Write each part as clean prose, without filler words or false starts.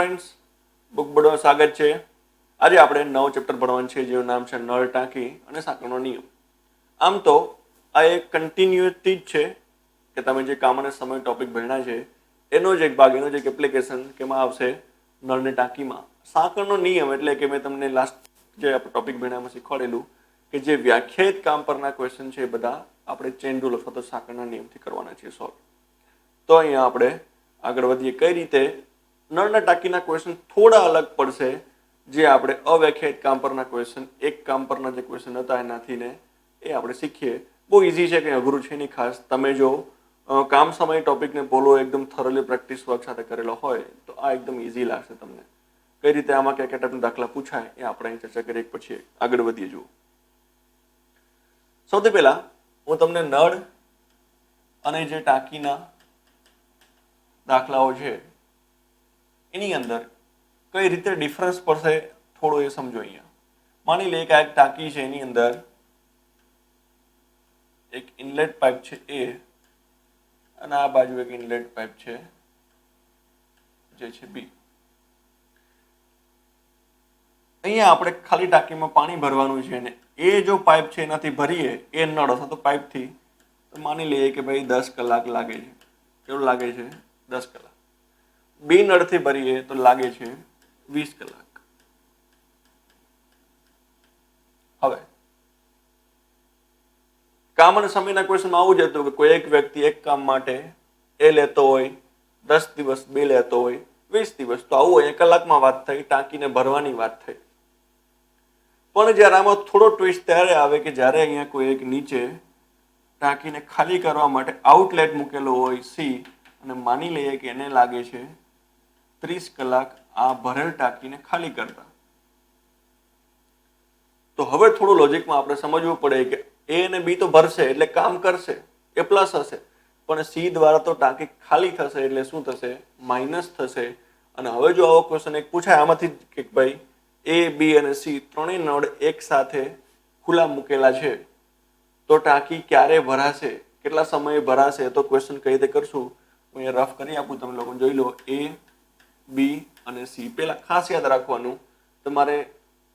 Friends, book બોર્ડમાં સ્વાગત છે। આજે આપણે નવો ચેપ્ટર ભણવાનું છે જેનું નામ છે નળ ટાંકી અને સાંકળનો નિયમ। આમ તો આ એક કન્ટિન્યુટી જ છે કે તમે જે કામ અને સમય ટોપિક ભણ્યા છે એનો જ એક ભાગ, એનો જ એક એપ્લિકેશન કેમાં આવશે નળની ટાંકીમાં સાંકળનો નિયમ, એટલે કે મેં તમને લાસ્ટ જે આપણે ટોપિક ભણ્યામાં શીખવાડેલું કે જે વ્યાખ્યાયિત કામ પરના ક્વેશ્ચન છે એ બધા આપણે ચેન રૂલ અથવા તો સાંકળના નિયમથી કરવાના છે સોલ્વ। તો અહીંયા આપણે આગળ વધીએ કઈ રીતે નળના ટાંકીના ક્વેશ્ચન થોડા અલગ પડશે, જે આપણે અવ્યાખ્યાયિત કામ પરના ક્વેશ્ચન, એક કામ પરના જે ક્વેશ્ચન હતા એનાથી ને એ આપણે શીખીએ। બહુ ઇઝી છે, કંઈ અઘરું છે નહીં ખાસ। તમે જો કામ સમય ટોપિકને બોલો એકદમ થરોલી પ્રેક્ટિસ વર્ક સાથે કરેલો હોય તો આ એકદમ ઇઝી લાગશે તમને। કઈ રીતે આમાં કયા ટાઈપના દાખલા પૂછાય એ આપણે અહીં ચર્ચા કરીએ પછી આગળ વધીએ। જુઓ, સૌથી પહેલા હું તમને નળ અને જે ટાંકીના દાખલાઓ છે એની અંદર કઈ રીતે ડિફરન્સ પડશે થોડો એ સમજો। અહીંયા માની લે કે આ એક ટાંકી છે, એની અંદર એક ઇનલેટ પાઇપ છે એ અને આ બાજુ એક ઇનલેટ પાઇપ છે જે છે બી। અહીંયા આપણે ખાલી ટાંકીમાં પાણી ભરવાનું છે અને એ જો પાઇપ છે એનાથી ભરીએ એ નળ અથવા તો પાઇપથી, તો માની લઈએ કે ભાઈ 10 કલાક લાગે છે। કેવું લાગે છે? 10 કલાક। બી નળથી ભરીએ તો લાગે છે 20 કલાક। હવે કામ અને સમયના ક્વેશ્ચનમાં આવું જ હતું કે કોઈ એક વ્યક્તિ એક કામ માટે એ લેતો હોય 10 દિવસ, બે લેતો હોય 20 દિવસ, તો આવું હોય કલાકમાં વાત થઈ, ટાંકીને ભરવાની વાત થઈ। પણ જ્યારે આમાં થોડો ટ્વિસ્ટ ત્યારે આવે કે જ્યારે અહીંયા કોઈ એક નીચે ટાંકીને ખાલી કરવા માટે આઉટલેટ મૂકેલો હોય સી, અને માની લઈએ કે એને લાગે છે 30 કલાક આ ભરેલ ટાંકીને ખાલી કરતા। તો હવે થોડું લોજિકમાં આપણે સમજવું પડે કે એ અને બી તો ભરશે એટલે કામ કરશે, એ પ્લસ હશે, પણ સી દ્વારા તો ટાંકી ખાલી થશે એટલે શું થશે? માઇનસ થશે। અને હવે જો આવો ક્વેશ્ચન એક પૂછાય આમાંથી કે ભાઈ એ, બી અને સી ત્રણેય નળ એક સાથે ખુલ્લા મૂકેલા છે તો ટાંકી ક્યારે ભરાશે, કેટલા સમયે ભરાશે? તો ક્વેશ્ચન કઈ રીતે કરશું હું અહીંયા રફ કરી આપું, તમે લોકો જોઈ લો। એ, બી અને સી, પહેલા ખાસ યાદ રાખવાનું તમારે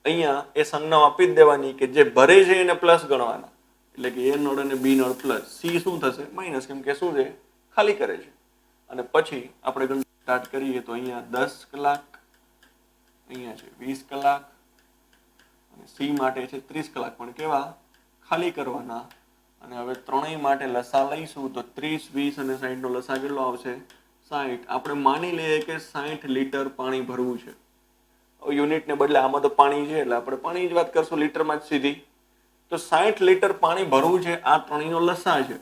અહીંયા એ સંજ્ઞા આપી જ દેવાની કે જે ભરે છે એને પ્લસ ગણવાના, એટલે કે એ નળ અને બી નળ પ્લસ, સી શું થશે? માઇનસ, કેમ કે શું છે? ખાલી કરે છે। અને પછી આપણે ગણતરી સ્ટાર્ટ કરીએ તો અહીંયા 10 કલાક, અહીંયા છે 20 કલાક અને સી માટે છે 30 કલાક, પણ કેવા? ખાલી કરવાના। અને હવે ત્રણેય માટે લસા લઈશું તો 30, 20 અને 60 નો લસા કેટલો આવશે? 60। આપણે માની લઈએ કે 60 લીટર પાણી ભરવું છે। યુનિટને બદલે આમાં તો પાણી છે એટલે આપણે પાણી જ વાત કરશું, લીટરમાં જ સીધી। તો 60 લીટર પાણી ભરવું છે, આ ત્રણેયનો લસા છે,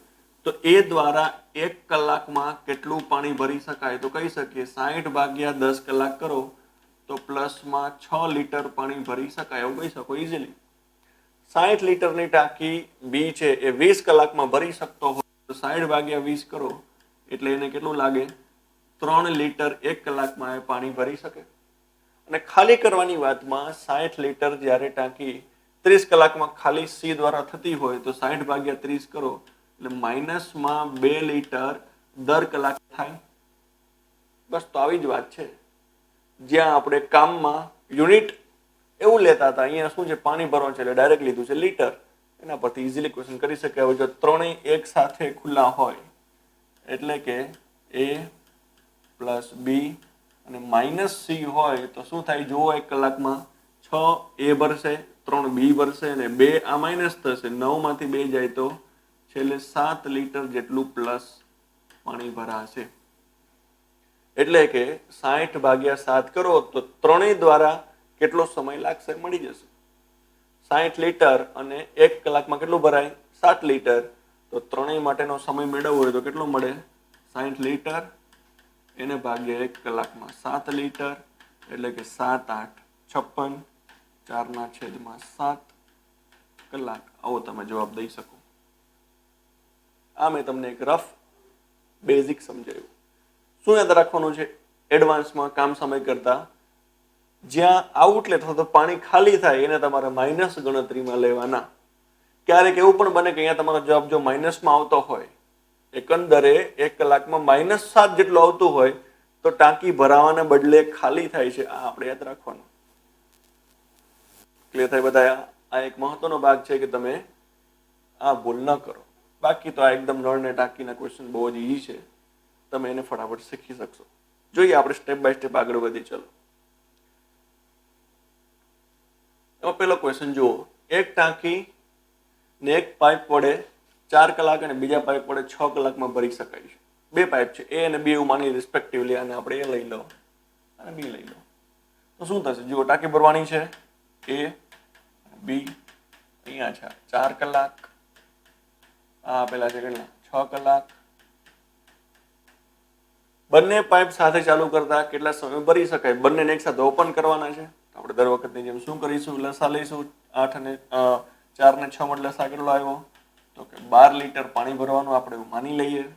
તો એ દ્વારા 1 કલાકમાં કેટલું પાણી ભરી શકાય? તો કહી શકીએ 60 ભાગ્યા 10 કલાક કરો તો પ્લસમાં 6 લીટર પાણી ભરી શકાય, એવું કહી શકો ઇઝીલી। 60 લીટરની ટાંકી બી છે એ 20 કલાકમાં ભરી શકતો હોય તો 60 ભાગ્યા 20 કરો એટલે એને કેટલું લાગે? 3 લીટર 1 કલાકમાં એ પાણી ભરી શકે। અને ખાલી કરવાની વાતમાં 60 લીટર જ્યારે ટાંકી 30 કલાકમાં ખાલી સી દ્વારા થતી હોય તો 60 ભાગ્યા 30 કરો એટલે માઇનસમાં 2 લીટર દર કલાક થાય। બસ તો આવી જ વાત છે। જ્યાં આપણે કામમાં યુનિટ એવું લેતા હતા, અહીંયા શું છે? પાણી ભરવાનું છે એટલે ડાયરેક્ટ લીધું છે લીટર, એના પરથી ઇઝીલી ક્વેશ્ચન કરી શકાય। હવે જો ત્રણેય એક સાથે ખુલ્લા હોય એટલે કે એ પ્લસ બી અને માઇનસ સી હોય તો શું થાય? જુઓ, 1 કલાકમાં 6 એ ભરશે, 3 બી ભરશે અને 2 આ માઇનસ થશે, 9 માંથી 2 જાય તો છેલ્લે 7 લીટર જેટલું પ્લસ પાણી ભરાશે। એટલે કે 60 ભાગ્યા 7 કરો તો ત્રણેય દ્વારા કેટલો સમય લાગશે મળી જશે। 60 લીટર અને 1 કલાકમાં કેટલું ભરાય? 7 લીટર। તો ત્રણેય માટેનો સમય મેળવવો હોય તો કેટલો મળે? 60 લીટર એને ભાગ્યા 1 કલાકમાં 7 લીટર એટલે કે 7 8 56, 4/7 કલાક। આવો તમે જવાબ દઈ શકો। આ મેં તમને એક રફ બેઝિક સમજાવ્યું। શું યાદ રાખવાનું છે એડવાન્સમાં કામ સમય કરતા? જ્યાં આઉટલેટ અથવા તો પાણી ખાલી થાય એને તમારે માઇનસ ગણતરીમાં લેવાના। ક્યારેક એવું પણ બને કે અહીંયા તમારો જવાબ જો માઇનસમાં આવતો હોય, એકંદરે 1 કલાકમાં -7 જેટલું આવતું હોય, તો તો ટાંકી ભરાવાને બદલે ખાલી થાય છે. આ આપણે યાદ રાખવાનું. ક્લિયર થાય બધા? આ એક મહત્વનો ભાગ છે કે તમે આ ભૂલ ન કરો. બાકી તો આ એકદમ નળ ને ટાંકીના ક્વેશ્ચન બહુ જ ઈઝી છે, તમે એને ફટાફટ શીખી શકશો. જોઈએ આપણે સ્ટેપ બાય સ્ટેપ આગળ વધી. ચલો એમાં પેલો ક્વેશ્ચન જુઓ. એક ટાંકી ને એક પાઇપ વડે 4 કલાક અને બીજા પાઇપ વડે 6 કલાકમાં ભરી શકાય છે. બે પાઇપ છે, એ અને બી એવું માની રિસ્પેક્ટિવલી, અને આપણે એ લઈ લો અને બી લઈ લો. તો શું થશે? જુઓ, ટાંકી ભરવાની છે એ બી, અહીંયા છે 4 કલાક, આ આપેલા છે કેટલા? 6 કલાક. બંને પાઇપ સાથે ચાલુ કરતા કેટલા સમય ભરી શકાય? બંનેને એક સાથે ઓપન કરવાના છે. આપણે દર વખતની જેમ શું કરીશું? લસા લઈશું. 8 અને 4 ને 6 માં લસા કેટલો આવ્યો? તો કે 12 લીટર પાણી ભરવાનું આપણે એવું માની લઈએ.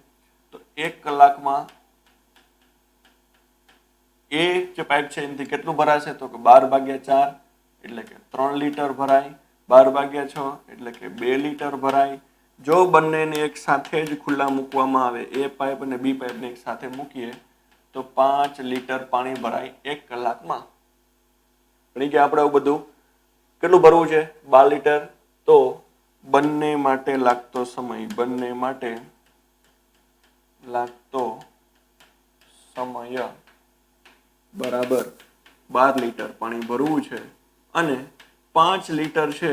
તો 1 કલાકમાં એ જે પાઇપ છે એનાથી કેટલું ભરાશે? તો કે 12 ભાગ્યા 4 એટલે કે 3 લીટર ભરાય. 12 ભાગ્યા 6 એટલે કે 2 લીટર ભરાય. જો બંનેને એક સાથે જ ખુલ્લા મૂકવામાં આવે, એ પાઇપ અને બી પાઇપને એક સાથે મૂકીએ તો 5 લીટર પાણી ભરાય 1 કલાકમાં. ભણી ગયા આપણે આવું બધું? કેટલું ભરવું છે? 12 લીટર. તો બંને માટે લાગતો સમય, બંને માટે લાગતો સમય બરાબર 12 લીટર પાણી ભરવું છે અને 5 લીટર છે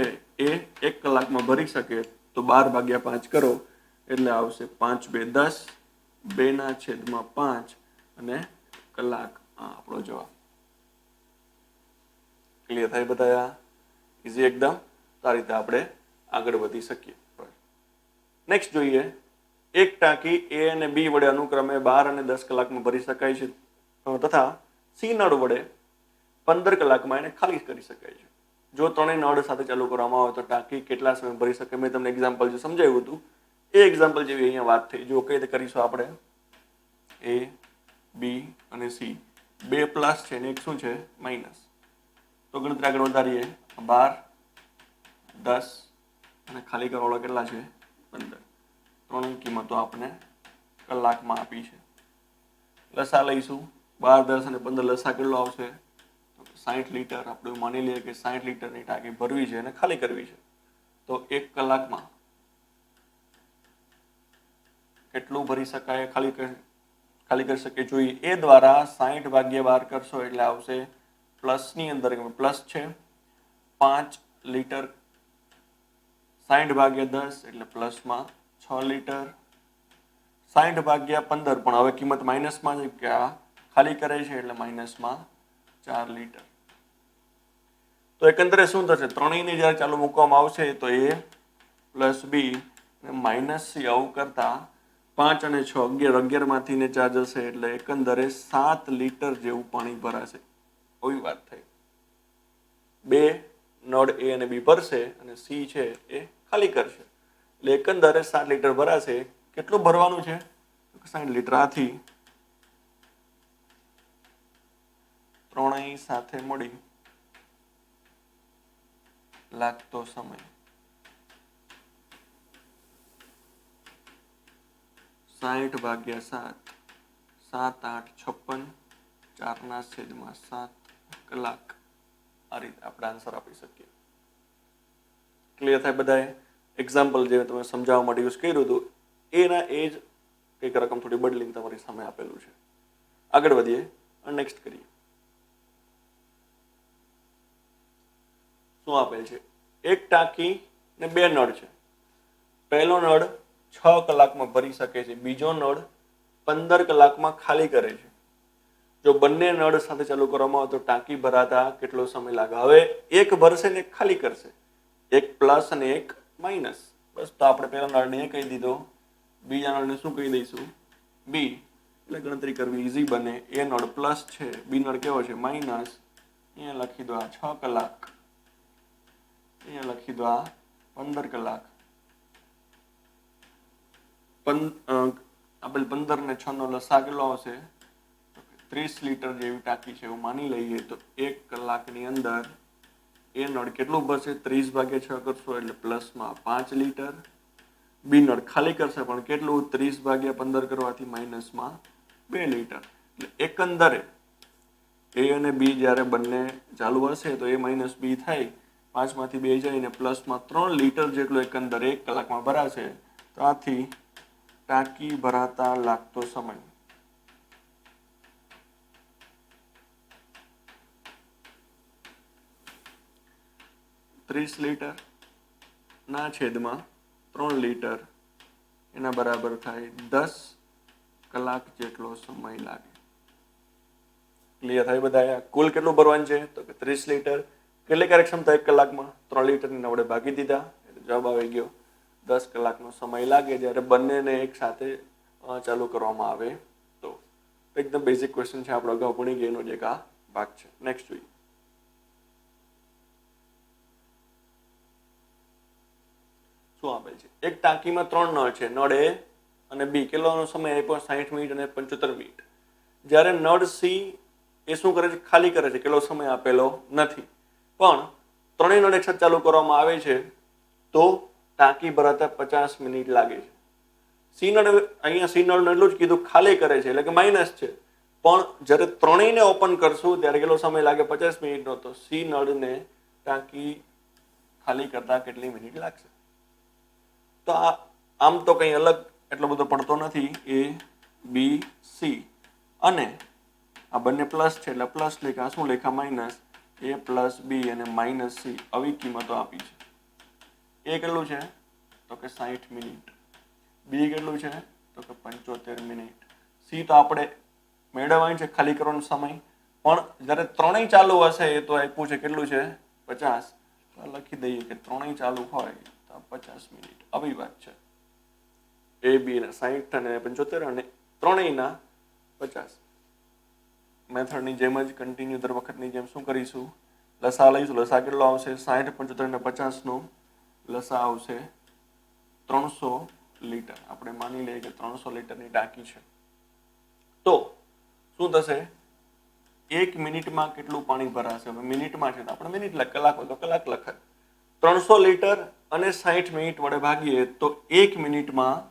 એ 1 કલાકમાં ભરી શકે. તો 12 ભાગ્યા 5 કરો એટલે આવશે 5 2 10, 2/5 અને કલાક. આ આપણો જવાબ. ક્લિયર થાય બધા? ઈઝી એકદમ. આ રીતે આપણે આગળ વધી શકીએ. નેક્સ્ટ જોઈએ. એક ટાંકી એ અને બી વડે અનુક્રમે 12 અને 10 કલાકમાં ભરી શકાય છે તથા સી નળ વડે 15 કલાકમાં એને ખાલી કરી શકાય છે. જો ત્રણેય નળ સાથે ચાલુ કરવામાં આવે તો ટાંકી કેટલા સમય ભરી શકે? મેં તમને એક્ઝામ્પલ જે સમજાવ્યું હતું એ એક્ઝામ્પલ જેવી અહીંયા વાત થઈ. જો કઈ રીતે કરીશું આપણે? એ, બી અને સી, બે પ્લસ છે ને એક શું છે? માઇનસ. તો ગણતરી આગળ વધારીએ. 12, 10 અને ખાલી કરવાવાળા કેટલા છે? 15. ત્રણેય કિંમતો આપણે કલાકમાં આપી છે. લસા લઈશું. 12, 10 અને 15 લસા કેટલો આવશે? 60 લીટર. આપણે માની લઈએ કે 60 લીટરની ટાંકી ભરવી છે અને ખાલી કરવી છે. તો 1 કલાકમાં કેટલું ભરી શકાય? ખાલી કરી શકીએ. જોઈએ એ દ્વારા 60 ભાગ્યા 12 કરશો એટલે આવશે પ્લસની અંદર પ્લસ છે 5 લીટર. 60 ભાગ્યા 10 એટલે પ્લસમાં 6 લીટર. 60 ભાગ્યા 15 પણ હવે કિંમત માઇનસમાં છે કે આ ખાલી કરે છે એટલે માઇનસમાં 4 લીટર. તો એકંદરે શું થશે? ત્રણેયને જ્યારે ચાલુ મૂકવામાં આવશે તો એ પ્લસ બી માઇનસ સી આવું કરતા 5 અને 6 11 માંથી ને 4 જશે એટલે એકંદરે 7 લીટર જેવું પાણી ભરાશે. આવી વાત થઈ. બે નળ એ અને બી ભરશે અને સી છે એ ખાલી કરશે એટલે એકંદરે 7 લીટર ભરાશે. કેટલું ભરવાનું છે? 60 લીટર. આથી ત્રણેય સાથે મળી લાગતો સમય 60 ભાગ્યા 7, 7 8 56, 4/7 કલાક. આ રીતે આપણે આન્સર આપી શકીએ. ક્લિયર થાય બધાએ? એક્ઝામ્પલ જે તમે સમજાવવા માટે યુઝ કર્યું હતું એના એ જ કંઈક રકમ થોડી બદલીને તમારી સામે આપેલું છે. આગળ વધીએ અને નેક્સ્ટ કરીએ. શું આપેલ છે? એક ટાંકી ને બે નળ છે. પહેલો નળ 6 કલાકમાં ભરી શકે છે, બીજો નળ 15 કલાકમાં ખાલી કરે છે. જો બંને નળ સાથે ચાલુ કરવામાં આવે તો ટાંકી ભરાતા કેટલો સમય લાગે? હવે એક ભરશે ને એક ખાલી કરશે, એક પ્લસ અને એક માઇનસ. બસ તો આપણે પહેલા નળને એ કહી દીધો, બીજા નળને શું કહી દઈશું? બી. એટલે ગણતરી કરવી ઈઝી બને. એ નળ પ્લસ છે, બી નળ કેવો છે? માઇનસ. અહીંયા લખી દો આ 6 કલાક, અહીંયા લખી દો આ 15 કલાક. આપણે 15 ને 6 નો લસા કેટલો આવશે? 30 લીટર જેવી ટાંકી છે એવું માની લઈએ તો 1 કલાકની અંદર એ નળ કેટલું ભરશે? 30 ભાગ્યા 6 કરશો એટલે પ્લસમાં 5 લીટર. બી નળ ખાલી કરશે પણ કેટલું? 30 ભાગ્યા 15 કરવાથી માઇનસમાં 2 લીટર. એકંદરે એ અને બી જ્યારે બંને ચાલુ હશે તો એ માઇનસ બી થાય, 5 માંથી 2 જાય ને પ્લસમાં 3 લીટર જેટલો એકંદરે 1 કલાકમાં ભરાશે. તો આથી ટાંકી ભરાતા લાગતો સમય 30 લીટર ના છેદમાં 3 લીટર એના બરાબર થાય 10 કલાક જેટલો સમય લાગે. ક્લિયર થાય બધા? કુલ કેટલું ભરવાનું છે તો કે 30 લીટર. કેટલી કાર્યક્ષમતા 1 કલાકમાં? 3 લીટરની આપણે ભાગી દીધા એટલે જવાબ આવી ગયો 10 કલાકનો સમય લાગે જ્યારે બંનેને એક સાથે ચાલુ કરવામાં આવે તો. એકદમ બેઝિક ક્વેશ્ચન છે, આપણે અગાઉ ભણી ગયા એનો જ એક આ ભાગ છે. નેક્સ્ટ જોઈએ. શું આપેલ છે? એક ટાંકીમાં 3 નળ છે, નળ એ અને બી. કેટલાનો સમય આપ્યો? 60 મિનિટ અને 75 મિનિટ. જ્યારે નળ સી એ શું કરે છે? ખાલી કરે છે. કેટલો સમય આપેલો નથી, પણ ત્રણેય નળ એકસાથે ચાલુ કરવામાં આવે છે તો ટાંકી ભરાતા 50 મિનિટ લાગે છે. સી નળ, અહીંયા સી નળને એટલું જ કીધું ખાલી કરે છે એટલે કે માઇનસ છે, પણ જ્યારે ત્રણેયને ઓપન કરશું ત્યારે કેટલો સમય લાગે? 50 મિનિટનો. તો સી નળને ટાંકી ખાલી કરતા કેટલી મિનિટ લાગશે? તો આમ તો કંઈ અલગ એટલો બધો પડતો નથી. એ બી સી અને આ બંને પ્લસ છે એટલે પ્લસ લેખા, શું લેખા? માઇનસ. એ પ્લસ બી અને માઇનસ સી આવી કિંમતો આપી છે. એ કેટલું છે તો કે 60 મિનિટ. બી કેટલું છે તો કે 75 મિનિટ. સી તો આપણે મેળવવાની છે ખાલી કરવાનો સમય, પણ જ્યારે ત્રણેય ચાલુ હશે એ તો આપ્યું છે કેટલું છે? 50. તો લખી દઈએ કે ત્રણેય ચાલુ હોય તો 50 મિનિટ. આવી વાત છે. એ બી ના 60 અને 75 અને ત્રણેયના 50. મેથડની જેમ જ કન્ટિન્યુ દર વખતની જેમ શું કરીશું? લસા લઈશું. લસા કેટલો આવશે? 60, 75 અને 50 નો લસા આવશે 300 લીટર. આપણે માની લઈએ કે 300 લીટરની ટાંકી છે. તો શું થશે? 1 મિનિટમાં કેટલું પાણી ભરાશે? હવે મિનિટમાં છે તો આપણે મિનિટ લખ, કલાક હોય તો કલાક લખાય. 300 લીટર અને 60 મિનિટ વડે ભાગીએ તો 1 મિનિટમાં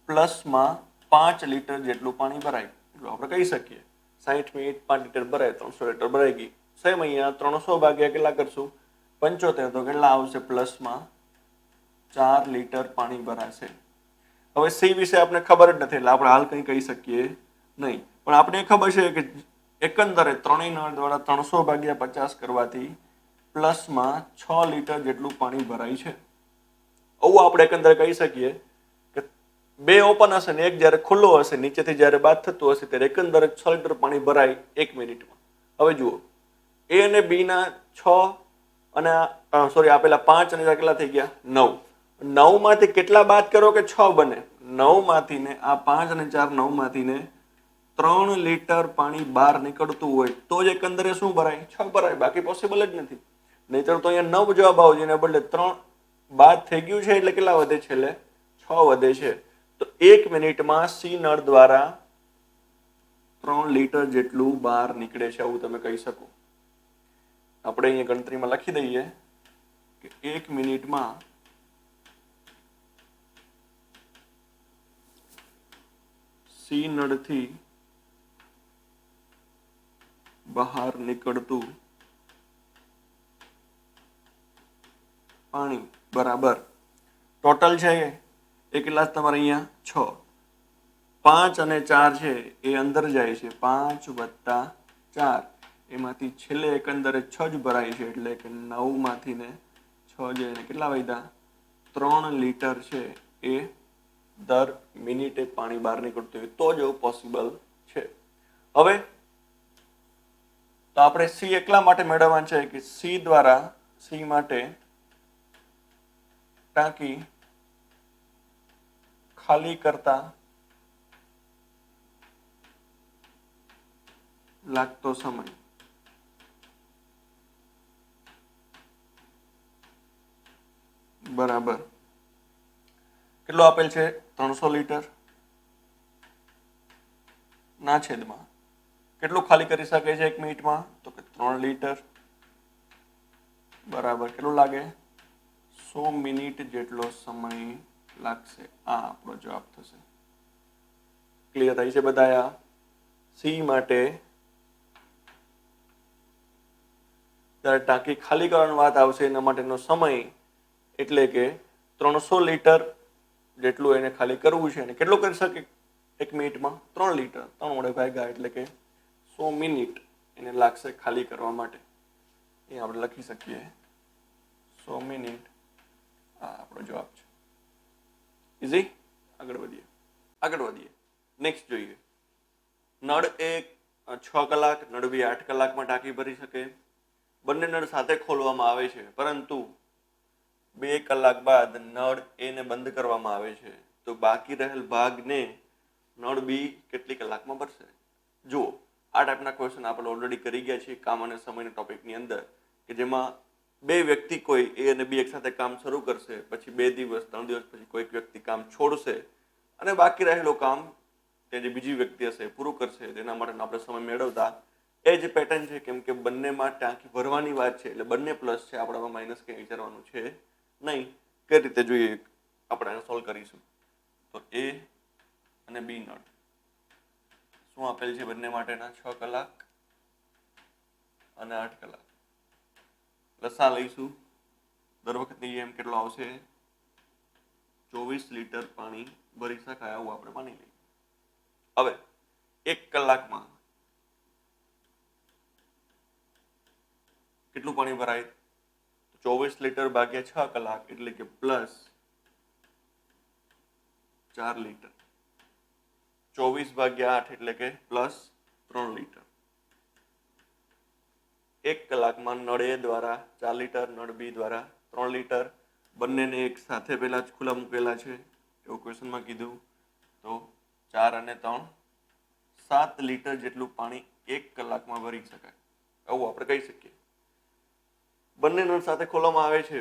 પ્લસમાં 5 લીટર જેટલું પાણી ભરાય. એટલું આપણે કહી શકીએ. 60 મિનિટ 5 લીટર ભરાય, 300 લીટર ભરાઈ ગઈ. સેમ અહીંયા 300 ભાગ્યા કેટલા કરશું? 75. તો કેટલા આવશે? પ્લસમાં 4 લીટર પાણી ભરાશે. હવે સી વિશે આપણે ખબર જ નથી એટલે આપણે હાલ કંઈ કહી શકીએ નહીં, પણ આપણે ખબર છે કે એકંદરે ત્રણેય નળ દ્વારા 300 ભાગ્યા 50 કરવાથી પ્લસમાં 6 લીટર જેટલું પાણી ભરાય છે. આવું આપણે એકંદરે કહી શકીએ કે બે ઓપન હશે ને એક જ્યારે ખુલ્લો હશે, નીચેથી જ્યારે બાદ થતું હશે ત્યારે એકંદરે 6 લીટર પાણી ભરાય 1 મિનિટમાં. હવે જુઓ, એ અને બી ના 6 અને આપેલા 5 અને કેટલા થઈ ગયા? 9. 9 માંથી કેટલા બાદ કરો કે 6 બને? 9 માંથી ને આ 5 અને 4, 9 માંથી ને 3 લીટર પાણી બહાર નીકળતું હોય તો જ એકંદરે શું ભરાય? 6 ભરાય. બાકી પોસિબલ જ નથી. નહીતર તો અહીંયા 9 જવાબ આવશે એના બદલે 3 બાદ થઈ ગયું છે એટલે કેટલા વધે? છેલ્લે 6 વધે છે. તો 1 મિનિટમાં સી નળ દ્વારા 3 લીટર જેટલું બહાર નીકળે છે, આવું તમે કહી શકો. આપણે અહીંયા ગણતરીમાં લખી દઈએ કે 1 મિનિટમાં સી નળથી બહાર નીકળતું પાણી બરાબર ટોટલ છે એ કેટલા? તમારે અહીંયા 6, 5 અને 4 છે એ અંદર જાય છે. 5 વત્તા 4 એમાંથી છેલ્લે એકંદરે 6 જ ભરાય છે એટલે કે 9 માંથી ને 6 જઈને કેટલા વધ્યા? 3 લીટર છે એ દર મિનિટે પાણી બહાર નીકળતું હોય તો જ એવું પોસિબલ છે. હવે તો આપણે સી એકલા માટે મેળવવાનું છે કે સી દ્વારા, સી માટે ટાંકી ખાલી કરતા લાગતો સમય બરાબર કેટલો આપેલ છે? 300 લીટર ના છેદમાં કેટલું ખાલી કરી શકે છે 1 મિનિટમાં? તો કે 3 લીટર બરાબર કેટલું લાગે? 100 મિનિટ જેટલો સમય લાગશે. આ આપણો જવાબ થશે. ક્લિયર થઈ છે બધા? સી માટે જ્યારે ટાંકી ખાલી કરવાની વાત આવશે એના માટેનો સમય એટલે કે 300 લીટર જેટલું એને ખાલી કરવું છે અને કેટલું કરી શકે એક મિનિટમાં 3 લીટર 3 વડે ભાગ્યા એટલે કે 100 મિનિટ એને લાગશે ખાલી કરવા માટે. એ આપણે લખી શકીએ 100 મિનિટ. આ આપણો જવાબ છે. ઇઝી. આગળ વધીએ. નેક્સ્ટ જોઈએ. નળ એક 6 કલાક, નળ બી 8 કલાકમાં ટાંકી ભરી શકે. બંને નળ સાથે ખોલવામાં આવે છે, પરંતુ 2 કલાક બાદ નળ એને બંધ કરવામાં આવે છે. તો બાકી રહેલ ભાગને નળ બી કેટલી કલાકમાં ભરશે? જુઓ, આ ટાઈપના ક્વેશ્ચન આપણે ઓલરેડી કરી ગયા છીએ કામ અને સમયના ટોપિકની અંદર, કે જેમાં બે વ્યક્તિ કોઈ એ અને બી એક સાથે કામ શરૂ કરશે, પછી 2 દિવસ 3 દિવસ પછી કોઈક વ્યક્તિ કામ છોડશે અને બાકી રહેલું કામ તે જે બીજી વ્યક્તિ હશે પૂરું કરશે. તેના માટેનો આપણે સમય મેળવતા એ જ પેટર્ન છે, કેમ કે બંનેમાં ટાંકી ભરવાની વાત છે એટલે બંને પ્લસ છે, આપણામાં માઇનસ કંઈ વિચારવાનું છે નહીં. કઈ રીતે જોઈએ આપણે એને સોલ્વ કરીશું. તો એ અને બી નળ શું આપેલ છે બંને માટેના? 6 કલાક અને 8 કલાક. લસા લઈશું. દર વખતની જેમ કેટલો આવશે? 24 લીટર પાણી ભરી શકાય આવું આપણે માની લઈએ. હવે 1 કલાકમાં કેટલું પાણી ભરાય? 24 લીટર ભાગ્યા 6 કલાક એટલે કે પ્લસ 4 લીટર. 24 ભાગ્યા 8 એટલે કે પ્લસ 3 લીટર. 1 કલાકમાં નળ એ દ્વારા 4 લીટર, નળ બી દ્વારા 3 લીટર. બંનેને એક સાથે પહેલા જ ખુલ્લા મૂકેલા છે એવું ક્વેશ્ચનમાં કીધું. તો 4 અને 3 7 લીટર જેટલું પાણી 1 કલાકમાં ભરી શકાય આવું આપણે કહી શકીએ. બંને નળ સાથે ખોલવામાં આવે છે,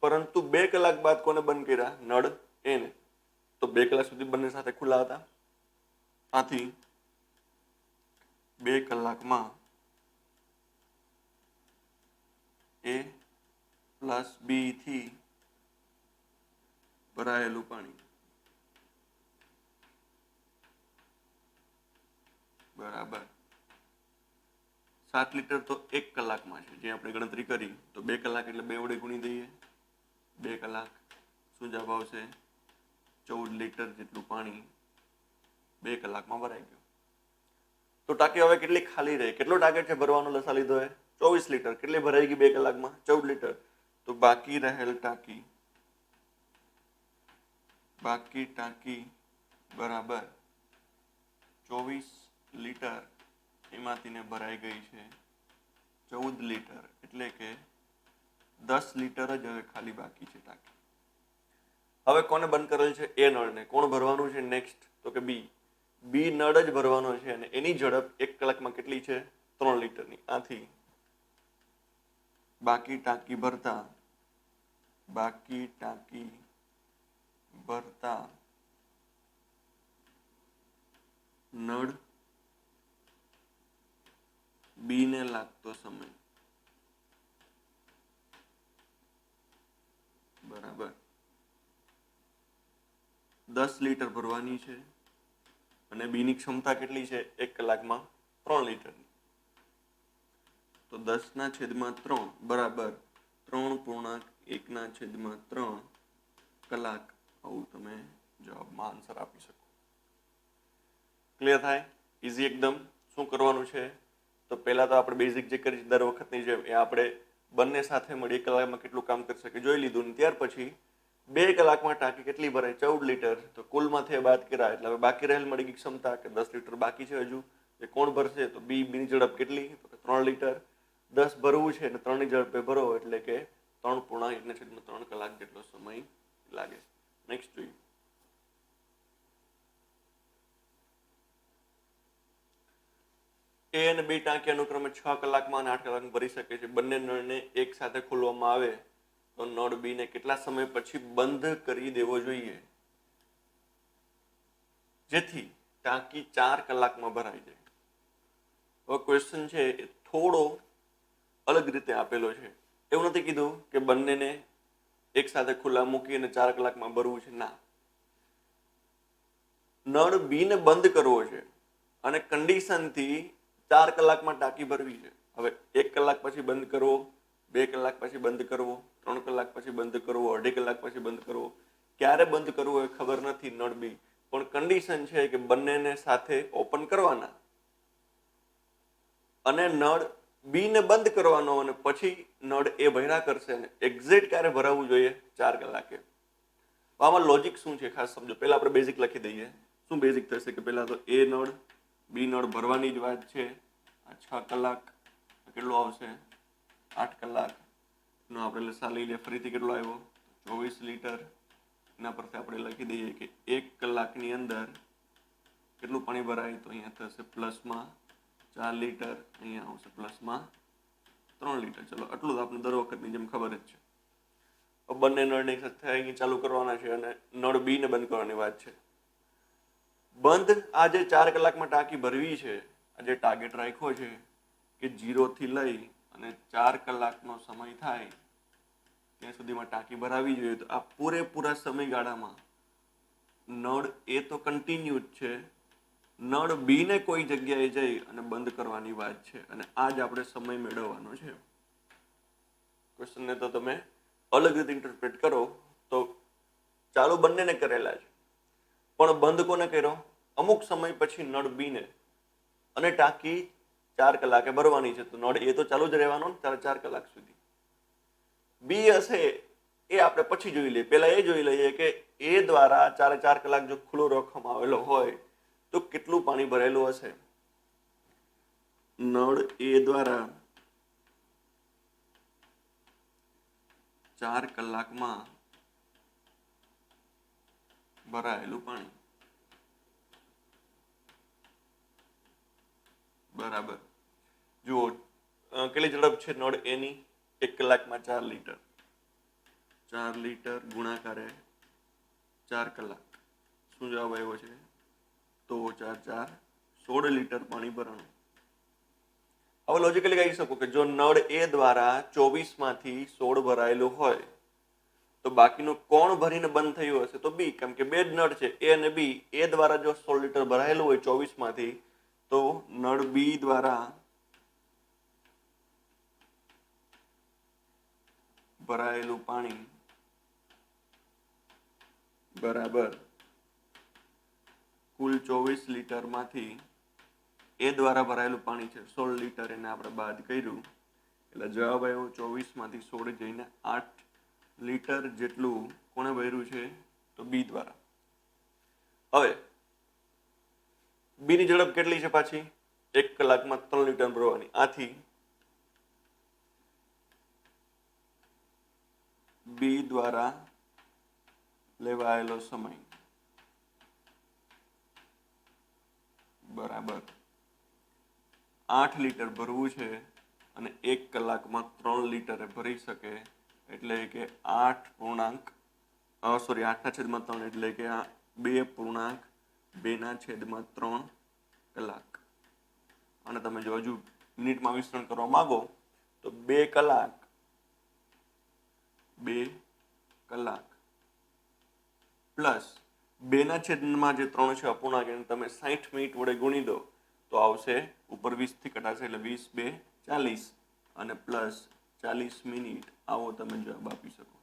પરંતુ 2 કલાક બાદ કોને બંધ કર્યા? નળ એને. તો 2 કલાક સુધી બંને સાથે ખુલ્લા હતા. આથી 2 કલાકમાં એ પ્લસ બી થી ભરાયેલું પાણી બરાબર 7 લીટર તો 1 કલાકમાં છે, જે આપણે ગણતરી કરી. તો 2 કલાક એટલે 2 વડે ગુણી દઈએ. 2 કલાક શું જવાબ આવશે? 14 લીટર જેટલું પાણી 2 કલાકમાં ભરાઈ ગયું. તો ટાંકી હવે કેટલી ખાલી રહે? કેટલો ટાર્ગેટ છે ભરવાનો? લસા લીધો હોય 24 લીટર. કેટલી ભરાઈ ગઈ 2 કલાકમાં? 14 લીટર. તો બાકી રહેલ ટાંકી બરાબર 24 લીટર, એમાંથી ને ભરાઈ ગઈ છે 14 લીટર, એટલે કે 10 લીટર જ હવે ખાલી બાકી છે ટાંકી. હવે કોને બંધ કરેલ છે? એ નળને. કોણ ભરવાનું છે નેક્સ્ટ? તો કે બી નળ જ ભરવાનો છે અને એની ઝડપ 1 કલાકમાં કેટલી છે? 3 લીટરની. આથી બાકી ટાંકી ભરતા નળ બી ને લાગતો સમય બરાબર 10 લીટર ભરવાની છે અને બીની ક્ષમતા કેટલી છે? 1 કલાકમાં 3 લીટરની. તો 10/3 બરાબર 3.1/3 કલાક. આવું તમે જવાબમાં આન્સર આપી શકો. ક્લિયર થાય? ઇઝી એકદમ. શું કરવાનું છે? તો પહેલા તો આપણે બેઝિક જે કરી દર વખતની જેમ એ આપણે બંને સાથે મળી 1 કલાકમાં કેટલું કામ કરી શકે જોઈ લીધું. ને ત્યાર પછી 2 કલાકમાં ટાંકી કેટલી ભરાય? 14 લીટર. તો કુલમાંથી બાદ કર્યા એટલે હવે બાકી રહેલ મળી ગઈ ક્ષમતા કે 10 લીટર બાકી છે હજુ. એ કોણ ભરશે? તો બીની ઝડપ કેટલી? તો 3 લીટર. 10 ભરવું છે અને 3ની ઝડપે ભરો એટલે કે 3.1/3 કલાક જેટલો સમય લાગે. નેક્સ્ટ જોઈએ. એ અને બી ટાંકી અનુક્રમે 6 કલાકમાં અને 8 કલાકમાં ભરી શકે છે. બંને નળને એક સાથે ખોલવામાં આવે તો નળ બી ને કેટલા સમય પછી બંધ કરી દેવો જોઈએ જેથી ટાંકી 4 કલાકમાં ભરાઈ જાય? હવે ક્વેશ્ચન છે એ થોડો અલગ રીતે આપેલો છે. એવું નથી કીધું કે બંનેને એક સાથે ખુલ્લા મૂકી અને 4 કલાકમાં ભરવું છે. ના, નળ બી ને બંધ કરવો છે અને કન્ડિશનથી 4 કલાકમાં ટાંકી ભરવી છે. હવે 1 કલાક પછી બંધ કરવો, 2 કલાક પછી બંધ કરવો, 3 કલાક પછી બંધ કરવો, 2.5 કલાક પછી બંધ કરવો, ક્યારે બંધ કરવો એ ખબર નથી નળ બી, પણ કન્ડિશન છે કે બંનેને સાથે ઓપન કરવાના અને નળ બી ને બંધ કરવાનો અને પછી નળ એ ભર્યા કરશે ને એક્ઝેક્ટ ક્યારે ભરાવવું જોઈએ 4 કલાકે. આમાં લોજિક શું છે ખાસ સમજો. પહેલા આપણે બેઝિક લખી દઈએ. શું બેઝિક થશે કે પહેલા તો એ નળ બી નળ ભરવાની જ વાત છે. આ 6 કલાક કેટલું આવશે 8 કલાક નો આપણે લસા લઈ લઈએ. ફરીથી કેટલો આવ્યો 24 લીટર. એના પરથી આપણે લખી દઈએ કે 1 કલાકની અંદર કેટલું પાણી ભરાય તો અહીંયા થશે પ્લસમાં 4 લીટર, અહીંયા આવશે પ્લસમાં 3 લીટર. ચલો આટલું તો આપણે દર વખતની જેમ ખબર જ છે. બંને નળને સાથે અહીં ચાલુ કરવાના છે અને નળ બી ને બંધ કરવાની વાત છે. બંધ આજે 4 કલાકમાં ટાંકી ભરવી છે. આજે ટાર્ગેટ રાખ્યો છે કે 0 થી લઈ અને 4 કલાકનો સમય થાય ત્યાં સુધીમાં ટાંકી ભરાવી જોઈએ. તો આ પૂરેપૂરા સમયગાળામાં નળ એ તો કન્ટિન્યુ જ છે, નળ બી ને કોઈ જગ્યાએ જઈ અને બંધ કરવાની વાત છે અને આ જ આપણે સમય મેળવવાનો છે. ક્વેશ્ચનને તો તમે અલગ રીતે ઇન્ટરપ્રેટ કરો તો ચાલુ બંનેને કરેલા છે, પણ બંધ કોને કર્યો અમુક સમય પછી નળ બી ને, અને ટાંકી 4 કલાકે ભરવાની છે. તો નળ એ તો ચાલુ જ રહેવાનો ને 4 કલાક સુધી. બી હશે એ આપણે પછી જોઈ લઈએ. પહેલા એ જોઈ લઈએ કે એ દ્વારા 4 કલાક જો ખુલ્લો રાખવામાં આવેલો હોય તો કેટલું પાણી ભરેલું હશે. નળ એ દ્વારા 4 કલાકમાં ભરાયેલું પાણી બરાબર. જુઓ કેટલી ઝડપ છે નળ એની 1 કલાકમાં 4 લીટર. 4 લીટર ગુણાકારે 4 કલાક. શું જવાબ આવ્યો છે? તો 4 4 16 લીટર પાણી ભરાણું. હવે લોજિકલી કહી શકો કે જો નળ એ દ્વારા 24 માંથી 16 ભરાયેલું હોય તો બાકીનું કોણ ભરીને બંધ થયું હશે? તો બી, કેમ કે બે જ નળ છે એ અને બી. એ દ્વારા જો 16 લીટર ભરાયેલું હોય 24 માંથી તો નળ બી દ્વારા ભરાયેલું પાણી બરાબર કુલ 24 લીટરમાંથી એ દ્વારા ભરાયેલું પાણી છે 16 લીટર, એને આપણે બાદ કર્યું એટલે જવાબ આવ્યો 24 માંથી 16 જઈને 8 લીટર જેટલું કોણે ભર્યું છે? તો બી દ્વારા. હવે બી ની ઝડપ કેટલી છે પાછી? 1 કલાકમાં 3 લીટર ભરવાની. આથી બી દ્વારા લેવાયેલો સમય બરાબર 8 લીટર ભરવું છે અને 1 કલાકમાં 3 લીટરે ભરી શકે એટલે કે 8/8/3 એટલે કે 2.2/3 કલાક. અને તમે જો હજુ મિનિટમાં વિસ્તરણ કરવા માંગો તો 2 કલાક પ્લસ 2/3 જે 3 છે અપૂર્ણાંક એને તમે 60 મિનિટ વડે ગુણી દો તો આવશે ઉપર 20 થી કટાશે એટલે 20 2 40 અને પ્લસ 40 મિનિટ. આવો તમે જવાબ આપી શકો.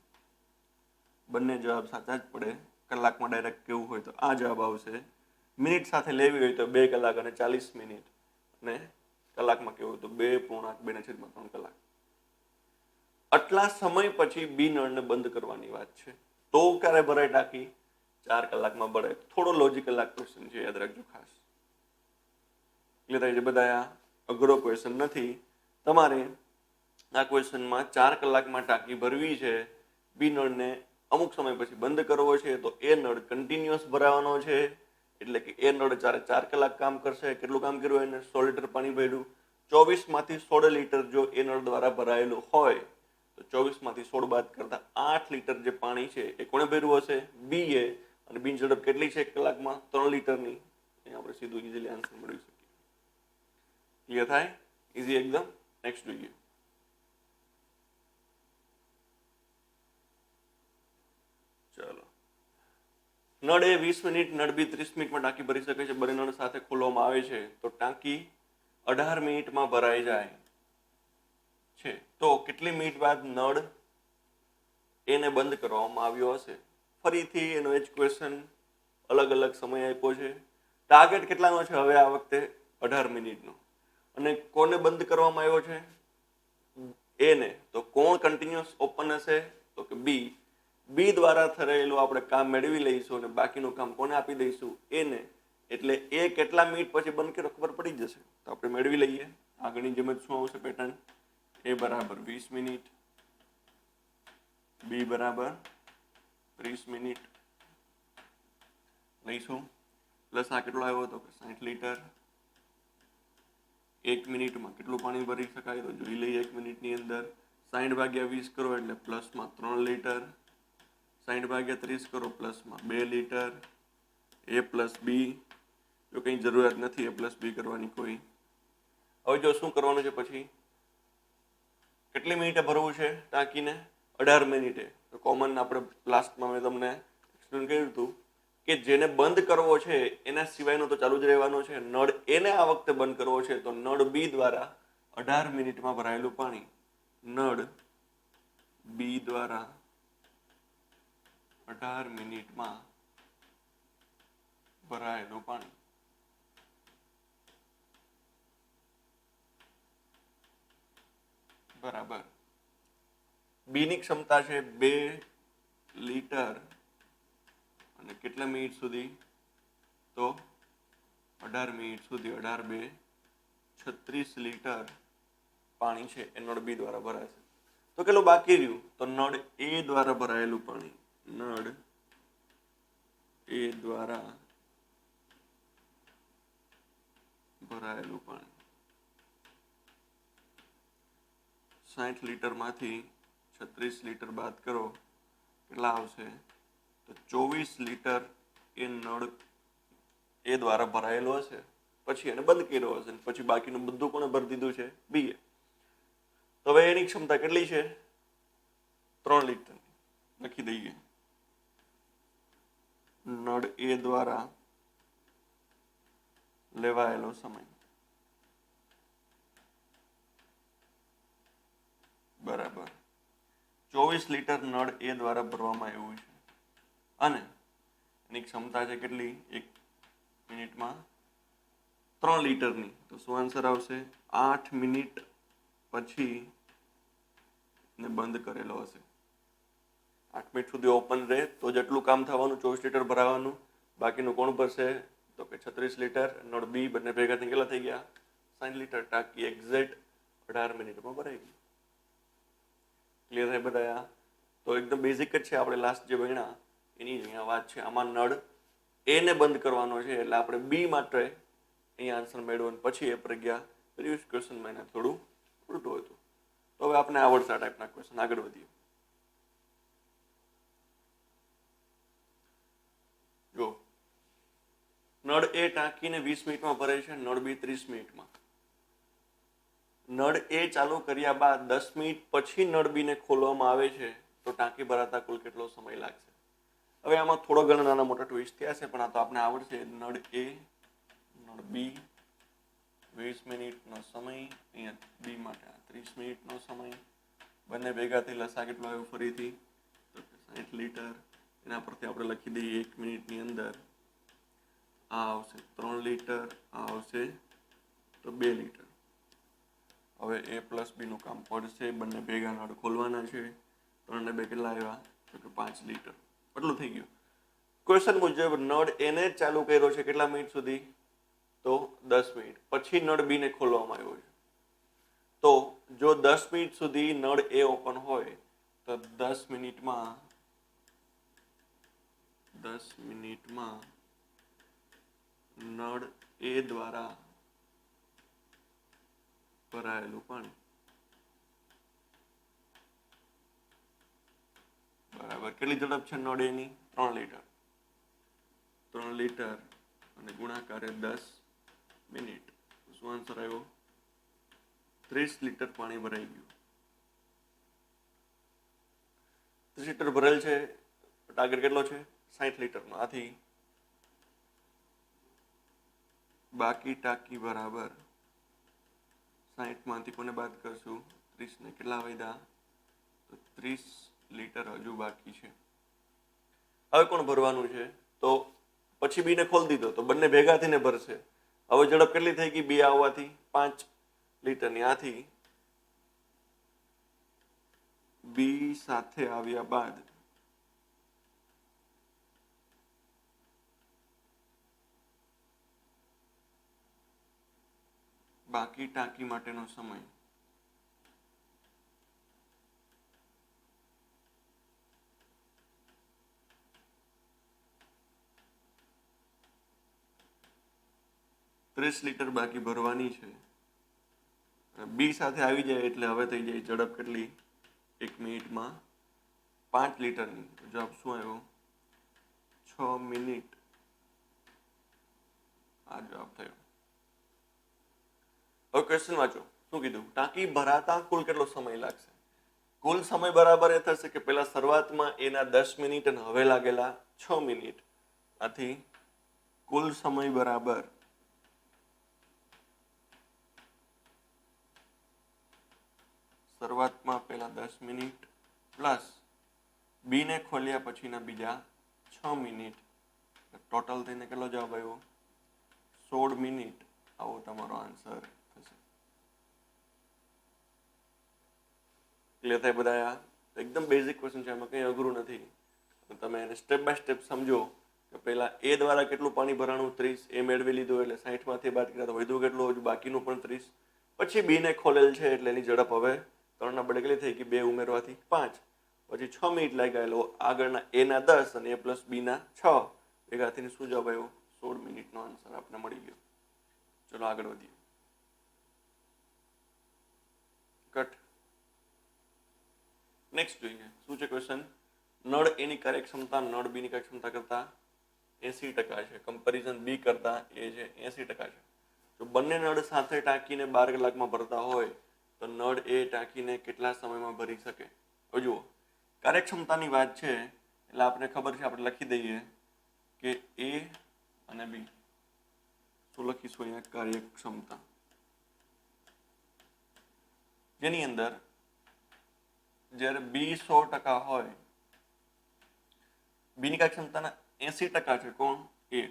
બંને જવાબ સાચા જ પડે. કલાકમાં ડાયરેક્ટ કેવું હોય તો આ જવાબ આવશે. મિનિટ સાથે લેવી હોય તો 2 કલાક અને 40 મિનિટ, અને કલાકમાં કેવું હોય તો 2.2/3 કલાક. આટલા સમય પછી બી નળને બંધ કરવાની વાત છે. તો ક્યારે ભરાય ટાંકી? 4 કલાકમાં ભરાય. થોડો લોજિકલ આ ક્વેશ્ચન છે, યાદ રાખજો ખાસ. ક્લિયર થાય છે બધા? અઘરો ક્વેશ્ચન નથી. તમારે આ ક્વેશ્ચનમાં 4 કલાકમાં ટાંકી ભરવી છે, બી નળને અમુક સમય પછી બંધ કરવો છે, તો એ નળ કન્ટિન્યુઅસ ભરાવાનો છે એટલે કે એ નળ 4 કલાક કામ કરશે. કેટલું કામ કર્યું? એને 16 લીટર પાણી ભર્યું. 24 માંથી 16 લીટર જો એ નળ દ્વારા ભરાયેલું હોય તો 24 માંથી 16 બાદ કરતા 8 લીટર જે પાણી છે એ કોણે ભર્યું હશે? બી એ. અને બી ઝડપ કેટલી છે 1 કલાકમાં? 3 લીટરની. આપણે સીધું ઇઝીલી આન્સર મેળવી શકીએ. ક્લિયર થાય? ઇઝી એકદમ. નેક્સ્ટ જોઈએ. ચલો નળ એ 20 મિનિટ, નળ બી 30 મિનિટમાં ટાંકી ભરી શકે છે. બંને નળ સાથે ખોલવામાં આવે છે તો ટાંકી 18 મિનિટમાં ભરાઈ જાય છે. તો કેટલી મિનિટ બાદ નળ એને બંધ કરવામાં આવ્યો હશે? ફરીથી એનો જ ક્વેશ્ચન, અલગ અલગ સમય આપ્યો છે. ટાર્ગેટ કેટલાનો છે હવે આ વખતે? 18 મિનિટનો. અને કોને બંધ કરવામાં આવ્યો છે? એને. તો કોણ કન્ટિન્યુઅસ ઓપન હશે? તો કે બી. બી દ્વારા થયેલું આપણે કામ મેળવી લઈશું અને બાકીનું કામ કોને આપી દઈશું? એને. એટલે એ કેટલા મિનિટ પછી બંધ કર્યો ખબર પડી જશે. તો આપણે મેળવી લઈએ. આગળની જેમ જ શું આવશે પેટર્ન? એ બરાબર 20 મિનિટ, બી બરાબર 30 મિનિટ લઈશું. પ્લસ આ કેટલો આવ્યો હતો? 60 લીટર. 1 મિનિટમાં કેટલું પાણી ભરી શકાય? તો જોઈ લઈએ. 1 મિનિટની અંદર 60 ભાગ્યા 20 કરો એટલે પ્લસમાં 3 લીટર. 60 ભાગ્યા 30 કરો પ્લસમાં 2 લીટર. એ પ્લસ બી. જો કંઈ જરૂરિયાત નથી એ પ્લસ બી કરવાની કોઈ. હવે જો શું કરવાનું છે પછી? કેટલી મિનિટે ભરવું છે ટાંકીને? 18 મિનિટે. તો કોમન આપણે લાસ્ટમાં મેં તમને એક્સપ્લેન કર્યું હતું કે જેને બંધ કરવો છે એના સિવાયનો તો ચાલુ જ રહેવાનો છે. નળ એને આ વખતે બંધ કરવો છે તો નળ બી દ્વારા 18 મિનિટમાં ભરાયેલું પાણી, નળ બી દ્વારા 18 મિનિટમાં ભરાયેલું પાણી. બરાબર. બીની ક્ષમતા છે 2 લીટર અને કેટલા મિનિટ સુધી? તો 18 મિનિટ સુધી. 18 2 36 લીટર પાણી છે એ નળ બી દ્વારા ભરાશે. તો કેટલું બાકી રહ્યું? તો નળ એ દ્વારા ભરાયેલું પાણી, નળ એ દ્વારા ભરાયેલું પાણી 60 લીટરમાંથી 36 લીટર બાદ કરો કેટલા આવશે? તો 24 લીટર એ નળ એ દ્વારા ભરાયેલો હશે. પછી એને બંધ કર્યો હશે. પછી બાકીનું બધું કોણે ભરી દીધું છે? બીએ. તો હવે એની ક્ષમતા કેટલી છે? 3 લીટર. લખી દઈએ. નળ એ દ્વારા લેવાયેલો સમય બરાબર 24 લીટર નળ એ દ્વારા ભરવામાં આવ્યું છે અને એની ક્ષમતા છે કેટલી? 1 મિનિટમાં 3 લીટરની. તો શું આન્સર આવશે? 8 મિનિટ પછી ને બંધ કરેલો હશે. 8 મિનિટ સુધી ઓપન રહે તો જેટલું કામ થવાનું 24 લીટર ભરાવાનું. બાકીનું કોણ ભરશે? તો કે 36 લીટર. નળ બી બંને ભેગા થઈ કેટલા થઈ ગયા? 60 લીટર. ટાંકી એક્ઝેક્ટ 18 મિનિટમાં ભરાઈ ગઈ. ક્લિયર છે બધા? તો એકદમ બેઝિક જ છે. આપણે લાસ્ટ જે ભણ્યા એની જ અહીંયા વાત છે. આમાં નળ એને બંધ કરવાનો છે એટલે આપણે બી માટે અહીંયા આન્સર મેળવ્યો. પછી એ પ્રજ્ઞા પ્રીવિયસ ક્વેશ્ચનમાં એને થોડું ઉલટું હતું. તો હવે આપણે આવડશે આ ટાઈપના ક્વેશ્ચન. આગળ વધીએ. જો નળ એ ટાંકીને 20 મિનિટમાં ભરાય છે, નળ બી 30 મિનિટમાં. નળ એ ચાલુ કર્યા બાદ 10 મિનિટ પછી નળ બીને ખોલવામાં આવે છે તો ટાંકી ભરાતા કુલ કેટલો સમય લાગશે? હવે આમાં થોડો ઘણા નાના મોટા ટ્વિસ્ટ થયા છે પણ આ તો આપણે આવડશે. નળ એ, નળ બી 20 મિનિટનો સમય, અહીંયા બી માટે 30 મિનિટનો સમય. બંને ભેગાથી લસા કેટલો આવ્યો ફરીથી? તો 60 લીટર. એના પરથી આપણે લખી દઈએ 1 મિનિટની અંદર આ આવશે 3 લીટર, આ આવશે તો 2 લીટર. હવે એ પ્લસ બીનું કામ પડશે. બંને ભેગા નળ ખોલવાના છે. 3 ને 2 કેટલા આવ્યા? તો કે 5 લીટર. એટલું થઈ ગયું. ક્વેશ્ચન મુજબ નળ એને જ ચાલુ કર્યો છે કેટલા મિનિટ સુધી? તો 10 મિનિટ. પછી નળ બીને ખોલવામાં આવ્યો છે. તો જો 10 મિનિટ સુધી નળ એ ઓપન હોય તો 10 મિનિટમાં નળ એ દ્વારા ભરાયેલું પાણી બરાબર કેટલી ઝડપ છે નળ એની? 3 લીટર. 3 લીટર અને ગુણાકારે 10 મિનિટ. શું આન્સર આવ્યો? 30 લીટર પાણી ભરાઈ ગયું. 30 લીટર ભરેલ છે. ટાર્ગેટ કેટલો છે? 60 લીટરનો. આથી બાકી ટાંકી બરાબર 60 માંથી કોને બાદ કરશું? 30 ને. કેટલા વધ્યા? તો 30 લીટર હજુ બાકી છે. હવે કોણ ભરવાનું છે? તો પછી બી ને ખોલી દીધો તો બંને ભેગા થઈને ભરશે. હવે ઝડપ કેટલી થઈ ગઈ? 2 આવવાથી 5 લીટરની. આથી બી સાથે આવ્યા બાદ બાકી ટાંકી માટેનો સમય લીટર બાકી ભરવાની છે. બી સાથે આવી જાય એટલે હવે થઈ જાય ઝડપ કેટલી? 1 મિનિટમાં 5 લીટરની. જવાબ શું આવ્યો? 6 મિનિટ આ જવાબ થયો. હવે ક્વેશ્ચન વાંચો. શું કીધું? ટાંકી ભરાતા કુલ કેટલો સમય લાગશે? કુલ સમય બરાબર એ થશે કે પેલા શરૂઆતમાં એના 10 મિનિટ અને હવે લાગેલા 6 મિનિટ. આથી કુલ સમય બરાબર શરૂઆતમાં પેલા 10 મિનિટ પ્લસ બી ને ખોલ્યા પછીના બીજા 6 મિનિટ. ટોટલ થઈને કેટલો જવાબ આવ્યો? 16 મિનિટ. આવો તમારો આન્સર થશે. ક્લિયર થાય બધા? એકદમ બેઝિક ક્વેશ્ચન છે, એમાં કંઈ અઘરું નથી. તમે એને સ્ટેપ બાય સ્ટેપ સમજો કે પહેલા એ દ્વારા કેટલું પાણી ભરાણું? 30. એ મેળવી લીધું એટલે 60 માંથી બાદ કર્યા તો વધુ કેટલું? હજુ બાકીનું પણ 30. પછી બી ને ખોલેલ છે એટલે એની ઝડપ હવે 3 ના બદલે કેટલી થઈ ગઈ? 2 ઉમેરવાથી 5. પછી 6 મિનિટ લાગ્યા એટલે આગળના એ ના 10 અને એ પ્લસ બી ના 6 ભેગા થઈને શું જવાબ આવ્યો? 16 મિનિટનો આન્સર આપણે મળી ગયો. ચલો આગળ વધીએ. કટ. નેક્સ્ટ જોઈએ શું છે ક્વેશ્ચન. નળ એની કાર્યક્ષમતા નળ બીની કાર્યક્ષમતા કરતા 80% છે. કમ્પેરિઝન બી કરતા એ છે 80% છે. જો બંને નળ સાથે ટાંકીને 12 કલાકમાં ભરતા હોય તો નળ એ ટાંકીને કેટલા સમયમાં ભરી શકે? હવે જુઓ, કાર્યક્ષમતાની વાત છે એટલે આપણે ખબર છે, આપણે લખી દઈએ કે એ અને બી. શું લખીશું અહીંયા? કાર્યક્ષમતા, જેની અંદર જ્યારે બી 100% હોય, બીની કાર્યક્ષમતાના 80% છે. કોણ? એ.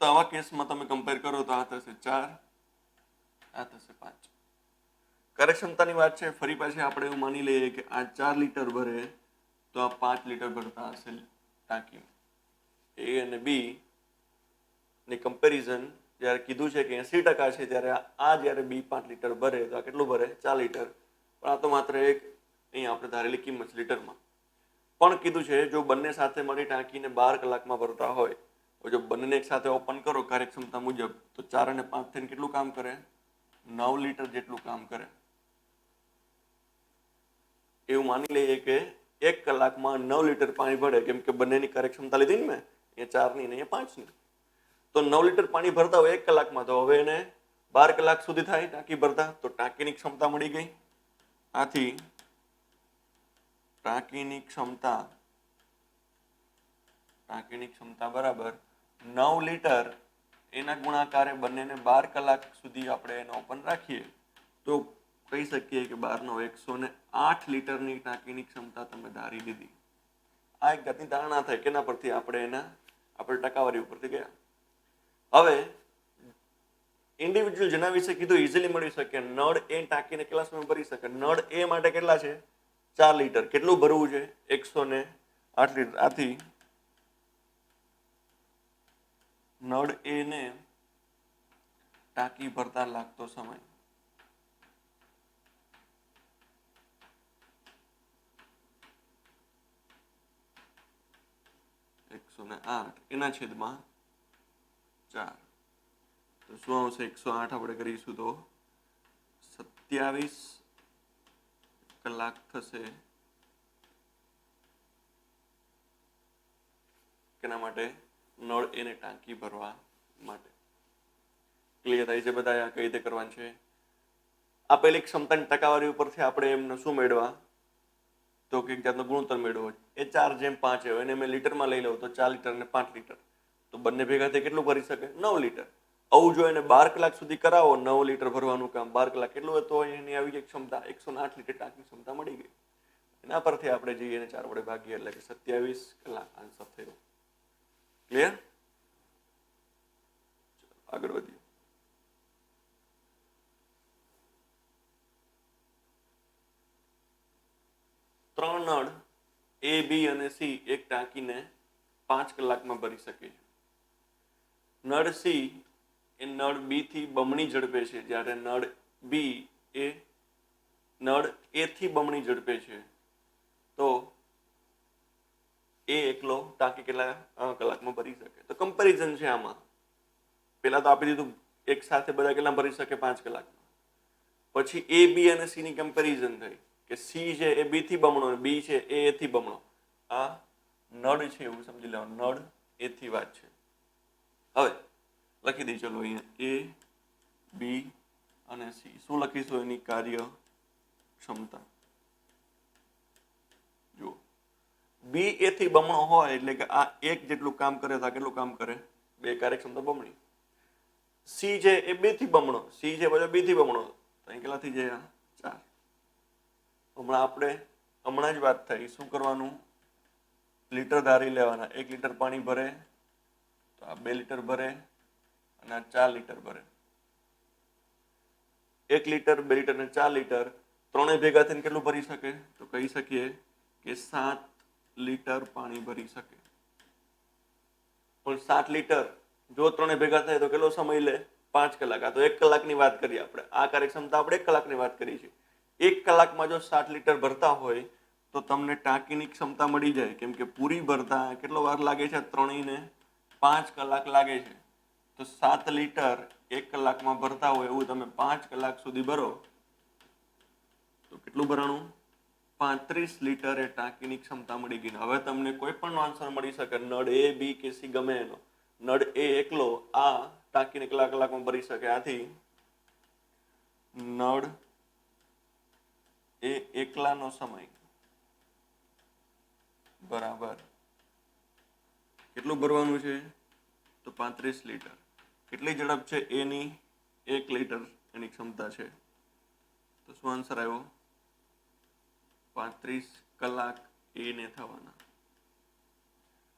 તો આવા કેસમાં તમે કમ્પેર કરો તો આ થશે 4, આ થશે 5. કાર્યક્ષમતાની વાત છે, ફરી પાછી આપણે એવું માની લઈએ કે આ 4 લીટર ભરે તો આ 5 લીટર ભરતા હશે ટાંકી. એ અને બી ની કમ્પેરિઝન જ્યારે કીધું છે કે 80% છે, ત્યારે આ જ્યારે બી 5 લીટર ભરે તો આ કેટલું ભરે? 4 લીટર. પણ આ તો માત્ર એક અહીંયા આપણે ધારેલી કિંમત છે લીટરમાં. પણ કીધું છે જો બંને સાથે મળી ટાંકીને 12 કલાકમાં ભરતા હોય, જો બંને એક સાથે ઓપન કરો કાર્યક્ષમતા મુજબ તો 4 અને 5 થઈને કેટલું કામ કરે? 9 લીટર જેટલું કામ કરે. એવું માની લઈએ કે 1 કલાકમાં 9 લીટર પાણી ભરે, કેમ કે બંનેની કાર્યક્ષમતા લીધી ને મેં, એ 4ની ને એ 5ની. તો 9 લીટર પાણી ભરતા હોય 1 કલાકમાં, તો હવે એને 12 કલાક સુધી થાય ટાંકી ભરતા, તો ટાંકીની ક્ષમતા મળી ગઈ. આથી ટાંકીની ક્ષમતા બરાબર 9 લીટર એના ગુણાકારે બંનેને 12 કલાક સુધી આપણે એને ઓપન રાખીએ તો કહી શકીએ કે 12 × 108 લીટરની ટાંકીની ક્ષમતા તમે ધારી લીધી. આ એક જાતની ધારણા થાય કેના પરથી? આપણે ટકાવારી ઉપરથી ગયા. હવે ઇન્ડિવિજ્યુઅલ જેના વિશે કીધું ઇઝીલી મળી શકે. નળ એ ટાંકીને કેટલા સમય ભરી શકે? નળ એ માટે કેટલા છે? 4 લીટર. કેટલું ભરવું છે? 108 લીટર. આથી નળ એ ને ટાંકી ભરતા લાગતો સમય એના છેદમાં 4. તો શું આવશે? 108 આપણે કરીશું તો 27 કલાક થશે. કેના માટે? નળ એને ટાંકી ભરવા માટે. ક્લિયર થાય છે બધા? કઈ રીતે કરવાનું છે? આપેલી ક્ષમતાની ટકાવારી ઉપરથી આપણે એમને શું મેળવા? તો કંઈક જાતનો ગુણોત્તર મેળવો હોય, એ 4:5 હોય અને મેં લીટરમાં લઈ લઉં તો 4 લીટર અને 5 લીટર, તો બંને ભેગા થઈ કેટલું ભરી શકે? 9 લીટર. આવું જો એને 12 કલાક સુધી કરાવો, 9 લીટર ભરવાનું કામ 12 કલાક કેટલું હતું હોય, એની આવી ગઈ ક્ષમતા 108 લીટર ટાંકીની ક્ષમતા મળી ગઈ. એના પરથી આપણે જઈએ એને 4 વડે ભાગીએ એટલે કે 27 કલાક આન્સર થયો. ક્લિયર? આગળ વધીએ. ત્રણ નળ A, B અને C એક ટાંકીને 5 કલાકમાં ભરી શકે છે. નળ C એ નળ B થી બમણી ઝડપે છે, જ્યારે નળ B એ નળ A થી બમણી ઝડપે છે. તો એ એકલો ટાંકી કેટલા કલાકમાં ભરી શકે? તો કમ્પેરિઝન છે આમાં. પેલા તો આપી દીધું એક સાથે બધા કેટલા ભરી શકે? 5 કલાકમાં. પછી A, B અને C ની કમ્પેરિઝન થઈ કે C છે એ B થી બમણો અને B છે એ A થી બમણો. આ નળ છે એવું સમજી લેવાનું, નળ A થી વાત છે. હવે લખી દઈએ ચલો અહીંયા A, B અને C. શું લખીશું? એની કાર્ય ક્ષમતા. જુઓ, B A થી બમણો હોય એટલે કે આ એક જેટલું કામ કરે તો આ કેટલું કામ કરે? 2 કાર્યક્ષમતા બમણી. C છે એ B થી બમણો, C છે પછી B થી બમણો, તો અહીં કેટલા થઈ જાય? 4. હમણાં જ વાત થઈ, શું કરવાનું? લીટર ધારી લેવાના. 1 લીટર પાણી ભરે તો આ 2 લીટર ભરે અને આ 4 લીટર ભરે. 1 લીટર, 2 લીટર અને 4 લીટર ત્રણેય ભેગા થઈને કેટલું ભરી શકે? તો કહી શકીએ કે 7 લીટર પાણી ભરી શકે. પણ 7 લીટર જો ત્રણે ભેગા થાય તો કેટલો સમય લે? 5 કલાક. આ તો 1 કલાકની વાત કરીએ આપણે. આ કાર્યક્ષમતા આપણે 1 કલાકની વાત કરી છે. 1 કલાકમાં જો 7 લીટર ભરતા હોય તો તમને ટાંકીની ક્ષમતા મળી જાય, કેમ કે પૂરી ભરતા કેટલો વાર લાગે છે? ત્રણેયને 5 કલાક લાગે છે. તો 7 લીટર 1 કલાકમાં ભરતા હોય એવું તમે 5 કલાક સુધી ભરો તો કેટલું ભરાણું? 35 લીટર એ ટાંકીની ક્ષમતા મળી ગઈ. હવે તમને કોઈ પણ આન્સર મળી શકે, નળ A, B કે C ગમે એનો. નળ A એકલો આ ટાંકીને કેટલા કલાકમાં ભરી શકે? આથી નળ A એકલાનો સમય બરાબર કેટલું ભરવાનું છે? તો 35 લીટર. કેટલી ઝડપ છે A ની? 1 લીટર એની ક્ષમતા છે. તો શું આન્સર આવ્યો? 35 કલાક A ને થવાના.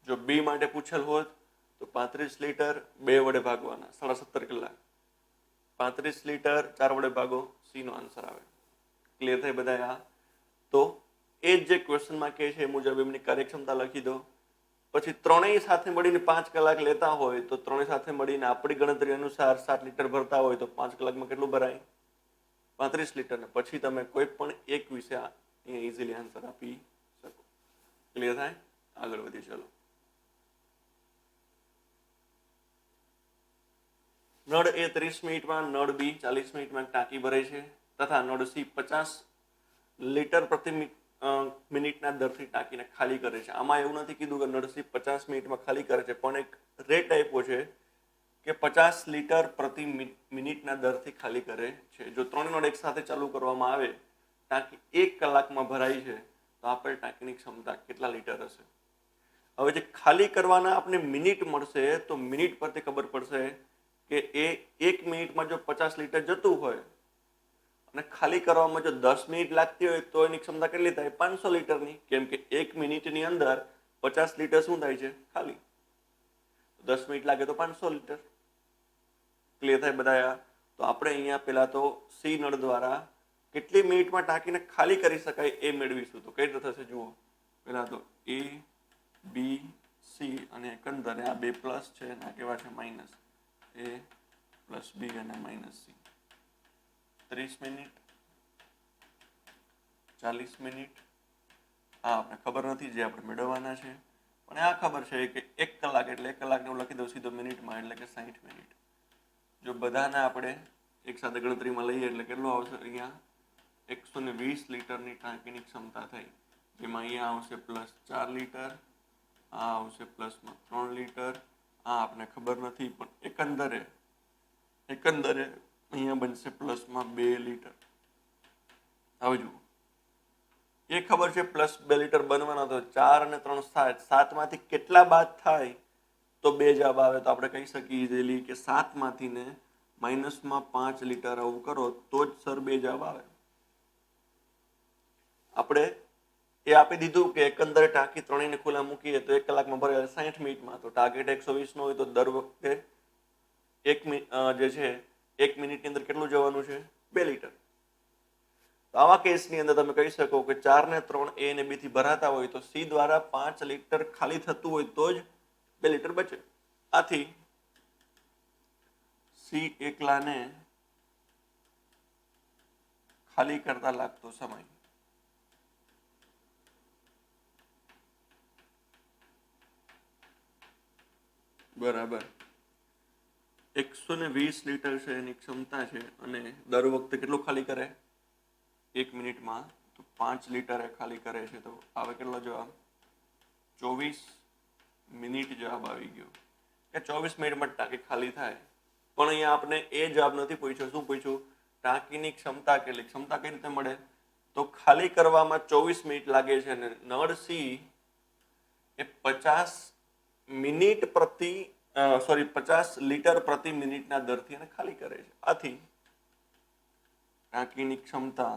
જો B માટે પૂછેલ હોત તો 35 લીટર 2 વડે ભાગવાના, 17.5 કલાક. 35 લીટર 4 વડે ભાગો, C નો આન્સર આવે. ક્લિયર થાય બધા? આ તો એ જ જે ક્વેશ્ચનમાં કહે છે એ મુજબ એમની કાર્યક્ષમતા લખી દો. પછી ત્રણેય સાથે મળીને 5 કલાક લેતા હોય તો ત્રણેય સાથે મળીને આપણી ગણતરી અનુસાર 7 લીટર ભરતા હોય તો 5 કલાકમાં કેટલું ભરાય? 35 લીટર. ને પછી તમે કોઈ પણ એક વિશે અહીંયા ઇઝીલી આન્સર આપી શકો. ક્લિયર થાય? આગળ વધી ચલો. નળ A 30 મિનિટમાં, નળ B 40 મિનિટમાં ટાંકી ભરે છે તથા નળ C 50 લીટર પ્રતિ મિનિટના દરથી ટાંકીને ખાલી કરે છે. આમાં એવું નથી કીધું કે નળ C 50 મિનિટમાં ખાલી કરે છે, પણ એક રેટ આપ્યો છે કે 50 લીટર પ્રતિ મિનિટના દરથી ખાલી કરે છે. જો ત્રણ નળ એક સાથે ચાલુ કરવામાં આવે, ટાંકી 1 કલાકમાં ભરાય છે, તો આપણે ટાંકીની ક્ષમતા કેટલા લીટર હશે? હવે જે ખાલી કરવાના આપણે મિનિટ મળશે તો મિનિટ પરથી ખબર પડશે કે એ 1 મિનિટમાં જો 50 લીટર જતું હોય અને ખાલી કરવામાં જો 10 મિનિટ લાગતી હોય તો એની ક્ષમતા કેટલી થાય? 500 લીટરની. કેમ કે 1 મિનિટની અંદર 50 લીટર શું થાય છે? ખાલી. 10 મિનિટ લાગે તો 500 લીટર. ક્લિયર થાય બધા? તો આપણે અહીંયા પેલા તો C નળ દ્વારા કેટલી મિનિટમાં ટાંકીને ખાલી કરી શકાય એ મેળવીશું. તો કઈ રીતે થશે જુઓ. પેલા તો A, B, C અને એકંદરે આ 2 પ્લસ છે અને આ કેવા છે? માઇનસ. A પ્લસ B અને માઇનસ C. 30 મિનિટ, 40 મિનિટ, આ આપણે ખબર નથી, જે આપણે મેળવવાના છે. પણ આ ખબર છે કે 1 કલાક એટલે 1 કલાકને હું લખી દઉં સીધો મિનિટમાં, એટલે કે 60 મિનિટ. જો બધાને આપણે એક સાથે ગણતરીમાં લઈએ એટલે કેટલું આવશે? અહીંયા 120 લીટરની ટાંકીની ક્ષમતા થઈ, જેમાં અહીંયા આવશે પ્લસ 4 લીટર, આ આવશે પ્લસમાં 3 લીટર, આ આપણે ખબર નથી, પણ એકંદરે અહીંયા બનશે પ્લસમાં 2 લીટર. હવે જુઓ, 1 ખબર છે પ્લસ 2 લીટર બનવાના, તો 4 અને 3 7, 7 માંથી કેટલા બાદ થાય તો 2 જવાબ આવે. તો આપણે કહી શકીએ ઇઝીલી કે 7 માંથી ને માઇનસમાં 5 લીટર આવું કરો તો જ સર 2 જવાબ આવે. આપણે એ આપી દીધું કે એકંદરે ટાંકી ત્રણેયને ખુલ્લા મૂકીએ તો 1 કલાકમાં ભરે 60 મિનિટમાં. તો ટાર્ગેટ 120 નો હોય તો દર વખતે જે છે 1 મિનિટની અંદર કેટલું જવાનું છે? 2 લીટર. તો આવા કેસની અંદર તમે કહી શકો કે 4 ને 3 A અને B થી ભરાતા હોય તો C દ્વારા 5 લીટર ખાલી થતું હોય તો જ 2 લીટર બચે. આથી C એકલાને ખાલી કરતા લાગતો સમય બરાબર 120 લીટર છે એની ક્ષમતા છે, અને દર વખતે કેટલું ખાલી કરે? 1 મિનિટમાં. તો 5 લીટરે ખાલી કરે છે. તો આવે કેટલો જવાબ? 24 મિનિટ જવાબ આવી ગયો કે 24 મિનિટમાં ટાંકી ખાલી થાય. પણ અહીંયા આપણે એ જવાબ નથી પૂછ્યો. શું પૂછ્યું? ટાંકીની ક્ષમતા કેટલી? ક્ષમતા કઈ રીતે મળે? તો ખાલી કરવામાં 24 મિનિટ લાગે છે અને નળ સી એ 50 લીટર પ્રતિ મિનિટના દરથી એને ખાલી કરે છે. આથી ટાંકીની ક્ષમતા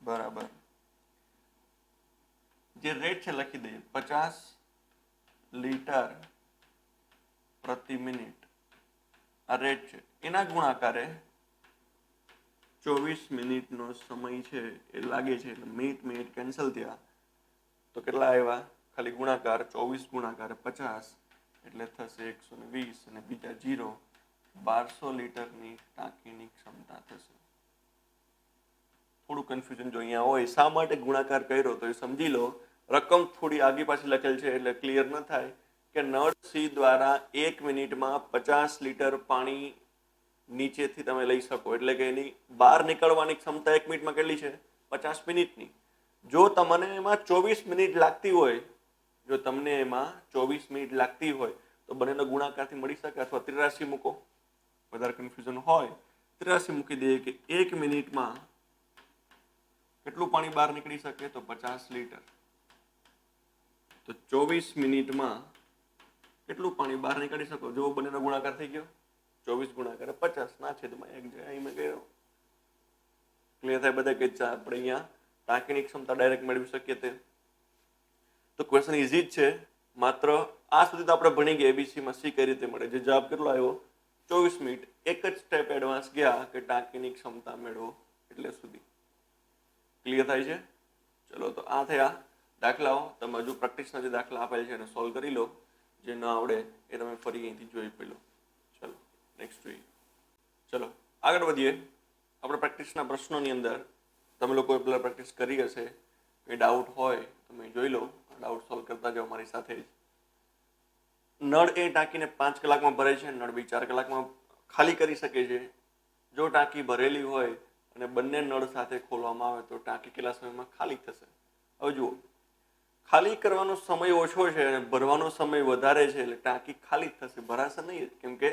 બરાબર જે રેટ છે લખી દઈએ 50 લીટર પ્રતિ મિનિટ. આ રેટ છે, એના ગુણાકારે 24 મિનિટનો સમય છે એ લાગે છે. એટલે મિનિટ કેન્સલ થયા તો કેટલા આવ્યા? ખાલી ગુણાકાર 24 ગુણાકાર 50 એટલે થશે 120 અને બીજા 0, 1200 લીટરની ટાંકીની ક્ષમતા થશે. થોડું કન્ફ્યુઝન જો અહીંયા હોય શા માટે ગુણાકાર કર્યો તો એ સમજી લો. રકમ થોડી આગી પાછી લખેલ છે એટલે ક્લિયર ન થાય કે નળ સી દ્વારા 1 મિનિટમાં 50 લીટર પાણી નીચેથી તમે લઈ શકો. એટલે કે એની બહાર નીકળવાની ક્ષમતા 1 મિનિટમાં કેટલી છે? 50 મિનિટની. જો તમને એમાં 24 મિનિટ લાગતી હોય, તો બંનેનો ગુણાકારથી મળી શકે, અથવા 83 મૂકો. વધારે કન્ફ્યુઝન હોય 83 મૂકી દઈએ કે 1 મિનિટમાં કેટલું પાણી બહાર નીકળી શકે? તો 50 લીટર. તો 24 મિનિટમાં કેટલું પાણી બહાર નીકળી શકો? જો બંનેનો ગુણાકાર થઈ ગયો 24 ગુણાકાર 50 ના છેદમાં 1 જાય. અહીં મેં કર્યો. ક્લિયર થાય બધા કે આપણે અહીંયા ટાંકીની ક્ષમતા ડાયરેક્ટ મેળવી શકીએ તે. તો ક્વેશ્ચન ઇઝી જ છે. માત્ર આ સુધી તો આપણે ભણી ગયા એબીસીમાં સી કઈ રીતે મળે. જે જવાબ કેટલો આવ્યો? 24 મિનિટ. એક જ સ્ટેપ એડવાન્સ ગયા કે ટાંકીની ક્ષમતા મેળવો એટલે સુધી. ક્લિયર થાય છે? ચલો તો આ થયા દાખલાઓ. તમે હજુ પ્રેક્ટિસના જે દાખલા આપેલ છે એને સોલ્વ કરી લો. જે ન આવડે એ તમે ફરી અહીંથી જોઈ પેલો. ચલો નેક્સ્ટ જોઈએ. ચલો આગળ વધીએ. આપણે પ્રેક્ટિસના પ્રશ્નોની અંદર તમે લોકોએ પહેલાં પ્રેક્ટિસ કરી હશે. કંઈ ડાઉટ હોય તમે જોઈ લો. ડાઉટ સોલ્વ કરતા જાઓ મારી સાથે જ. નળ એ ટાંકીને 5 કલાકમાં ભરે છે. નળ બી 4 કલાકમાં ખાલી કરી શકે છે. જો ટાંકી ભરેલી હોય અને બંને નળ સાથે ખોલવામાં આવે તો ટાંકી કેટલા સમયમાં ખાલી થશે? હવે જુઓ, ખાલી કરવાનો સમય ઓછો છે અને ભરવાનો સમય વધારે છે એટલે ટાંકી ખાલી જ થશે, ભરાશે નહીં. કેમ કે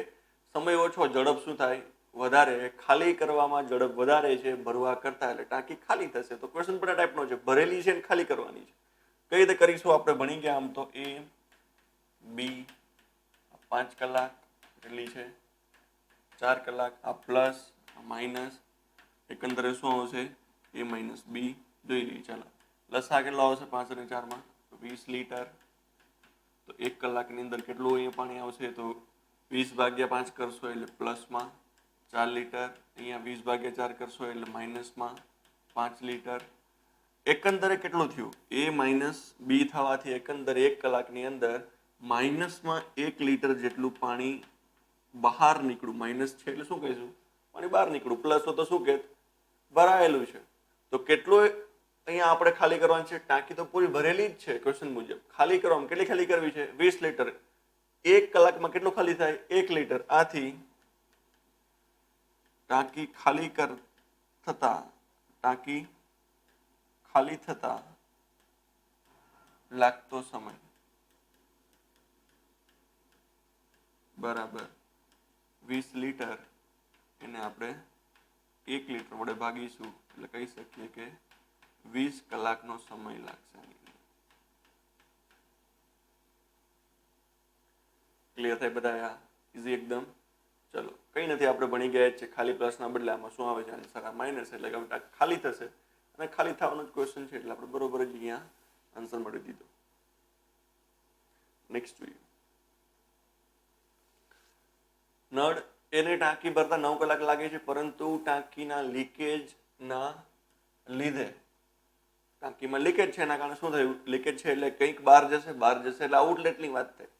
સમય ઓછો, ઝડપ શું થાય? વધારે. ખાલી કરવામાં ઝડપ વધારે છે ભરવા કરતા, એટલે ટાંકી ખાલી થશે. તો ક્વેશ્ચન પણ આ ટાઈપનો છે, ભરેલી છે અને ખાલી કરવાની છે. કઈ રીતે કરીશું આપણે ભણી ગયા. આમ તો એ બી 5 કલાક કેટલી છે? 4 કલાક. આ પ્લસ માઇનસ એકંદરે શું આવશે? એ માઇનસ બી. જોઈ લઈએ. ચાલો લસા કેટલો આવશે 5 અને 4 માં? 20 લીટર. તો 1 કલાકની અંદર કેટલું અહીંયા પાણી આવશે? તો 20 ભાગ્યા 5 કરશો એટલે પ્લસમાં 4 લીટર. અહીંયા 20 ભાગ્યા 4 કરશો એટલે માઇનસમાં 5 લીટર. એકંદરે કેટલું થયું? એ માઇનસ બી થવાથી એકંદરે 1 કલાકની અંદર માઇનસમાં 1 લીટર જેટલું પાણી બહાર નીકળ્યું. માઇનસ છે એટલે શું કહીશું? પાણી બહાર નીકળ્યું. પ્લસ તો શું કે ભરાયેલું છે. તો કેટલું અહીંયા આપણે ખાલી કરવાની છે? ટાંકી તો પૂરી ભરેલી જ છે. ક્વેશ્ચન મુજબ ખાલી કરવામાં કેટલી ખાલી કરવી છે? 20 લીટર. 1 કલાકમાં કેટલું ખાલી થાય? 1 લીટર. આથી ટાંકી ખાલી થતા લાગતો સમય બરાબર 20 લીટર. એને આપણે 1 લીટર વડે ભાગીશું એટલે કહી શકીએ કે 20 કલાકનો સમય લાગશે. ક્લિયર થાય બધા? ઇઝી એકદમ. ચલો કંઈ નથી, આપણે ભણી ગયા જ છે. ખાલી પ્લસના બદલે આમાં શું આવે છે આન્સર? આ માઇનસ, એટલે કે ખાલી થશે અને ખાલી થવાનો જ ક્વેશ્ચન છે એટલે આપણે બરોબર જ અહીંયા આન્સર મળી દીધો. નેક્સ્ટ જોઈએ. નળ એને ટાંકી ભરતા 9 કલાક લાગે છે, પરંતુ ટાંકીના લીકેજના લીધે ટાંકીમાં લીકેજ છે એના કારણે શું થયું? લીકેજ છે એટલે કંઈક બહાર જશે એટલે આઉટલેટની વાત થાય.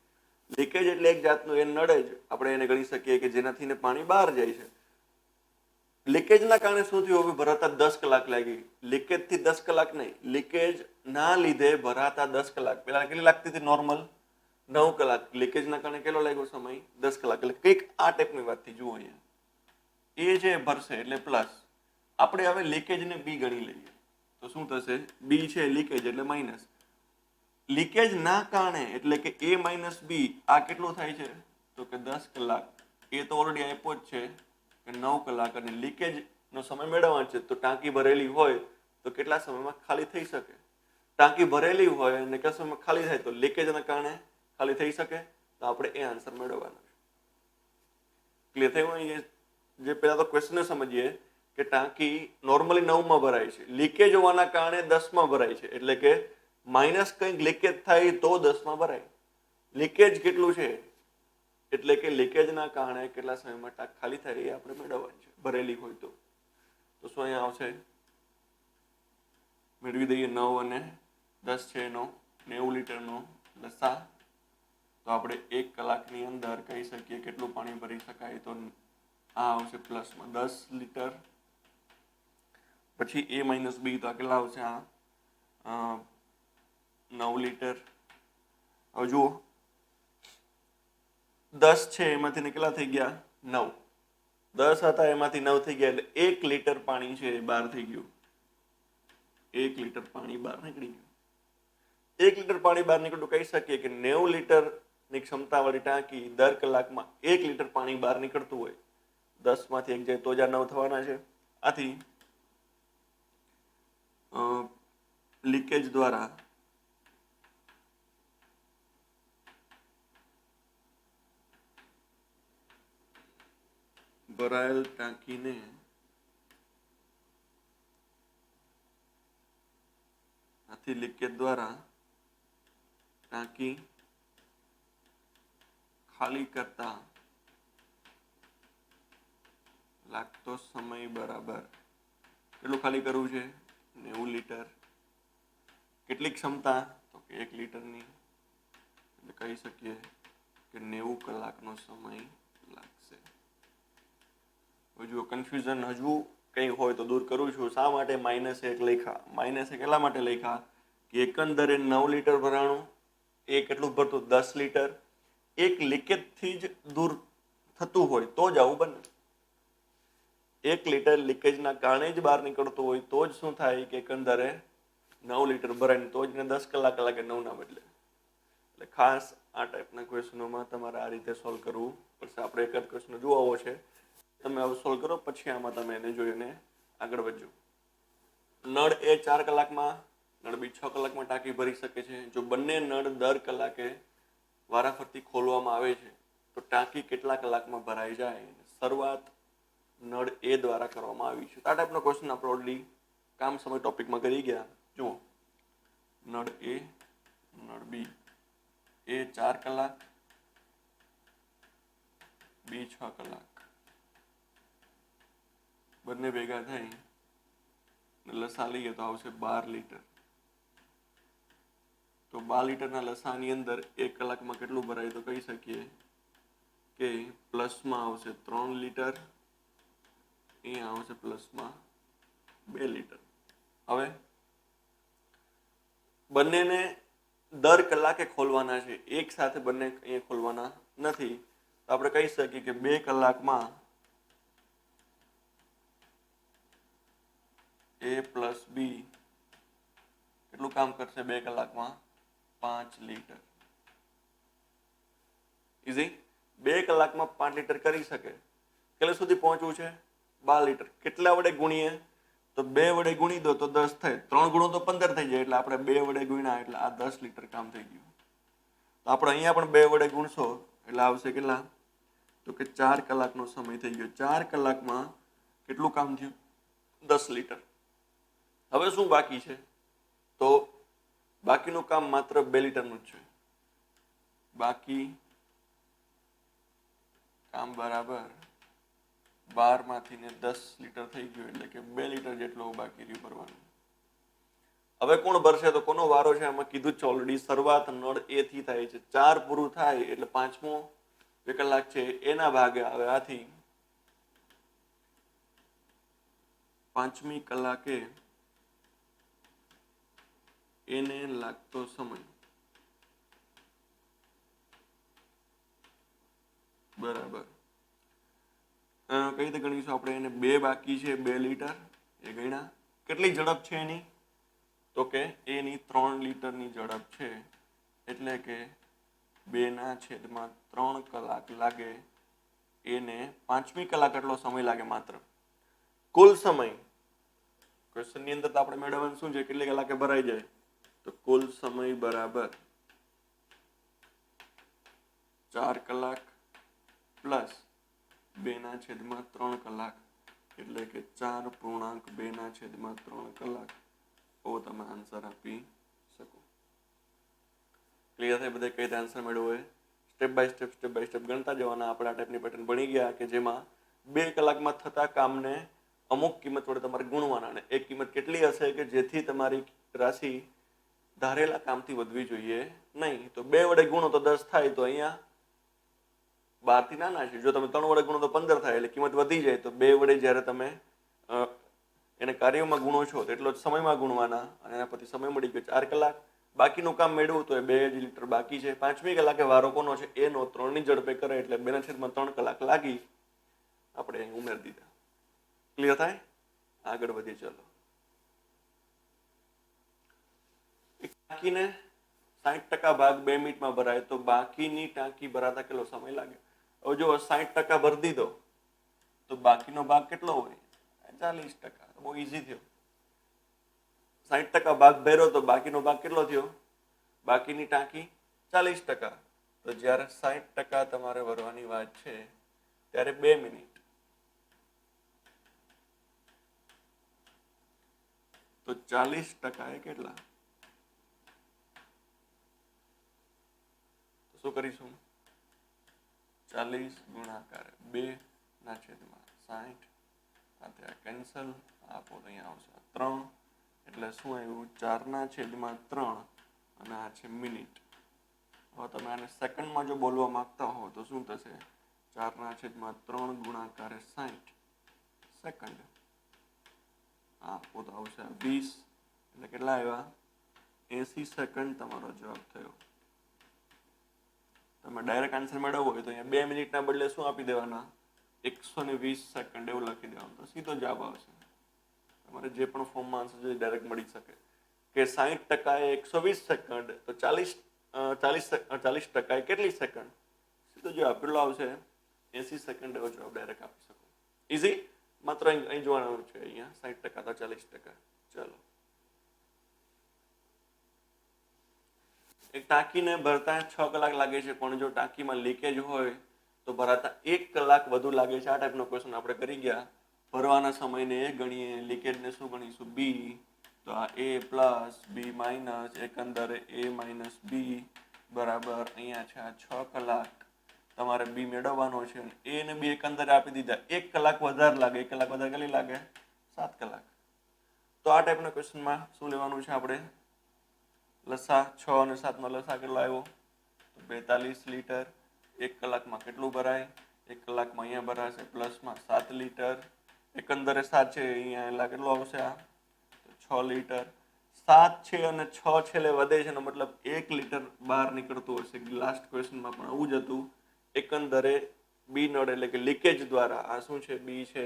લીકેજ એટલે એક જાતનું એ નળ જ આપણે એને ગણી શકીએ કે જેનાથી ને પાણી બહાર જાય છે. લીકેજના કારણે શું થયું? હવે ભરાતા 10 કલાક લાગી. લીકેજથી 10 કલાક નહીં, લીકેજ ના લીધે ભરાતા 10 કલાક. પેલા કેટલી લાગતી હતી? નોર્મલ 9 કલાક. લીકેજના કારણે કેટલો લાગ્યો સમય? 10 કલાક. એટલે કંઈક આ ટાઈપની વાત થઈ. જુઓ અહીંયા એ છે ભરશે એટલે પ્લસ. આપણે હવે લીકેજને બી ગણી લઈએ તો શું થશે? બી છે લીકેજ એટલે માઇનસ. લીકેજ ના કારણે એટલે કે એ માઇનસ બી, આ કેટલું થાય છે? તો કે 10 કલાક. એ તો ઓલરેડી આપ્યો જ છે કે 9 કલાક, અને લીકેજનો સમય મેળવવાનો છે. તો ટાંકી ભરેલી હોય તો કેટલા સમયમાં ખાલી થઈ શકે? ટાંકી ભરેલી હોય અને કેટલા સમયમાં ખાલી થાય? તો લીકેજના કારણે ખાલી થઈ શકે. તો આપણે એ આન્સર મેળવવાનો છે. ક્લિયર થયું? જે પહેલા તો ક્વેશ્ચન સમજીએ કે ટાંકી નોર્મલી 9માં ભરાય છે, લીકેજ હોવાના કારણે 10માં ભરાય છે. એટલે કે માઇનસ કંઈક લીકેજ થાય તો 10માં ભરાય. લીકેજ કેટલું છે એટલે કે લીકેજના કારણે કેટલા સમયમાં ટાંક ખાલી થાય એ આપણે મેળવવાનું છે ભરેલી હોય તો. તો શું અહીંયા આવશે? મેળવી દઈએ. 9 અને 10 છે એનો 90 લીટરનો લસા. તો આપણે 1 કલાકની અંદર કહી શકીએ કેટલું પાણી ભરી શકાય? તો આ આવશે પ્લસમાં 10 લીટર. પછી એ માઇનસ બી, તો આ કેટલા આવશે? આ 9 લીટર. હવે જુઓ 10 છે એમાંથી કેટલા થઈ ગયા? 9. 10 હતા એમાંથી 9 થઈ ગયા એટલે 1 લીટર પાણી છે બહાર થઈ ગયું. 1 લીટર પાણી બહાર નીકળી ગયું. 1 લીટર પાણી બહાર નીકળ્યું. કહી શકીએ કે 90 લીટરની ક્ષમતાવાળી ટાંકી દર કલાકમાં 1 લીટર પાણી બહાર નીકળતું હોય. 10 માંથી 1 જાય તો જ આ 9 થવાના છે. આથી લીકેજ દ્વારા ભરાયેલ ટાંકીને લીકેજ દ્વારા ટાંકી ખાલી કરતા લાગતો સમય બરાબર કેટલું ખાલી કરવું છે? 90 લીટર. કેટલી ક્ષમતા? તો કે 1 લીટરની. એટલે કહી શકીએ કે 90 કલાકનો સમય લાગશે. જો કન્ફ્યુઝન હજુ કંઈ હોય તો દૂર કરું છું. શા માટે -1 લખ્યા? -1 એટલા માટે લખ્યા કે એકંદરે 9 લીટર ભરાણું, એ કેટલું ભરતું? 10 લીટર. એક લીકેજથી જ દૂર થતું હોય તો જ આવું બને. 1 લીટર લીકેજના કારણે જ બહાર નીકળતું હોય તો જ શું થાય કે એકંદરે 9 લીટર ભરાય, તો જ 10 કલાક લાગે 9ના બદલે. એટલે ખાસ આ ટાઈપના ક્વેશ્ચનોમાં તમારે આ રીતે સોલ્વ કરવું પડશે. આપણે એક જ ક્વેશ્ચન જોવો છે, તમે આવું સોલ્વ કરો પછી આમાં તમે એને જોઈને આગળ વધજો. નળ એ 4 કલાકમાં, નળ બી 6 કલાકમાં ટાંકી ભરી શકે છે. જો બંને નળ દર કલાકે વારાફરતી ખોલવામાં આવે છે તો ટાંકી કેટલા કલાકમાં ભરાઈ જાય? શરૂઆત નળ એ દ્વારા કરવામાં આવી છે. આ ટાઈપનો ક્વેશ્ચન આપણે ઓલરેડી કામ સમય ટોપિકમાં કરી ગયા. જુઓ, નળ એ, નળ બી. એ 4 કલાક, બી 6 કલાક. બંને ભેગા થઈ લસા લઈએ તો આવશે 12 લીટર. તો 12 લીટરના લસાની અંદર 1 કલાકમાં કેટલું ભરાય? તો કહી શકીએ કે પ્લસમાં આવશે 3 લીટર, અહીંયા આવશે પ્લસમાં 2 લીટર. હવે બંનેને દર કલાકે ખોલવાના છે, એક સાથે બંને અહીંયા ખોલવાના નથી. તો આપણે કહી શકીએ કે 2 કલાકમાં એ પ્લસ બી કેટલું કામ કરશે? 2 કલાકમાં 5 લીટર. ઇઝી. 2 કલાકમાં 5 લીટર કરી શકે. કેટલા સુધી પહોંચવું છે? 12 લીટર. કેટલા વડે ગુણીએ? તો 2 વડે ગુણી દો તો 10 થાય. 3 ગુણો તો 15 થઈ જાય, એટલે આપણે 2 વડે ગુણ્યા એટલે આ 10 લીટર કામ થઈ ગયું. તો આપણે અહીંયા પણ 2 વડે ગુણશો એટલે આવશે કેટલા? તો કે 4 કલાકનો સમય થઈ ગયો. 4 કલાકમાં કેટલું કામ થયું? 10 લીટર. હવે શું બાકી છે? તો બાકીનું કામ માત્ર 2 લીટરનું જ છે. બાકી કામ બરાબર 12 માંથી ને 10 લીટર થઈ ગયું, એટલે કે 2 લીટર જેટલું બાકી રહ્યું ભરવાનું. હવે કોણ ભરશે? તો કોનો વારો છે? એમાં કીધું છે ઓલરેડી, શરૂઆત નળ એ થી થાય છે. 4 પૂરું થાય એટલે 5મો જે કલાક છે એના ભાગે આવે. આથી 5મી કલાકે એને લાગતો સમય બરાબર કઈ રીતે ગણીશું આપણે એને? 2 બાકી છે, 2 લીટર એ ગણ્યા. કેટલી ઝડપ છે એની? તો કે એની 3 લીટરની ઝડપ છે, એટલે કે 2/3 કલાક લાગે એને. 5મી કલાક એટલો સમય લાગે માત્ર. કુલ સમય ક્વેશ્ચનની અંદર તો આપણે મેળવવાનું શું છે? કેટલી કલાકે ભરાઈ જાય? તો કુલ સમય બરાબર 4 કલાક પ્લસ 2/3 કલાક, એટલે કે 4.2/3 કલાક. તો તમે આન્સર આપી શકો. ક્લિયર થાય બધે કઈ રીતે આન્સર મેળવવો હોય? સ્ટેપ બાય સ્ટેપ ગણતા જવાના. આપણે આ ટાઈપની પેટર્ન ભણી ગયા કે જેમાં 2 કલાકમાં થતા કામને અમુક કિંમત વડે તમારે ગુણવાના, અને એ કિંમત કેટલી હશે કે જેથી તમારી રાશિ ધારેલા કામથી વધવી જોઈએ નહીં. તો 2 વડે ગુણો તો 10 થાય, તો અહીંયા 12 થી નાના છે. જો તમે 3 વડે ગુણો તો 15 થાય, એટલે કિંમત વધી જાય. તો 2 વડે જ્યારે તમે એને કાર્યમાં ગુણો છો તો એટલો જ સમયમાં ગુણવાના, અને એના પછી સમય મળી ગયો 4 કલાક. બાકીનું કામ મેળવું તો એ 2 લીટર બાકી છે. 5મી કલાકે વારો કોનો છે? એનો. 3ની ઝડપે કરે એટલે 2/3 કલાક લાગી. આપણે અહીં ઉમેરી દીધા. ક્લિયર થાય? આગળ વધીએ. ચલો, ટાંકીને 60% ભાગ 2 મિનિટમાં ભરાય તો બાકીની ટાંકી ભરાતા કેટલો સમય લાગે? હવે જો 60% ભરી દીધો તો બાકીનો ભાગ કેટલો હોય? 40%. બહુ ઈઝી થયો. 60% ભાગ ભર્યો તો બાકીનો ભાગ કેટલો થયો? બાકીની ટાંકી 40%. તો જ્યારે 60% તમારે ભરવાની વાત છે ત્યારે 2 મિનિટ. તો 40% એ કેટલા? શું કરીશું? 40 ગુણાકાર 2/60. આ કેન્સલ. આપો તો અહીંયા આવશે 3. એટલે શું આવ્યું? 4/3, અને આ છે મિનિટ. હવે તમે આને સેકન્ડમાં જો બોલવા માંગતા હો તો શું થશે? 4/3 ગુણાકાર 60 સેકન્ડ. આપો તો આવશે 20. એટલે કેટલા આવ્યા? 80 સેકન્ડ તમારો જવાબ થયો. તમે ડાયરેક્ટ આન્સર મેળવવો હોય તો અહીંયા 2 મિનિટના બદલે શું આપી દેવાના? 120 સેકન્ડ એવું લખી દેવાનું, તો સીધો જવાબ આવશે. તમારે જે પણ ફોર્મમાં આન્સર જોઈએ ડાયરેક્ટ મળી શકે. કે 60% એ 120 સેકન્ડ, તો 40% એ કેટલી સેકન્ડ? સીધો જવાબ કેટલો આવશે? 80 સેકન્ડ. એવો જવાબ ડાયરેક્ટ આપી શકો. ઇઝી. માત્ર અહીં જોવાનું છે, અહીંયા 60% તો 40%. ચલો, એક ટાંકીને ભરતા 6 કલાક લાગે છે, પણ જો ટાંકીમાં લીકેજ હોય તો ભરાતા 1 કલાક વધુ લાગે છે. આ ટાઈપનો ક્વેશ્ચન આપણે કરી ગયા. ભરવાના સમયને એ ગણીએ, લીકેજને શું ગણીશું? બી. તો આ એ પ્લસ બી માઇનસ એકંદરે એ માઇનસ બી બરાબર અહીંયા છે આ 6 કલાક. તમારે બી મેળવવાનો છે, અને એ ને બી એકંદરે આપી દીધા. 1 કલાક વધારે લાગે. 1 કલાક વધારે કેટલી લાગે? 7 કલાક. તો આ ટાઈપના ક્વેશ્ચનમાં શું લેવાનું છે આપણે? લસા. 6 અને 7 નો લસા કેટલો આવ્યો? તો 42 લીટર. 1 કલાકમાં કેટલું ભરાય? 1 કલાકમાં અહીંયા ભરાશે પ્લસમાં 7 લીટર. એકંદરે 7 છે, અહીંયા એટલે કેટલો આવશે? આ તો 6 લીટર. 7 છે અને 6 છેલ્લે વધે છે, એનો મતલબ 1 લીટર બહાર નીકળતું હશે. લાસ્ટ ક્વેશ્ચનમાં પણ આવું જ હતું. એકંદરે બી નળ એટલે કે લીકેજ દ્વારા, આ શું છે? બી છે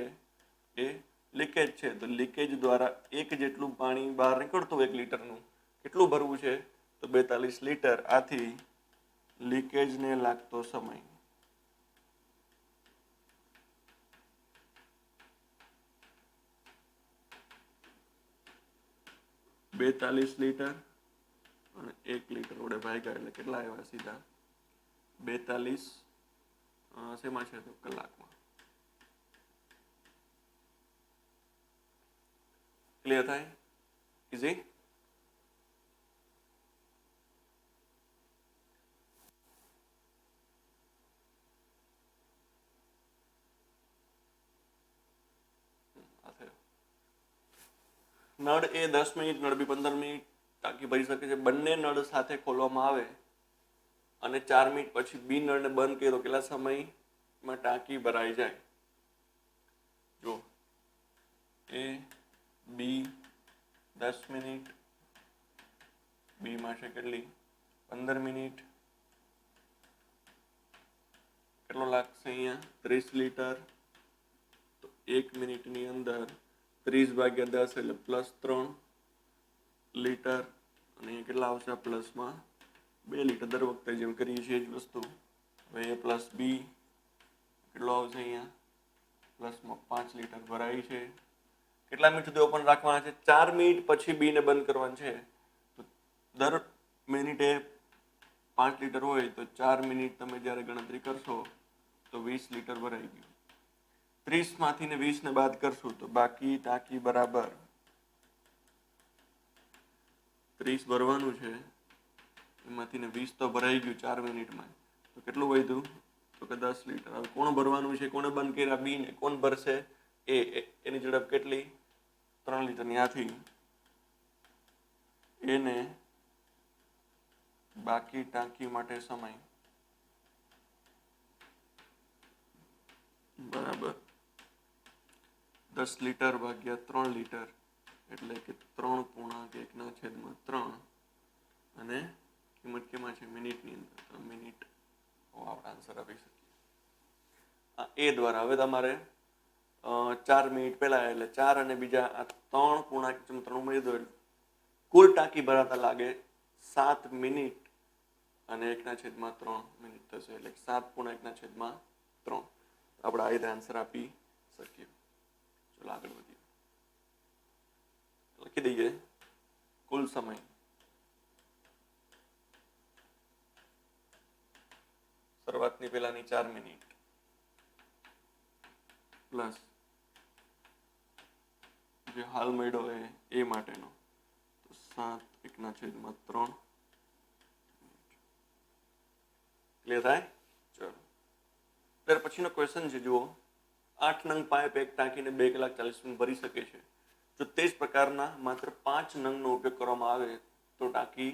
એ લીકેજ છે. તો લીકેજ દ્વારા 1 જેટલું પાણી બહાર નીકળતું 1 લીટરનું. કેટલું ભરવું છે? તો 42 લીટર. આથી લીકેજને લાગતો સમય 42 લીટર અને 1 લીટર વડે ભાગ્યા એટલે કેટલા આવ્યા સીધા 42 શેમાં છે તો કલાકમાં. ક્લિયર થાય? ઇઝી? નળ એ 10 મિનિટ, નળ બી 15 મિનિટ ટાંકી ભરી શકે છે. બંને નળ સાથે ખોલવામાં આવે અને 4 મિનિટ પછી બી નળને બંધ કરીએ તો કેટલા સમયમાં ટાંકી ભરાઈ જાય? જો એ બી 10 મિનિટ, બી માં છે કેટલી 15 મિનિટ, કેટલો લાગશે અહીંયા 30 લીટર. તો 1 મિનિટની અંદર 30 ભાગ્યા 10 એટલે +3 લીટર અને અહીંયા કેટલા આવશે પ્લસમાં 2 લીટર. દર વખતે જેમ કરીએ છીએ એ જ વસ્તુ. હવે એ પ્લસ બી કેટલો આવશે અહીંયા પ્લસમાં 5 લીટર ભરાય છે. કેટલા મિનિટ સુધી ઓપન રાખવાના છે? 4 મિનિટ પછી બીને બંધ કરવાનું છે. તો દર મિનિટે 5 લીટર હોય તો 4 મિનિટ તમે જ્યારે ગણતરી કરશો તો 20 લીટર ભરાઈ ગયું. 30 માંથી ને 20 ને બાદ કરશું તો બાકી ટાંકી બરાબર 30 ભરવાનું છે, એમાંથી ને 20 તો ભરાઈ ગયું 4 મિનિટમાં. તો કેટલું વધ્યું? તો કે 10 લીટર. હવે કોણ ભરવાનું છે? કોને બંધ કર્યા? બી ને. કોણ ભરશે? એની ઝડપ કેટલી? 3 લીટરની. આથી એને બાકી ટાંકી માટે સમય બરાબર 10 લીટર ભાગ્યા 3 લીટર એટલે કે 3.1/3 અને કિંમત કેમાં છે? મિનિટની અંદર. 3 મિનિટ આપણે આન્સર આપી શકીએ એ દ્વારા. હવે તમારે 4 મિનિટ પહેલા એટલે 4 અને બીજા 3.3 ઉમેરી દો એટલે કુલ ટાંકી ભરાતા લાગે 7 મિનિટ અને 1/3 મિનિટ થશે એટલે 7.1/3. આપણે આ રીતે આન્સર આપી શકીએ. ચલો આગળ વધીએ. લખી દઈએ કુલ સમય શરૂઆતની પહેલાની 4 મિનિટ પ્લસ જે હાલ મળ્યો હોય એ માટેનો તો 7/1/3. ક્લિયર થાય? ચલો ત્યાર પછીનો ક્વેશ્ચન છે. જુઓ 8 નંગ પાઇપ એક ટાંકીને 2 કલાક 40 મિનિટ ભરી શકે છે. જો તે જ પ્રકારના માત્ર 5 નંગનો ઉપયોગ કરવામાં આવે તો ટાંકી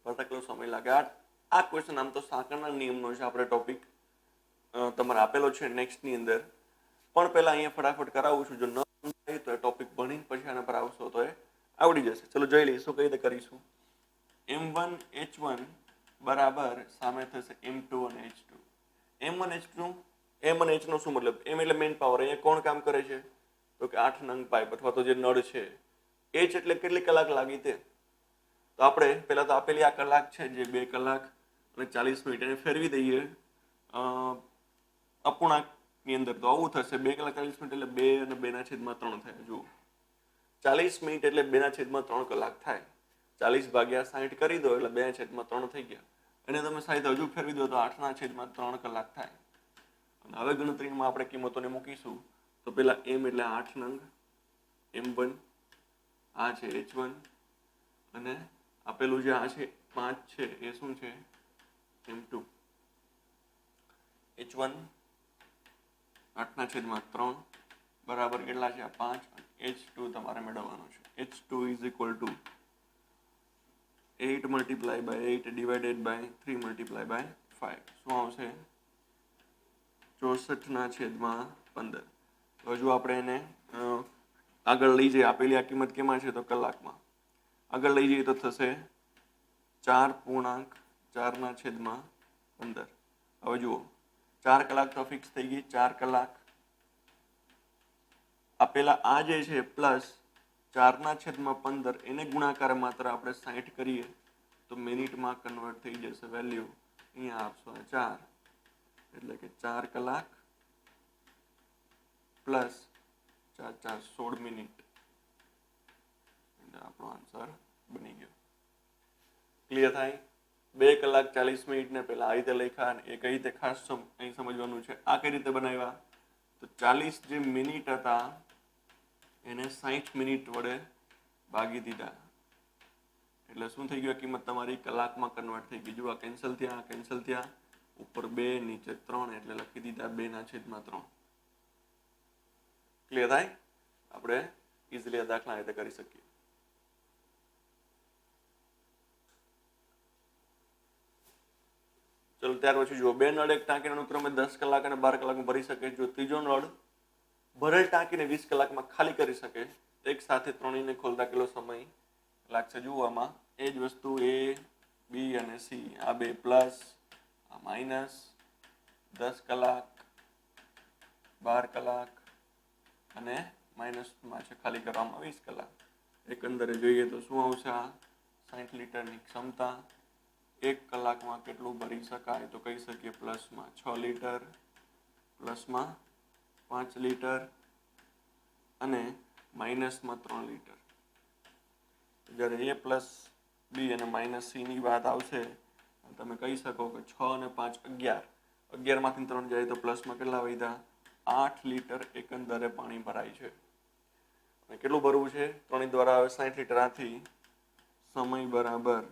ભરતા કેટલો સમય લાગે? આ ક્વેશ્ચન આમ તો સાંકળના નિયમનો છે. આપણે ટોપિક તમારે આપેલો છે નેક્સ્ટની અંદર, પણ પહેલા અહીંયા ફટાફટ કરાવું છું. જો ન સમજાય તો એ ટોપિક ભણી પછી આના પર આવશો તો એ આવડી જશે. ચલો જોઈ લઈશું કઈ રીતે કરીશું. M1H1 બરાબર સામે થશે M2 અને H2. M1H2 M અને H નો શું મતલબ? M એટલે મેન પાવર. અહીંયા કોણ કામ કરે છે? તો કે 8 નંગ પાઇપ અથવા તો જે નળ છે. H એટલે કેટલી કલાક લાગી તે. તો આપણે પહેલા તો આપેલી આ કલાક છે જે 2 કલાક અને 40 મિનિટ એને ફેરવી દઈએ અપૂર્ણાંકની અંદર. તો આવું થશે 2 કલાક 40 મિનિટ એટલે 2 અને 2/3 થાય. જુઓ 40 મિનિટ એટલે 2/3 કલાક થાય. 40 ભાગ્યા 60 કરી દો એટલે 2/3 થઈ ગયા. અને તમે સાઈડ હજુ ફેરવી દો તો 8/3 કલાક થાય. અને હવે ગણતરીમાં આપણે કિંમતોને મૂકીશું. તો પેલા M એટલે 8 નંગ M1, આ છે H1 અને આપેલું જે આ છે 5 છે એ શું છે? M2. H1 8/3 બરાબર કેટલા છે? 5. H2 તમારે મેળવવાનો છે. H2 is equal to 8 multiplied by 8 divided by 3 multiplied by 5. શું આવશે? 64/15. તો હજુ આપણે એને આગળ લઈ જઈએ. આપેલી આ કિંમત કેમાં છે? તો કલાકમાં. આગળ લઈ જઈએ તો થશે 4.4/15. હવે જુઓ 4 કલાક તો ફિક્સ થઈ ગઈ. 4 કલાક આપેલા આ જે છે પ્લસ 4/15 એને ગુણાકાર માત્ર આપણે 60 કરીએ તો મિનિટમાં કન્વર્ટ થઈ જશે વેલ્યુ. અહીંયા આપશો 4 એટલે કે 4 કલાક પ્લસ 4 4 16 મિનિટ એટલે આપણો આન્સર ક્લિયર થાય? 2 કલાક 40 મિનિટ ને પહેલા આ રીતે લખ્યા અને એ કઈ રીતે ખાસ અહીં સમજવાનું છે. આ કઈ રીતે બનાવ્યા? તો 40 જે મિનિટ હતા એને 60 મિનિટ વડે ભાગી દીધા એટલે શું થઈ ગયું? કિંમત તમારી કલાકમાં કન્વર્ટ થઈ ગઈ. જો આ કેન્સલ થયા, ઉપર 2 નીચે 3 એટલે લખી દીધા 2/3. ક્લિયર થાય? આપણે ઇઝીલી આ દાખલા રીતે કરી શકીએ. ચલો ત્યાર પછી જુઓ, 2 નળ એક ટાંકીના અનુક્રમે 10 કલાક અને 12 કલાકમાં ભરી શકે. જો ત્રીજો નળ ભરેલ ટાંકીને 20 કલાકમાં ખાલી કરી શકે, એક સાથે ત્રણેયને ખોલતા કેટલો સમય લાગશે? જુઓ આમાં એ જ વસ્તુ A, B અને C, આ બે પ્લસ, આ માઇનસ, 10 કલાક, 12 કલાક અને માઇનસમાં છે ખાલી કરવામાં 20 કલાક. એકંદરે જોઈએ તો શું આવશે? આ 60 લીટરની ક્ષમતા. 1 કલાકમાં કેટલું ભરી શકાય? તો કહી શકીએ પ્લસમાં 6 લીટર, પ્લસમાં 5 લીટર અને માઇનસમાં 3 લીટર. જ્યારે A પ્લસ B અને માઇનસ C ની વાત આવશે તમે કહી શકો કે 6 અને 5 11. 11માંથી 3 જાય તો પ્લસમાં કેટલા વધ્યા? 8 લીટર એકંદરે પાણી ભરાય છે. અને કેટલું ભરવું છે? ત્રણેય દ્વારા આવે 60 લીટર. આથી સમય બરાબર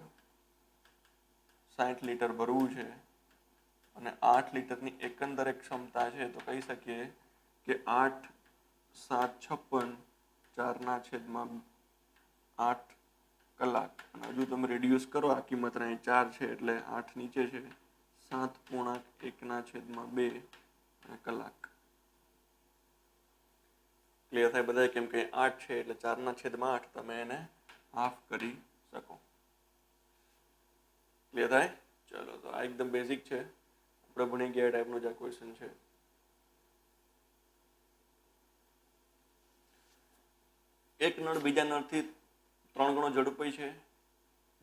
60 લીટર ભરવું છે અને 8 લીટરની એકંદરે ક્ષમતા છે તો કહી શકીએ કે 8 7 56, 4/8 કલાક. અને હજુ તમે રિડ્યુસ કરો, આ કિંમત અહીં 4 છે એટલે 8 નીચે છે, 7/1/2 કલાક. ક્લિયર થાય બધા? કેમ કે 8 છે એટલે 4/8 તમે એને હાફ કરી શકો. ક્લિયર થાય? ચલો તો આ એકદમ બેઝિક છે, આપણે ભણી ગયા ટાઈપનો જ આ ક્વેશ્ચન છે. એક નળ બીજા નળથી 3 ગણો ઝડપી છે.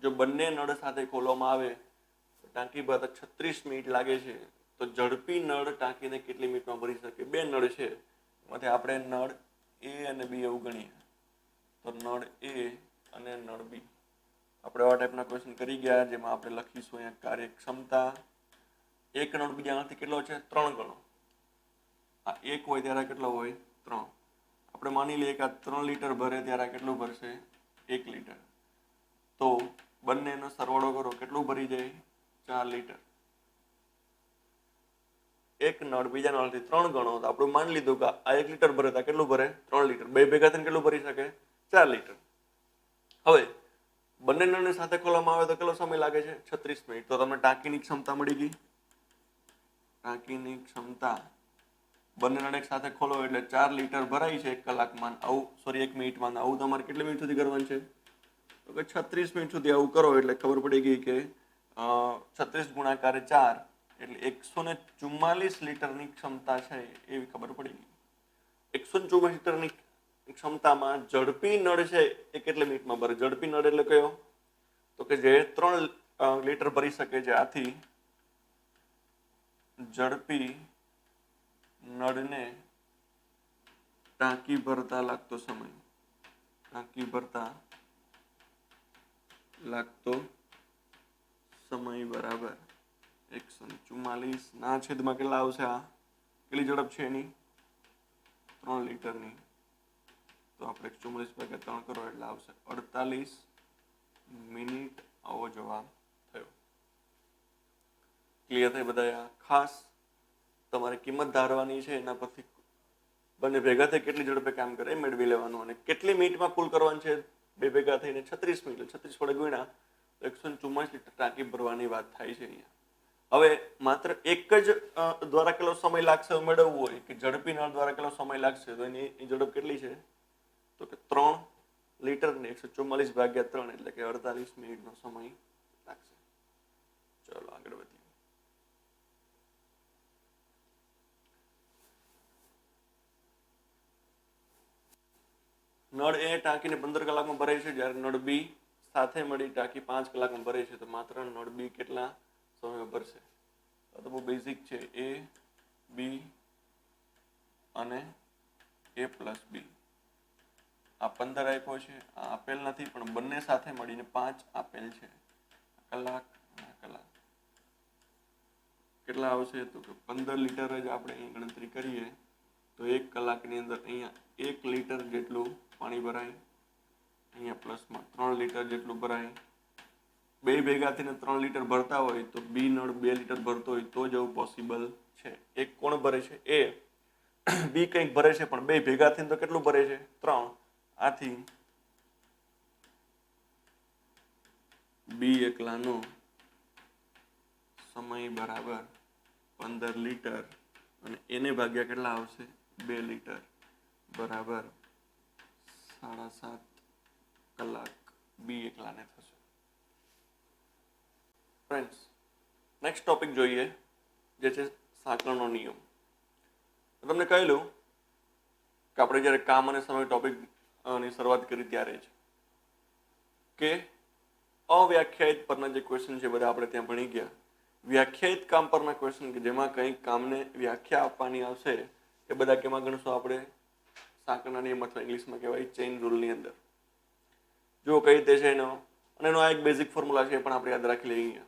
જો બંને નળ સાથે ખોલવામાં આવે તો ટાંકી ભરતા 36 મિનિટ લાગે છે. તો ઝડપી નળ ટાંકીને કેટલી મિનિટમાં ભરી શકે? 2 નળ છે, એમાંથી આપણે નળ A અને B એવું ગણીએ. તો નળ A અને નળ B આપણે આવા ટાઈપના ક્વેશ્ચન કરી ગયા, જેમાં આપણે લખીશું અહીંયા કાર્યક્ષમતા. એક નળ બીજા નળથી કેટલો છે? 3 ગણો. આ 1 હોય ત્યારે કેટલો હોય? 3. આપણે માની લઈએ કે આ 3 લીટર ભરે ત્યારે કેટલું ભરશે? 1 લીટર. તો બંનેનો સરવાળો કરો, કેટલું ભરી જાય? 4 લીટર. એક નળ બીજા નળથી 3 ગણો, તો આપણે માની લીધું કે આ 1 લીટર ભરે તો કેટલું ભરે? 3 લીટર. બે ભેગા થઈને કેટલું ભરી શકે? 4 લીટર. હવે બંને નળની સાથે ખોલવામાં આવે તો કેટલો સમય લાગે છે? 36 મિનિટ. તો તમને ટાંકીની ક્ષમતા મળી ગઈ. ટાંકીની ક્ષમતા બંને નળ એક સાથે ખોલો એટલે 4 લીટર ભરાય છે 1 કલાકમાં. આવું 1 મિનિટમાં. આવું તમારે કેટલી મિનિટ સુધી કરવાનું છે? તો કે 36 મિનિટ સુધી આવું કરો એટલે ખબર પડી ગઈ કે 36 ગુણાકાર 4 એટલે 144 લીટરની ક્ષમતા છે એવી ખબર પડી ગઈ. 144 લીટરની ક્ષમતામાં ઝડપી નળ છે એ કેટલી મિનિટમાં ભરે? ઝડપી નળ એટલે કયો? તો કે જે 3 લીટર ભરી શકે છે. આથી ઝડપી નળને ટાંકી ભરતા લાગતો સમય, ટાંકી ભરતા લાગતો સમય બરાબર 144 ના છેદમાં કેટલા આવશે? આ કેટલી ઝડપ છે એની? 3 લીટરની. તો આપણે 144/3 કરો એટલે આવશે 48 મિનિટ. આવો જવાબ થયો. ક્લિયર થઈ બધા? ખાસ તમારે કિંમત ધારવાની છે, એના પરથી બંને ભેગા થઈ કેટલી ઝડપે કામ કરે એ મેળવી લેવાનું. અને કેટલી મિનિટમાં કુલ કરવાનું છે? બે ભેગા થઈને 36 મિનિટ. 36 વડે ગુણ્યા 144 લીટર ટાંકી ભરવાની વાત થાય છે અહીંયા. હવે માત્ર એક જ દ્વારા કેટલો સમય લાગશે મેળવવું હોય કે ઝડપી નળ દ્વારા કેટલો સમય લાગશે, તો એની ઝડપ કેટલી છે? તો કે 3 લીટર ને 144/3 એટલે કે 48 મિનિટનો સમય લાગશે. ચલો આગળ વધીએ. નળ એ ટાંકીને 15 કલાકમાં ભરાય છે, જ્યારે નળ બી સાથે મળી ટાંકી 5 કલાકમાં ભરાય છે. તો માત્ર નળ બી કેટલા સમયમાં ભરશે? તો બહુ બેઝિક છે. A, B અને A પ્લસ B. આ 15 આપ્યો છે, આ આપેલ નથી પણ બંને સાથે મળીને 5 આપેલ છે. કલાક કલાક કેટલા આવશે તો કે 15 લીટર જ આપણે અહીં ગણતરી કરીએ તો 1 કલાકની અંદર અહીંયા 1 લીટર જેટલું પાણી ભરાય, અહીંયા પ્લસમાં 3 લીટર જેટલું ભરાય. બે ભેગાથી 3 લીટર ભરતા હોય તો બી નળ 2 લીટર ભરતો હોય તો જ એવું પોસિબલ છે. એક કોણ ભરે છે? એ. બી કંઈક ભરે છે પણ બે ભેગાથી તો કેટલું ભરે છે? 3. આથી બી એકલાનો સમય બરાબર 15 લીટર અને એને ભાગ્યા કેટલા આવશે? 2 લીટર બરાબર 7.5 કલાક બી એકલાને થશે. ફ્રેન્ડ્સ, નેક્સ્ટ ટોપિક જોઈએ જે છે સાંકળનો નિયમ. તમને કહેલું કે આપણે જ્યારે કામ અને સમય ટોપિકની શરૂઆત કરી ત્યારે જ કે અવ્યાખ્યાયિત પરના જે ક્વેશ્ચન છે બધા આપણે ત્યાં ભણી ગયા. વ્યાખ્યાયિત કામ પરના ક્વેશ્ચન કે જેમાં કંઈક કામને વ્યાખ્યા આપવાની આવશે એ બધા કેમાં ગણશું આપણે? સાંકળના નિયમ અથવા ઇંગ્લિશમાં કહેવાય ચેઇન રૂલની અંદર. જો કઈ રીતે છે એનો અને એનો આ એક બેઝિક ફોર્મ્યુલા છે એ પણ આપણે યાદ રાખી લઈએ.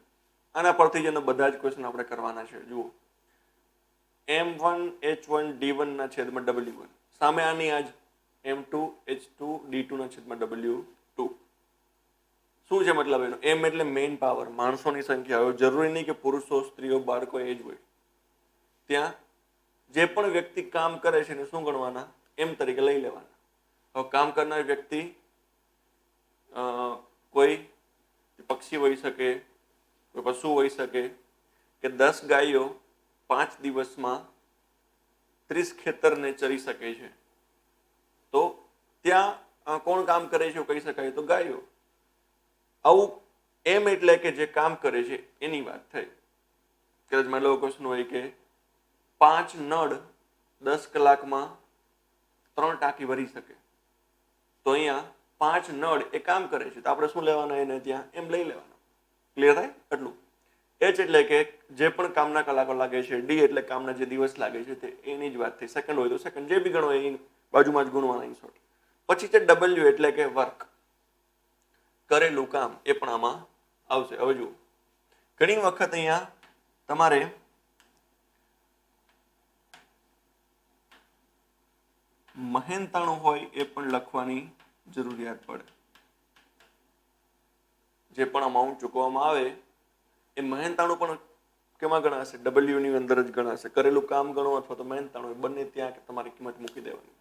આના પરથી જ એનો બધા જ ક્વેશ્ચન આપણે કરવાના છે. જુઓ, M1 H1 D1 ના છેદમાં W1 સામે આની આજ M2 H2 D2 ના છેદમાં W2. શું છે મતલબ એનો? એમ એટલે મેઇન પાવર, માણસોની સંખ્યા. હવે જરૂરી નહીં કે પુરુષો, સ્ત્રીઓ, બાળકો એ જ હોય. ત્યાં જે પણ વ્યક્તિ કામ કરે છે એને શું ગણવાના? એમ તરીકે લઈ લેવાના. હવે કામ કરનાર વ્યક્તિ કોઈ પક્ષી હોઈ શકે, કોઈ પશુ હોઈ શકે કે 10 ગાયો 5 દિવસમાં 30 ખેતરને ચરી શકે છે. તો ત્યાં કોણ કામ કરે છે કહી શકાય તો ગાયો. આવું એમ એટલે કે જે કામ કરે છે એની વાત થઈ. કદાચ માનો એવો ક્વેશ્ચન હોય કે 5 નળ 10 કલાકમાં 3 ટાંકી ભરી શકે, તો અહીંયા 5 નળ એ કામ કરે છે તો આપણે શું લેવાના? એને ત્યાં એમ લઈ લેવાના. ક્લિયર થાય? એટલું. એચ એટલે કે જે પણ કામના કલાકો લાગે છે, ડી એટલે કામના જે દિવસ લાગે છે તે એની જ વાત થઈ. સેકન્ડ હોય તો સેકન્ડ, જે બી ગણો એ બાજુમાં જ ગુણવાના ઇન શોર્ટ. પછી છે ડબલ્યુ એટલે કે વર્ક, કરેલું કામ, એ પણ આમાં આવશે. હવે જુઓ, ઘણી વખત અહીંયા તમારે મહેનતાણું હોય એ પણ લખવાની જરૂરિયાત પડે. જે પણ અમાઉન્ટ ચૂકવવામાં આવે એ મહેનતાણું પણ કેમાં ગણાશે? ડબલ્યુ ની અંદર જ ગણાશે. કરેલું કામ ગણો અથવા તો મહેનતાણું, બંને ત્યાં તમારી કિંમત મૂકી દેવાની.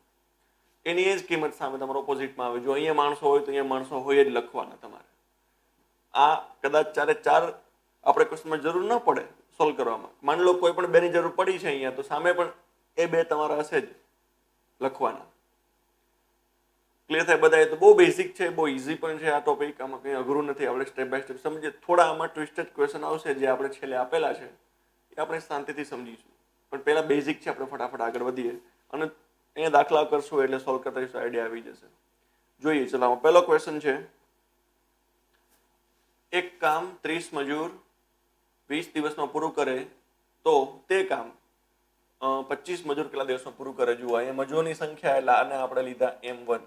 એની એ જ કિંમત સામે તમારે ઓપોઝિટમાં આવે. જો અહીંયા માણસો હોય તો અહીંયા માણસો હોય જ લખવાના તમારે. આ કદાચ 4 આપણે ક્વેશ્ચનમાં જરૂર ન પડે સોલ્વ કરવામાં. માની લો કોઈ પણ 2ની જરૂર પડી છે અહીંયા, તો સામે પણ એ 2 તમારા હશે જ લખવાના. ક્લિયર થાય બધા? એ તો બહુ બેઝિક છે, બહુ ઇઝી પણ છે આ ટોપિક. આમાં કંઈ અઘરું નથી. આપણે સ્ટેપ બાય સ્ટેપ સમજીએ. થોડા આમાં ટ્વિસ્ટેડ ક્વેશ્ચન આવશે જે આપણે છેલ્લે આપેલા છે એ આપણે શાંતિથી સમજીશું. પણ પહેલા બેઝિક છે, આપણે ફટાફટ આગળ વધીએ અને અહીંયા દાખલા કરશું એટલે સોલ્વ કરતા આઈડિયા આવી જશે. જોઈએ, ચલો આમાં પહેલો ક્વેશ્ચન છે, એક કામ 30 મજૂર 20 દિવસમાં પૂરું કરે તો તે કામ 25 મજૂર કેટલા દિવસમાં પૂરું કરે? જુઓ, અહીંયા મજૂરોની સંખ્યા એટલે આને આપણે લીધા M1,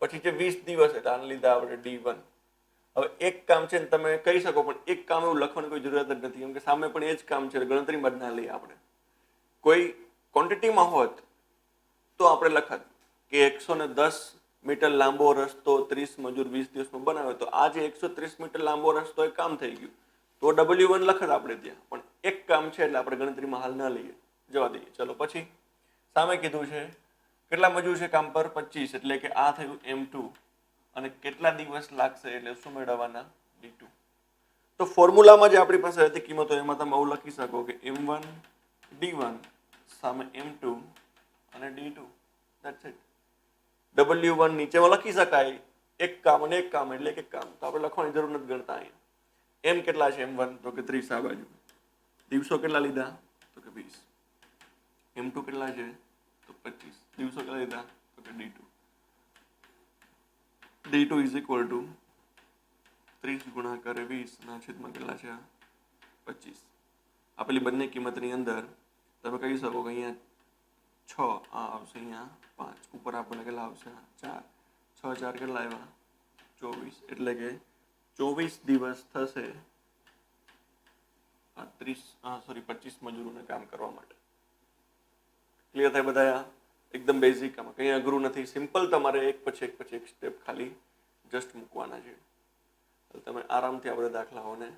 પછી જે 20 દિવસ એટલે આને લીધા આપણે D1. હવે એક કામ છે ને તમે કહી શકો, પણ એક કામ એવું લખવાની કોઈ જરૂરત જ નથી, કેમ કે સામે પણ એ જ કામ છે, ગણતરીમાં જ ના લઈએ આપણે. કોઈ ક્વોન્ટિટીમાં હોત તો આપણે લખત કે 110 મીટર લાંબો રસ્તો 30 મજૂર 20 દિવસમાં બનાવ્યો, તો આ જે 130 મીટર લાંબો રસ્તો એ કામ થઈ ગયું, તો W1 લખત આપણે ત્યાં. પણ એક કામ છે એટલે આપણે ગણતરીમાં હાલ ના લઈએ, જવા દઈએ. ચલો, પછી સામે કીધું છે કેટલા મજૂર છે કામ પર? 25, એટલે કે આ થયું M2 અને કેટલા દિવસ લાગશે એટલે શું મેળવવાના? D2. તો ફોર્મ્યુલામાં જે આપણી પાસે હતી કિંમતો એમાં તમે આવું લખી શકો કે M1 D1 સામે M2 અને D2. That's it. W1 નીચેમાં લખી શકાય, એક કામ અને એક કામ એટલે એક કામ, તો આપણે લખવાની જરૂર નથી ગણતા. અહીંયા M કેટલા છે? M1 તો કે 30 આ બાજુ. દિવસો કેટલા લીધા? તો કે 20. M2 કેટલા છે? તો 25. દિવસો કેટલા લીધા? તો કે D2. D2 is equal to 30 ગુણાકાર 20 ના છેદમાં કેટલા છે? 25. આપેલી બંને કિંમતની અંદર તમે કહી શકો કે અહીંયા 6 આ આવશે, અહીંયા 5, ઉપર આપણને કેટલા આવશે? 4. 6 4 કેટલા આવ્યા? 24. એટલે કે 24 દિવસ થશે 25 મજૂરોને કામ કરવા માટે. ક્લિયર થાય બધા? એકદમ બેઝિક, આમાં કંઈ અઘરું નથી. સિમ્પલ તમારે એક પછી એક સ્ટેપ ખાલી જસ્ટ મૂકવાના છે. તો તમે આરામથી આ બધા દાખલાઓને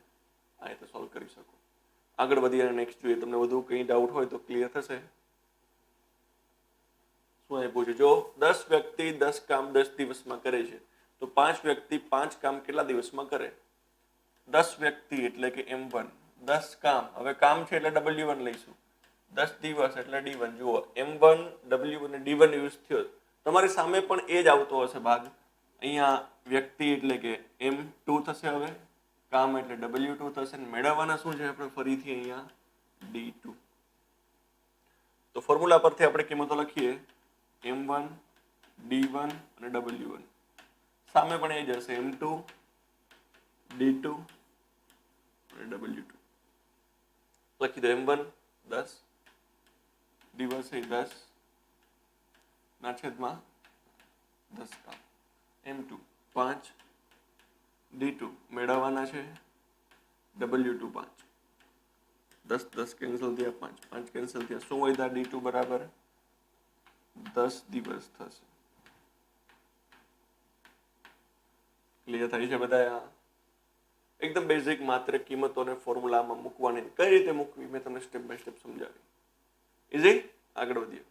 આ રીતે સોલ્વ કરી શકો. આગળ વધી અને નેક્સ્ટ જોઈએ. તમને વધુ કંઈ ડાઉટ હોય તો ક્લિયર થશે. શું આપ્યું છે? જો 10 વ્યક્તિ 10 કામ 10 દિવસમાં કરે છે તો 5 વ્યક્તિ 5 કામ કેટલા દિવસમાં કરે? 10 વ્યક્તિ એટલે કે M1, 10 કામ, હવે કામ છે એટલે W1 લઈશું, 10 દિવસ એટલે D1. જુઓ M1, W અને D1 યુઝ થયો, તમારી સામે પણ એ જ આવતો હશે ભાગ. અહીંયા વ્યક્તિ એટલે કે M2 થશે, હવે કામ એટલે W2 થશે. મેળવવાના શું છે આપણે ફરીથી અહીંયા D2. તો ફોર્મ્યુલા પરથી આપણે કિંમતો લખીએ M1, D1 અને W1. સામે પણ એ જ હશે M2, D2 અને W2. લખી દો M1 10 દિવસ એ 10 ના છેદમાં 10 કામ, M2 5, D2 મેળવવાના છે W2 5. 10 10 કેન્સલ થયા, 5 5 કેન્સલ થયા. શું વધ્યા? D2 બરાબર 10 દિવસ થશે. ક્લિયર થઈ છે બધા? એકદમ બેઝિક, માત્ર કિંમતોને ફોર્મ્યુલામાં મૂકવાની. કઈ રીતે મૂકવી મેં તમને સ્ટેપ બાય સ્ટેપ સમજાવી. ઇઝી. આગળ વધીએ.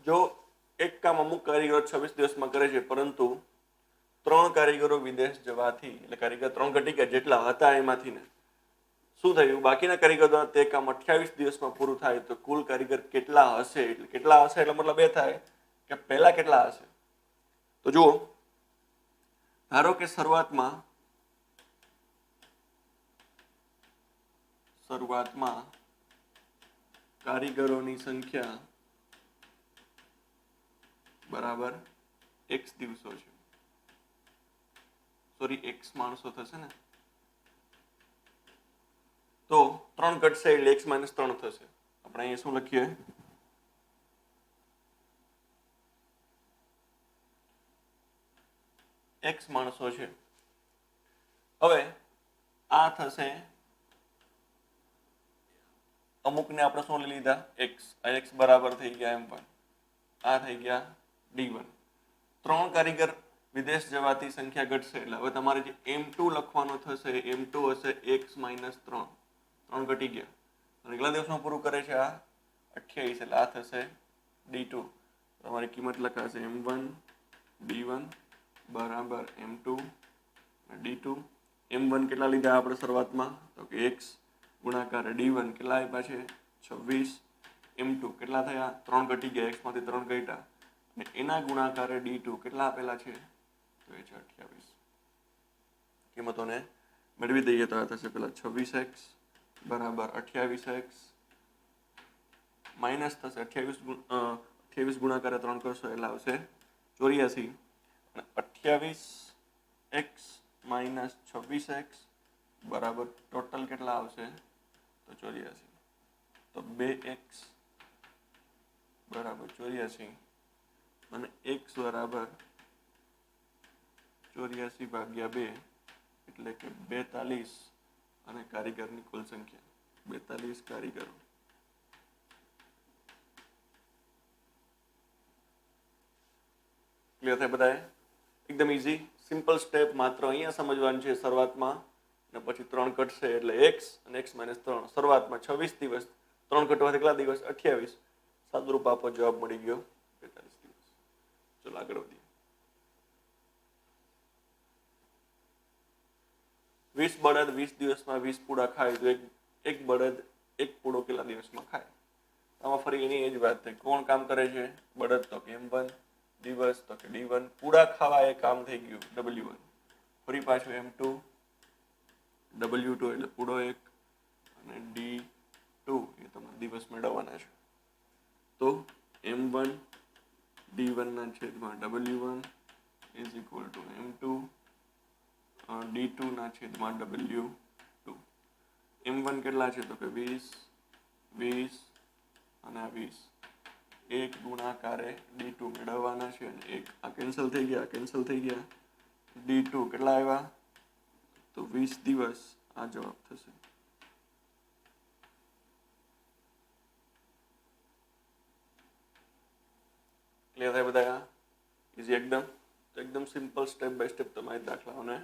જો એક કામ અમુક કારીગરો 26 દિવસમાં કરે છે, પરંતુ 3 કારીગરો વિદેશ જવાથી, એટલે કારીગર 3 ઘટી ગયા જેટલા હતા એમાંથી, ને શું થયું? બાકીના કારીગર દ્વારા તે કામ 28 દિવસમાં પૂરું થાય તો કુલ કારીગર કેટલા હશે? એટલે કેટલા હશે એટલે મતલબ એ થાય કે પહેલા કેટલા હશે. તો જુઓ, ધારો કે શરૂઆતમાં કારીગરોની સંખ્યા બરાબર x દિવસો છે. સોરી, x માણસો થશે ને, તો 3 ઘટશે એટલે x - 3 થશે. આપણે અહીંયા શું લખીએ? x માણસો છે. હવે આ થશે, અમુકને આપણે શું લઈ લીધા? x. આ x બરાબર થઈ ગયા M1, આ થઈ ગયા D1. 3 કારીગર વિદેશ જવાથી સંખ્યા ઘટશે એટલે હવે તમારે જે M2 લખવાનો થશે, M2 હશે x - 3. 3 ઘટી ગયા અને કેટલા દિવસમાં પૂરું કરે છે? આ 28. એટલે આ થશે D2. તમારી કિંમત લખાશે M1 D1 બરાબર M2 D2. M1 કેટલા લીધા આપણે શરૂઆતમાં? તો કે x ગુણાકાર D1 કેટલા આપ્યા છે? 26. M2 કેટલા થયા? 3 ઘટી ગયા, x માંથી 3 ઘટ્યા, અને એના ગુણાકારે D2 કેટલા આપેલા છે? તો એ છે 28. કિંમતોને મેળવી દઈએ તો આ થશે પેલા 26x બરાબર 28x માઇનસ થશે 28 ગુણાકારે 3 કરશો એટલે આવશે 84. અને 28x માઇનસ 26x બરાબર ટોટલ કેટલા આવશે? તો 84. તો 2x બરાબર 84 અને x બરાબર 84 ભાગ્યા 2 એટલે કે 42. અને કારીગરની કુલ સંખ્યા 42 કારીગરો. ક્લિયર થાય બધાએ? એકદમ ઈઝી સિમ્પલ સ્ટેપ, માત્ર અહીંયા સમજવાનું છે શરૂઆતમાં, અને પછી 3 ઘટશે એટલે x અને x - 3. શરૂઆતમાં 26 દિવસ, 3 ઘટવાથી કેટલા દિવસ? 28. સાદુરૂપ આપો, જવાબ મળી ગયો 42 દિવસ. ચલો આગળ વધીએ. 20 બળદ 20 દિવસમાં 20 પૂડા ખાય તો એક બળદ 1 પૂડો કેટલા દિવસમાં ખાય? આમાં ફરી એની એ જ વાત થઈ. કોણ કામ કરે છે? બળદ તો કે M1, દિવસ તો કે D1, પૂડા ખાવા એ કામ થઈ ગયું W1. ફરી પાછું M2, W2 એટલે પૂડો 1 અને D2 એ તમારે દિવસ મેળવવાના છે. તો M1 D1 ના છેદમાં W1 is equal to M2 D2 ના છેદમાં W2. M1 કેટલા છે? તો કે 20 20 અને 20. 1 ગુણાકારે d2 મેળવવાના છે અને 1 આ કેન્સલ થઈ ગયા d2 કેટલા આવ્યા તો 20 દિવસ આ જવાબ થશે. ક્લિયર થાય બધા? ઇઝી એકદમ. તો એકદમ સિમ્પલ સ્ટેપ બાય સ્ટેપ તમારે દાખલાઓને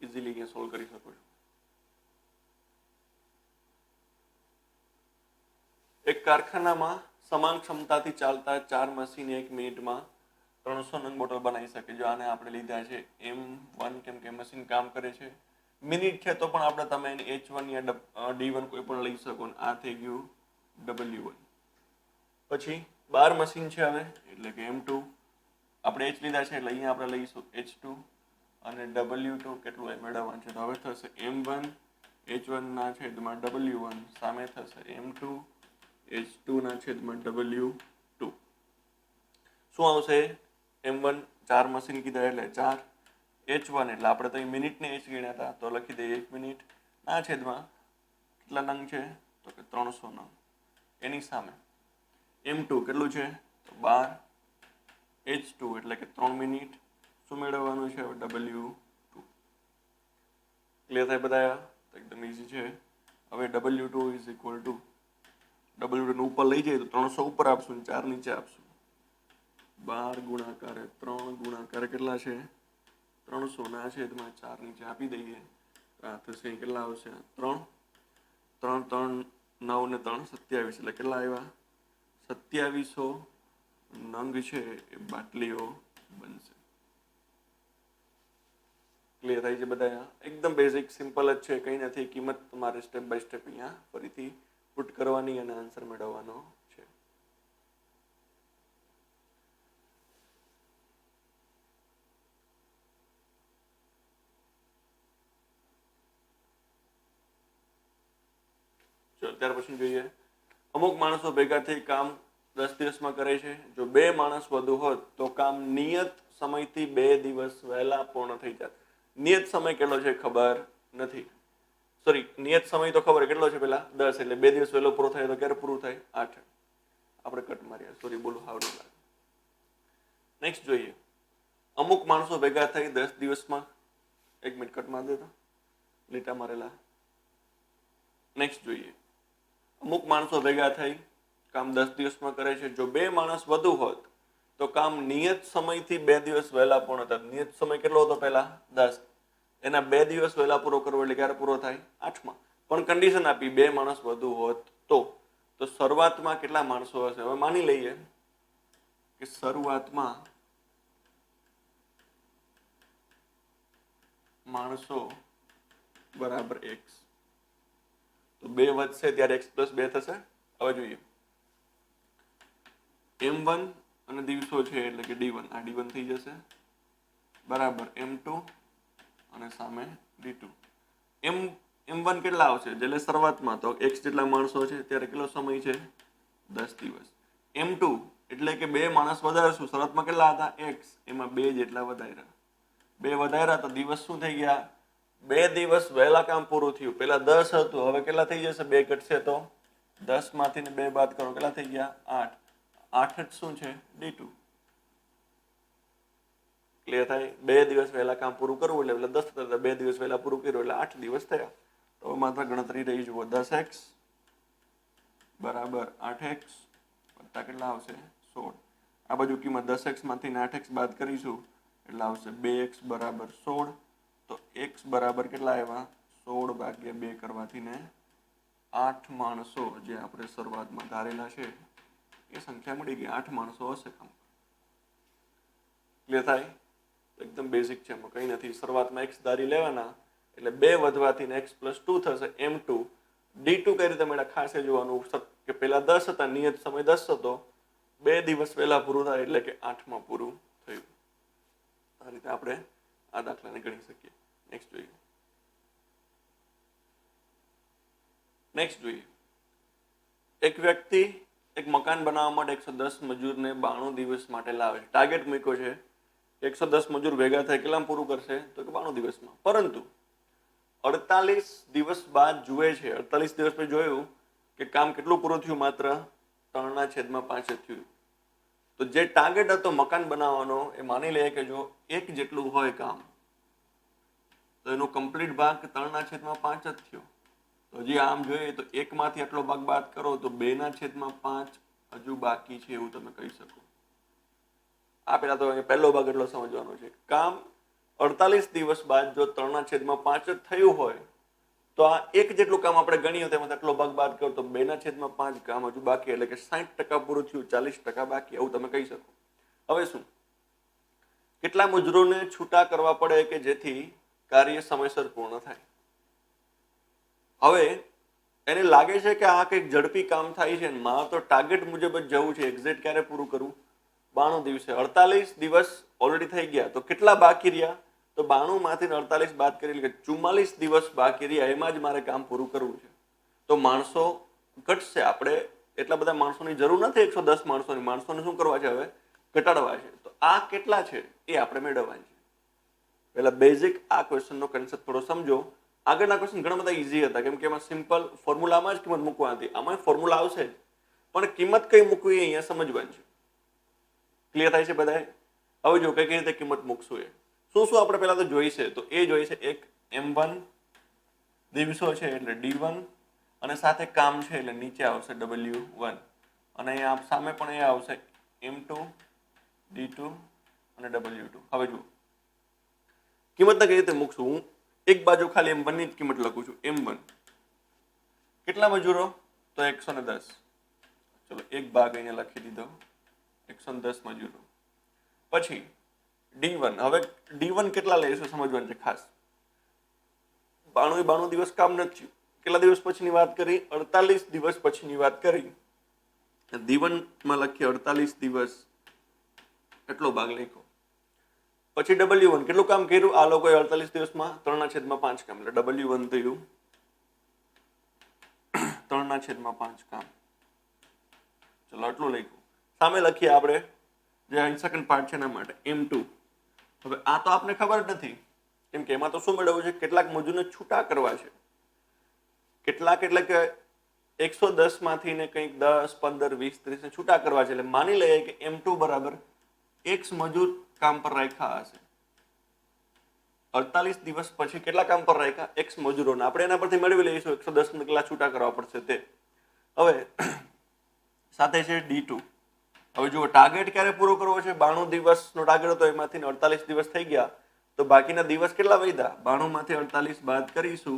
ઇઝીલી અહીંયા સોલ્વ કરી શકો છો. એક કારખાનામાં સમાન ક્ષમતાથી ચાલતા 4 મશીન 1 મિનિટમાં 300 નંગ બોટલ બનાવી શકે. જો આને આપણે લીધા છે M1 કેમ કે મશીન કામ કરે છે, મિનિટ છે તો પણ આપણે તમે એને H1 યા D1 કોઈ પણ લઈ શકો ને આ થઈ ગયું W1. પછી 12 મશીન છે હવે એટલે કે M2 આપણે H લીધા છે એટલે અહીંયા આપણે લઈશું H2 અને W2 કેટલું એ મેળવવાનું છે તો હવે થશે M1 H1 ના છેદમાં W1 સામે થશે M2 H2 ના છેદમાં W2. શું આવશે? M1 4 મશીન કીધા એટલે 4, H1 એટલે આપણે તો મિનિટને H ગણ્યા હતા તો લખી દઈએ 1 મિનિટ ના છેદમાં કેટલા નંગ છે તો કે 300 નંગ. એની સામે M2 કેટલું છે તો 12, H2 એટલે કે 3 મિનિટ. શું મેળવવાનું છે W2. ક્લિયર થાય બધા? તો એકદમ ઇઝી છે. હવે W2 is equal to W2 ઉપર લઈ જઈએ તો 300 ઉપર આપશું ને 4 નીચે આપશું. 12 ગુણાકારે 3 ગુણાકારે કેટલા છે 300 ના છેદમાં 4 નીચે આપી દઈએ તો આ થશે કેટલા આવશે 3 3 3 9 ને 3 27 એટલે કેટલા આવ્યા 2700 નંગ છે એ બાટલીઓ બનશે. ક્લિયર થાય છે બધા? એકદમ બેઝિક સિમ્પલ જ છે, કંઈ નથી. કિંમત તમારે સ્ટેપ બાય સ્ટેપ અહીંયા ફરીથી પુટ કરવાની અને આન્સર મેળવવાનો છે. ચલો ત્યાર પછી જોઈએ. અમુક માણસો ભેગા થઈ કામ 10 દિવસમાં કરે છે. જો 2 માણસ વધુ હોત તો કામ નિયત સમયથી 2 દિવસ વહેલા પૂર્ણ થઈ જાય. નિયત સમય કેટલો છે ખબર નથી. સોરી, નિયત સમય તો ખબર કેટલો છે પેલા 10 એટલે 2 દિવસ વહેલો પૂરો થાય તો ક્યારે પૂરું થાય 8. આપણે કટ માર્યા, સોરી બોલું હાવડું લાગે. નેક્સ્ટ જોઈએ. અમુક માણસો ભેગા થઈ 10 દિવસમાં 1 મિનિટ કટ મારી દેતા લીટા મારેલા. નેક્સ્ટ જોઈએ. અમુક માણસો ભેગા થઈ કામ 10 દિવસમાં કરે છે. જો 2 માણસ વધુ હોત તો કામ નિયત સમયથી 2 દિવસ વહેલા પૂર્ણ થાય. નિયત સમય કેટલો હતો પહેલા 10, એના 2 દિવસ વહેલા પૂરો કરવો એટલે ક્યારે પૂરો થાય 8માં. પણ કન્ડિશન આપી 2 માણસ વધુ હોત તો શરૂઆતમાં કેટલા માણસો હશે? હવે માની લઈએ કે શરૂઆતમાં માણસો બરાબર x, તો 2 વધશે ત્યારે x + 2 થશે. હવે જોઈએ M1 અને દિવસો છે એટલે કે D1, આ D1 થઈ જશે બરાબર M2 અને સામે D2. M1 કેટલા આવશે એટલે શરૂઆતમાં તો x જેટલા માણસો છે ત્યારે કેટલો સમય છે 10 દિવસ. M2 એટલે કે 2 માણસ વધારશું. શરૂઆતમાં કેટલા હતા x, એમાં 2 જેટલા વધાર્યા. 2 વધાર્યા તો દિવસ શું થઈ ગયા 2 દિવસ વહેલા કામ પૂરું થયું. પેલા 10 હતું, હવે કેટલા થઈ જશે 2 ઘટશે તો 10 માંથી 2 બાદ કરો કેટલા થઈ ગયા 8. 8 જ શું છે D2. ક્લિયર થાય? 2 દિવસ વહેલા કામ પૂરું કરવું એટલે 10 થતા 2 દિવસ વહેલા પૂરું કર્યું એટલે 8 દિવસ થયા. તો માત્ર ગણતરી રહી જુઓ 10x બરાબર 8x વત્તા કેટલા આવશે 16. આ બાજુ કિંમત 10x માંથી 8x બાદ કરીશું એટલે આવશે 2x બરાબર 16. તો x બરાબર કેટલા આવ્યા 16 ભાગ્યા 2 કરવાથી ને 8 માણસો જે આપણે શરૂઆતમાં ધારેલા છે એ સંખ્યા મળી ગઈ. 8 માણસો હશે કામ. ક્લિયર થાય? એકદમ બેઝિક છે, એમાં કંઈ નથી. શરૂઆતમાં x ધારી લેવાના એટલે 2 વધવાથી x + 2 થશે M2. D2 કઈ રીતે મળ્યા ખાસ જોવાનું કે પેલા 10 હતા, નિયત સમય 10 હતો, 2 દિવસ પહેલા પૂરું થાય એટલે કે 8માં પૂરું થયું. આ રીતે આપણે આ દાખલાને ગણી શકીએ. નેક્સ્ટ જોઈએ. એક વ્યક્તિ એક મકાન બનાવવા માટે 110 મજૂરને 92 દિવસ માટે લાવે છે. ટાર્ગેટ મૂક્યો છે 110 મજૂર ભેગા થાય કેટલામાં પૂરું કરશે તો કે 92 દિવસમાં. પરંતુ 48 દિવસ બાદ જુએ છે, 48 દિવસ પછી જોયું કે કામ કેટલું પૂરું થયું માત્ર 3/5 જ થયું. તો જે ટાર્ગેટ હતો મકાન બનાવવાનો એ માની લઈએ કે જો 1 જેટલું હોય કામ, તો એનો કમ્પ્લીટ ભાગ 3/5 જ થયો. તો હજી આમ જોઈએ તો 1 માંથી આટલો ભાગ બાદ કરો તો 2/5 હજુ બાકી છે એવું તમે કહી શકો. આ પેલા તો પહેલો ભાગ એટલો સમજવાનો છે. કામ 48 દિવસ બાદ જો 3/5 જ થયું હોય તો આ 1 જેટલું કામ આપણે ગણ્યું તેમાં આટલો ભાગ બાદ કરો તો 2/5 કામ હજુ બાકી, એટલે કે 60% પૂરું થયું, 40% બાકી, એવું તમે કહી શકો. હવે શું, કેટલા મજૂરોને છૂટા કરવા પડે કે જેથી કાર્ય સમયસર પૂર્ણ થાય? હવે એને લાગે છે કે આ કંઈક ઝડપી કામ થાય છે, મારે તો ટાર્ગેટ મુજબ જ જવું છે, એક્ઝેક્ટ ક્યારે પૂરું કરવું? 92 દિવસે. 48 દિવસ ઓલરેડી થઈ ગયા, તો કેટલા બાકી રહ્યા? તો 92 માંથી 48 બાદ કરી કે 44 દિવસ બાકી રહ્યા, એમાં જ મારે કામ પૂરું કરવું છે. તો માણસો ઘટશે, આપણે એટલા બધા માણસોની જરૂર નથી, 110 માણસોની. માણસોને શું કરવા છે? હવે ઘટાડવા છે. તો આ કેટલા છે એ આપણે મેળવવાની છે. પહેલા બેઝિક આ ક્વેશ્ચનનો કન્સેપ્ટ થોડો સમજો. આગળના ક્વેશ્ચન ઘણા બધા ઈઝી હતા, કેમ કે એમાં સિમ્પલ ફોર્મ્યુલામાં જ કિંમત મૂકવા હતી. આમાં ફોર્મ્યુલા આવશે જ, પણ કિંમત કઈ મૂકવી અહીંયા સમજવાની છે. ક્લિયર થાય છે બધાએ? હવે જો કઈ રીતે કિંમત મૂકશું, એ શું આપણે પહેલા તો જોઈશે. તો એ જોઈશે એક M1 દિવસો છે એટલે D1, અને સાથે કામ છે એટલે નીચે આવશે W1, અને અહીંયા સામે પણ એ આવશે M2, D2 અને W2. હવે જુઓ કિંમતને કઈ રીતે મૂકશું. હું એક બાજુ ખાલી M1 ની જ કિંમત લખું છું. M1 કેટલા મજૂરો? તો 110. ચલો એક ભાગ અહીંયા લખી દીધો, 110 મજૂરો. પછી D1, હવે D1 કેટલા લઈશું સમજવાનું છે ખાસ. 92 દિવસ કામ નથી થયું. કેટલા દિવસ પછીની વાત કરી? 48 દિવસ પછીની વાત કરી. D1 માં લખીએ 48 દિવસ, એટલો ભાગ લખ્યો. પછી W1 કેટલું કામ કર્યું આ લોકોએ 48 દિવસમાં? 3/5 કામ, એટલે W1 થયું 3/5 કામ. ચલો આટલું લખ્યું. સામે લખીએ આપણે જે સેકન્ડ પાર્ટ છે એના માટે M2. હવે આ તો આપને ખબર જ નથી, કેમ કે એમાં તો શું મેળવવું છે? કેટલાક મજૂરને છૂટા કરવા છે. કેટલાક એટલે કે 110 માંથી ને કંઈક 10, 15, 20, 30 ને છૂટા કરવા છે. એટલે માની લઈએ કે M2 બરાબર X મજૂર કામ પર રાખ્યા હશે. 48 દિવસ પછી કેટલા કામ પર રાખ્યા? X મજૂરોને. આપણે એના પરથી મેળવી લઈશું 110 ને કેટલા છૂટા કરવા પડશે તે. હવે સાથે છે D2. હવે જુઓ ટાર્ગેટ ક્યારે પૂરો કરવો છે? 92 દિવસનો ટાર્ગેટ હતો, એમાંથી 48 દિવસ થઈ ગયા, તો બાકીના દિવસ કેટલા વધ્યા? 92 માંથી 48 બાદ કરીશું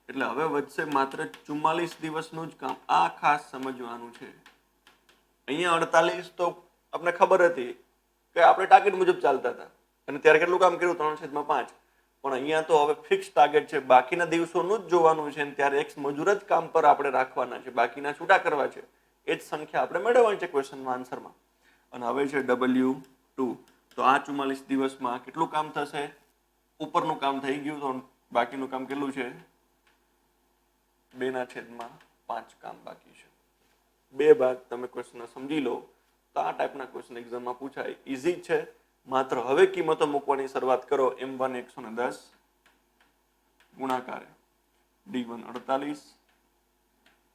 એટલે હવે વધશે માત્ર 44 દિવસનું જ કામ. આ ખાસ સમજવાનું છે. અહીંયા 48 તો આપણે ખબર હતી કે આપણે ટાર્ગેટ મુજબ ચાલતા હતા, અને ત્યારે કેટલું કામ કર્યું? 3/5. પણ અહીંયા તો હવે ફિક્સ ટાર્ગેટ છે, બાકીના દિવસોનું જ જોવાનું છે, ત્યારે X મજૂર જ કામ પર આપણે રાખવાના છે, બાકીના છૂટા કરવા છે. એ જ સંખ્યા આપણે મેળવવાની છે ક્વેશ્ચનમાં, આન્સરમાં. અને હવે છે W2. તો આ 44 દિવસમાં કેટલું કામ થશે? ઉપરનું કામ થઈ ગયું, તો બાકીનું કામ કેટલું છે? 2/5 કામ બાકી છે. 2 ભાગ તમે ક્વેશ્ચન સમજી લો તો આ ટાઈપના ક્વેશ્ચન એક્ઝામમાં પૂછાય. ઇઝી છે, માત્ર હવે કિંમતો મૂકવાની શરૂઆત કરો. M1 110 ગુણાકાર D1 48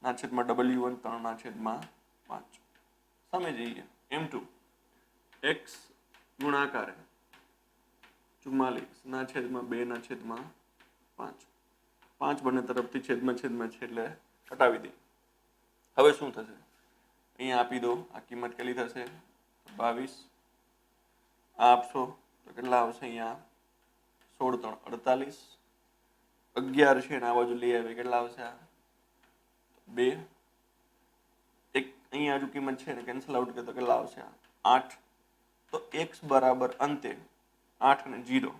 ના છેદમાં W1 3/5. સામે જઈએ M2 X ગુણાકાર 44 ના છેદમાં 2/5. 5 બંને તરફથી છેદમાં છે એટલે હટાવી દઈએ. હવે શું થશે? અહીંયા આપી દો. આ કિંમત કેટલી થશે? 22. આ આપશો તો કેટલા આવશે? અહીંયા 16 3 48. 11 છે ને આ બાજુ લઈ આવે કેટલા આવશે? 2. એક અહીંયા હજુ કિંમત છે ને કેન્સલ આઉટ કરે તો કેટલા આવશે? 8. તો X બરાબર અંતે 8 અને 0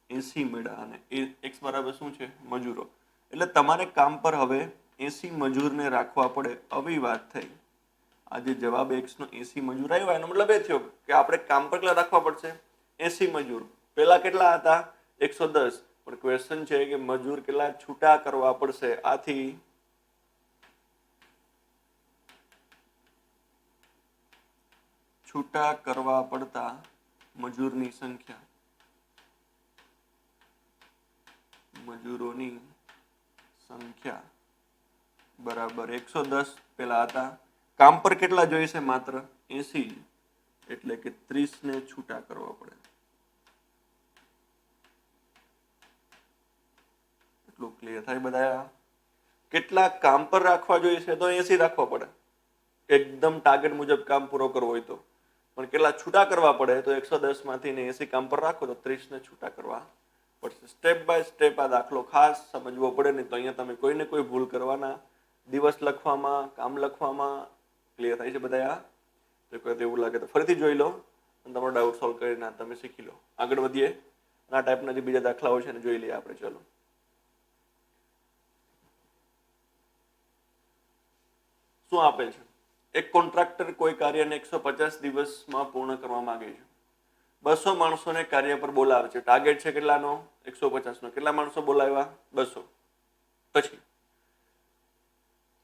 80 મળ્યા, અને X બરાબર શું છે? મજૂરો. એટલે તમારે કામ પર હવે 80 મજૂરને રાખવા પડે. આવી વાત થઈ. આ જે જવાબ X નો 80 મજૂર આવ્યા એનો મતલબ એ થયો કે આપણે કામ પર કેટલા રાખવા પડશે? 80 મજૂર. પેલા કેટલા હતા? 110. પણ ક્વેશ્ચન છે કે મજૂર કેટલા છૂટા કરવા પડશે. આથી છૂટા કરવા પડતા મજૂરની સંખ્યા, મજૂરોની સંખ્યા બરાબર 110 પેલા હતા કામ પર કેટલા જોઈશે? માત્ર 80, એટલે કે 30 ને છૂટા કરવા પડે. એટલું ક્લિયર થાય બધા? કેટલા કામ પર રાખવા જોઈશે? તો 80 રાખવા પડે એકદમ ટાર્ગેટ મુજબ કામ પૂરો કરવો હોય તો. પણ કેટલા છૂટા કરવા પડે? તો 110 માંથી 80 કામ પર રાખો તો 30 ને છૂટા કરવા પડશે. સ્ટેપ બાય સ્ટેપ આ દાખલો ખાસ સમજવો પડે, નહીં તો અહીંયા તમે કોઈને કોઈ ભૂલ કરવાના, દિવસ લખવામાં, કામ લખવામાં. ક્લિયર થાય છે બધા? તો કોઈ એવું લાગે તો ફરીથી જોઈ લો અને તમારો ડાઉટ સોલ્વ કરીને તમે શીખી લો. આગળ વધીએ. આ ટાઈપના જે બીજા દાખલાઓ છે ને જોઈ લઈએ આપણે. ચલો, શું આપેલ છે? એક કોન્ટ્રાક્ટર કોઈ કાર્યને 150 દિવસમાં પૂર્ણ કરવા માંગે છે. 200 માણસોને કાર્ય પર બોલાવે છે. ટાર્ગેટ છે કેટલાનો? 150 નો. કેટલા માણસો બોલાવ્યા? 200. પછી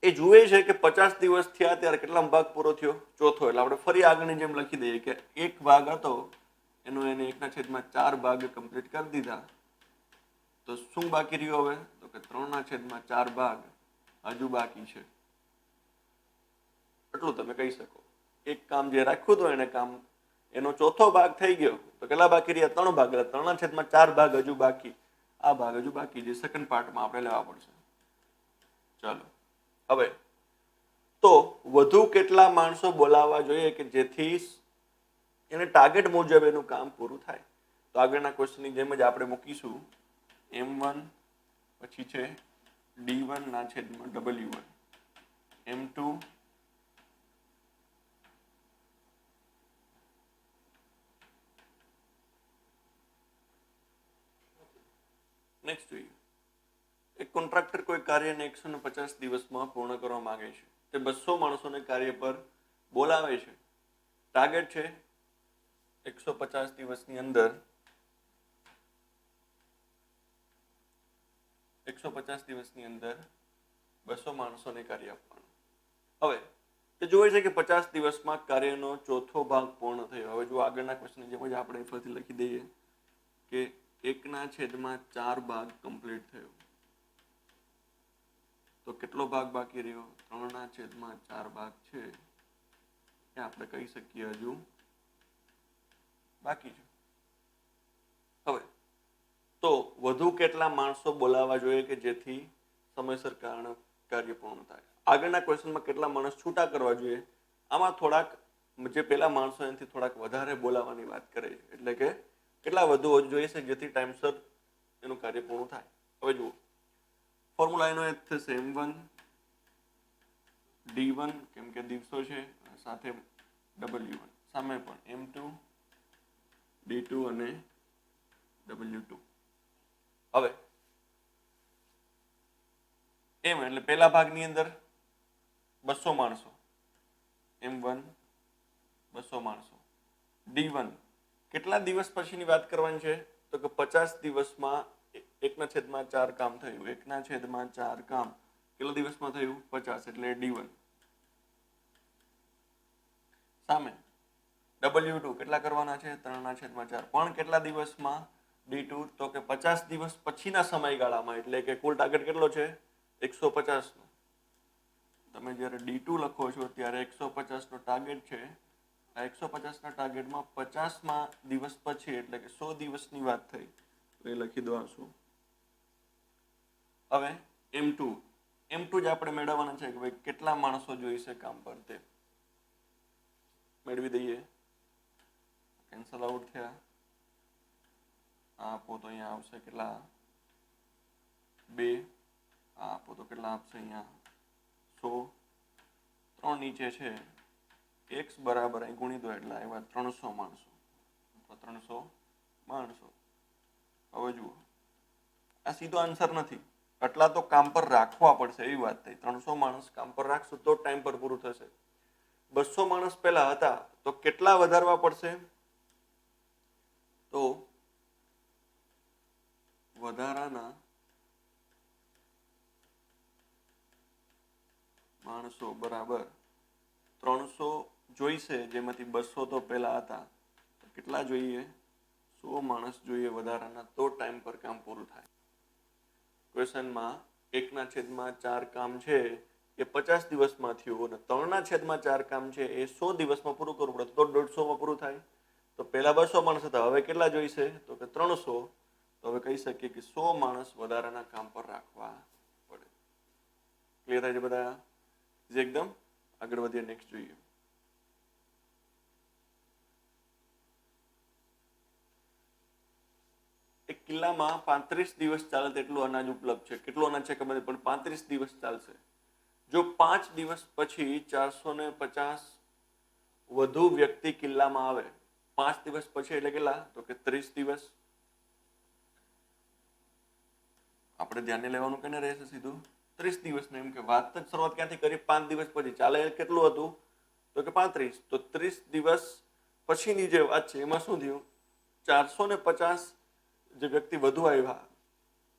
એ જુએ છે કે 50 દિવસ થયા ત્યારે કેટલા ભાગ પૂરો થયો? ચોથો. એટલે આપણે ફરી આગળની જેમ લખી દઈએ કે એક ભાગ હતો એનો એને 1/4 ભાગ કમ્પ્લીટ કરી દીધા. તો શું બાકી રહ્યો હવે? તો કે 3/4 ભાગ હજુ બાકી છે. એટલું તમે કહી શકો. એક કામ જે રાખ્યું હતું એને કામ, એનો ચોથો ભાગ થઈ ગયો તો કેટલા બાકી રહ્યા? 3 ભાગ. એટલે 3/4 ભાગ હજુ બાકી. આ ભાગ હજુ બાકી, જે સેકન્ડ પાર્ટમાં આપણે લેવા પડશે. ચાલો, હવે તો વધુ કેટલા માણસો બોલાવવા જોઈએ કે જેથી એને ટાર્ગેટ મુજબ એનું કામ પૂરું થાય? તો આગળના ક્વેશ્ચનની જેમ જ આપણે મૂકીશું M1 પછી છે D1/W1, M2 નેક્સ્ટ જોઈએ. એક કોન્ટ્રાક્ટર કોઈ કાર્યને 150 દિવસમાં પૂર્ણ કરવા માંગે છે. તે 200 માણસોને કાર્ય પર બોલાવે છે. ટાર્ગેટ છે 150 દિવસની અંદર 200 માણસોને કાર્ય આપવાનું. હવે તે જોવે છે કે 50 દિવસમાં કાર્યનો ચોથો ભાગ પૂર્ણ થયો. હવે જો આગળના ક્વેશ્ચન જેમ જ આપણે ફરીથી લખી દઈએ કે 1/4 ભાગ કમ્પ્લીટ થયો. તો કેટલો ભાગ બાકી રહ્યો? 3/4 ભાગ છે એ આપણે કહી શકીએ હજુ બાકી છે. હવે તો વધુ કેટલા માણસો બોલાવવા જોઈએ કે જેથી સમયસર કાર્ય પૂર્ણ થાય? આગળના ક્વેશ્ચનમાં કેટલા માણસ છૂટા કરવા જોઈએ, આમાં થોડાક જે પેલા માણસો એનાથી થોડાક વધારે બોલાવવાની વાત કરે છે. એટલે કે કેટલા વધુ જોઈએ છે જેથી ટાઈમસર એનું કાર્ય પૂર્ણ થાય. હવે જુઓ, ફોર્મ્યુલા એનો એક થશે M1 D1, કેમ કે દિવસો છે, સાથે W1, સામે પણ M2 D2 અને W2. હવે એમ એટલે પહેલા ભાગની અંદર 200 માણસો, M1 200 માણસો. D1 કેટલા દિવસ પછીની વાત કરવાની છે? તો કે 50 દિવસમાં 1/4 કામ થયું. 1/4 કામ કેટલા દિવસમાં થયું? 50, એટલે D1. સામે W2 કેટલા કરવાના છે? 3/4. પણ કેટલા દિવસમાં? D2 તો કે 50 દિવસ પછીના સમયગાળામાં. એટલે કે કુલ ટાર્ગેટ કેટલો છે? 150 નો. તમે જ્યારે D2 લખો છો ત્યારે 150 નો ટાર્ગેટ છે. આ 150 ના ટાર્ગેટમાં 50માં દિવસ પછી, એટલે કે 100 દિવસની વાત થઈ, તો એ લખી દો 100. હવે M2 જ આપણે મેળવવાના છે કે ભાઈ કેટલા માણસો જોઈશે કામ પર, તે મેળવી દઈએ. કેન્સલ આઉટ થયા. આપો તો અહીંયા આવશે કેટલા? 2. આપો તો કેટલા આપશે અહીંયા? 100. 3 નીચે છે, x બરાબર અહીં ગુણી દો એટલે આવ્યા 300 માણસો. 300 માણસો. હવે જુઓ, આ સીધો આન્સર નથી. આટલા તો કામ પર રાખવા પડશે એવી વાત થઈ. 300 માણસ કામ પર રાખશું તો ટાઈમ પર પૂરું થશે. 200 માણસ પહેલા હતા તો કેટલા વધારવા પડશે? તો વધારાના માણસો બરાબર 300 જોઈશે, જેમાંથી 200 તો પહેલા હતા. તો કેટલા જોઈએ? 100 માણસ જોઈએ વધારાના, તો ટાઈમ પર કામ પૂરું થાય. ક્વેશ્ચનમાં 1/4 કામ છે એ 50 દિવસમાં થયું અને 3/4 કામ છે એ 100 દિવસમાં પૂરું કરવું પડે તો 150માં પૂરું થાય. તો પહેલા 200 માણસ હતા, હવે કેટલા જોઈશે? તો કે 300. તો હવે કહી શકીએ કે 100 માણસ વધારાના કામ પર રાખવા પડે. ક્લિયર થાય છે બધા? જે એકદમ આગળ વધીએ, નેક્સ્ટ જોઈએ. એક કિલ્લામાં 35 દિવસ ચાલે તેટલું અનાજ ઉપલબ્ધ છે. કેટલું અનાજ છે ખબર નથી, પણ 35 દિવસ ચાલશે. જો 5 દિવસ પછી 450 વધુ વ્યક્તિ કિલ્લામાં આવે, 5 દિવસ પછી એટલે કેટલા? તો કે 30 દિવસ. આપણે ધ્યાને લેવાનું કેને રહેશે? સીધું 30 દિવસને. એમ કે વાત જ શરૂઆત ક્યાંથી કરી? 5 દિવસ પછી. ચાલે કેટલું હતું? તો કે 35. તો 30 દિવસ પછીની જે વાત છે એમાં શું થયું? 450 જે વ્યક્તિ વધુ આવ્યા,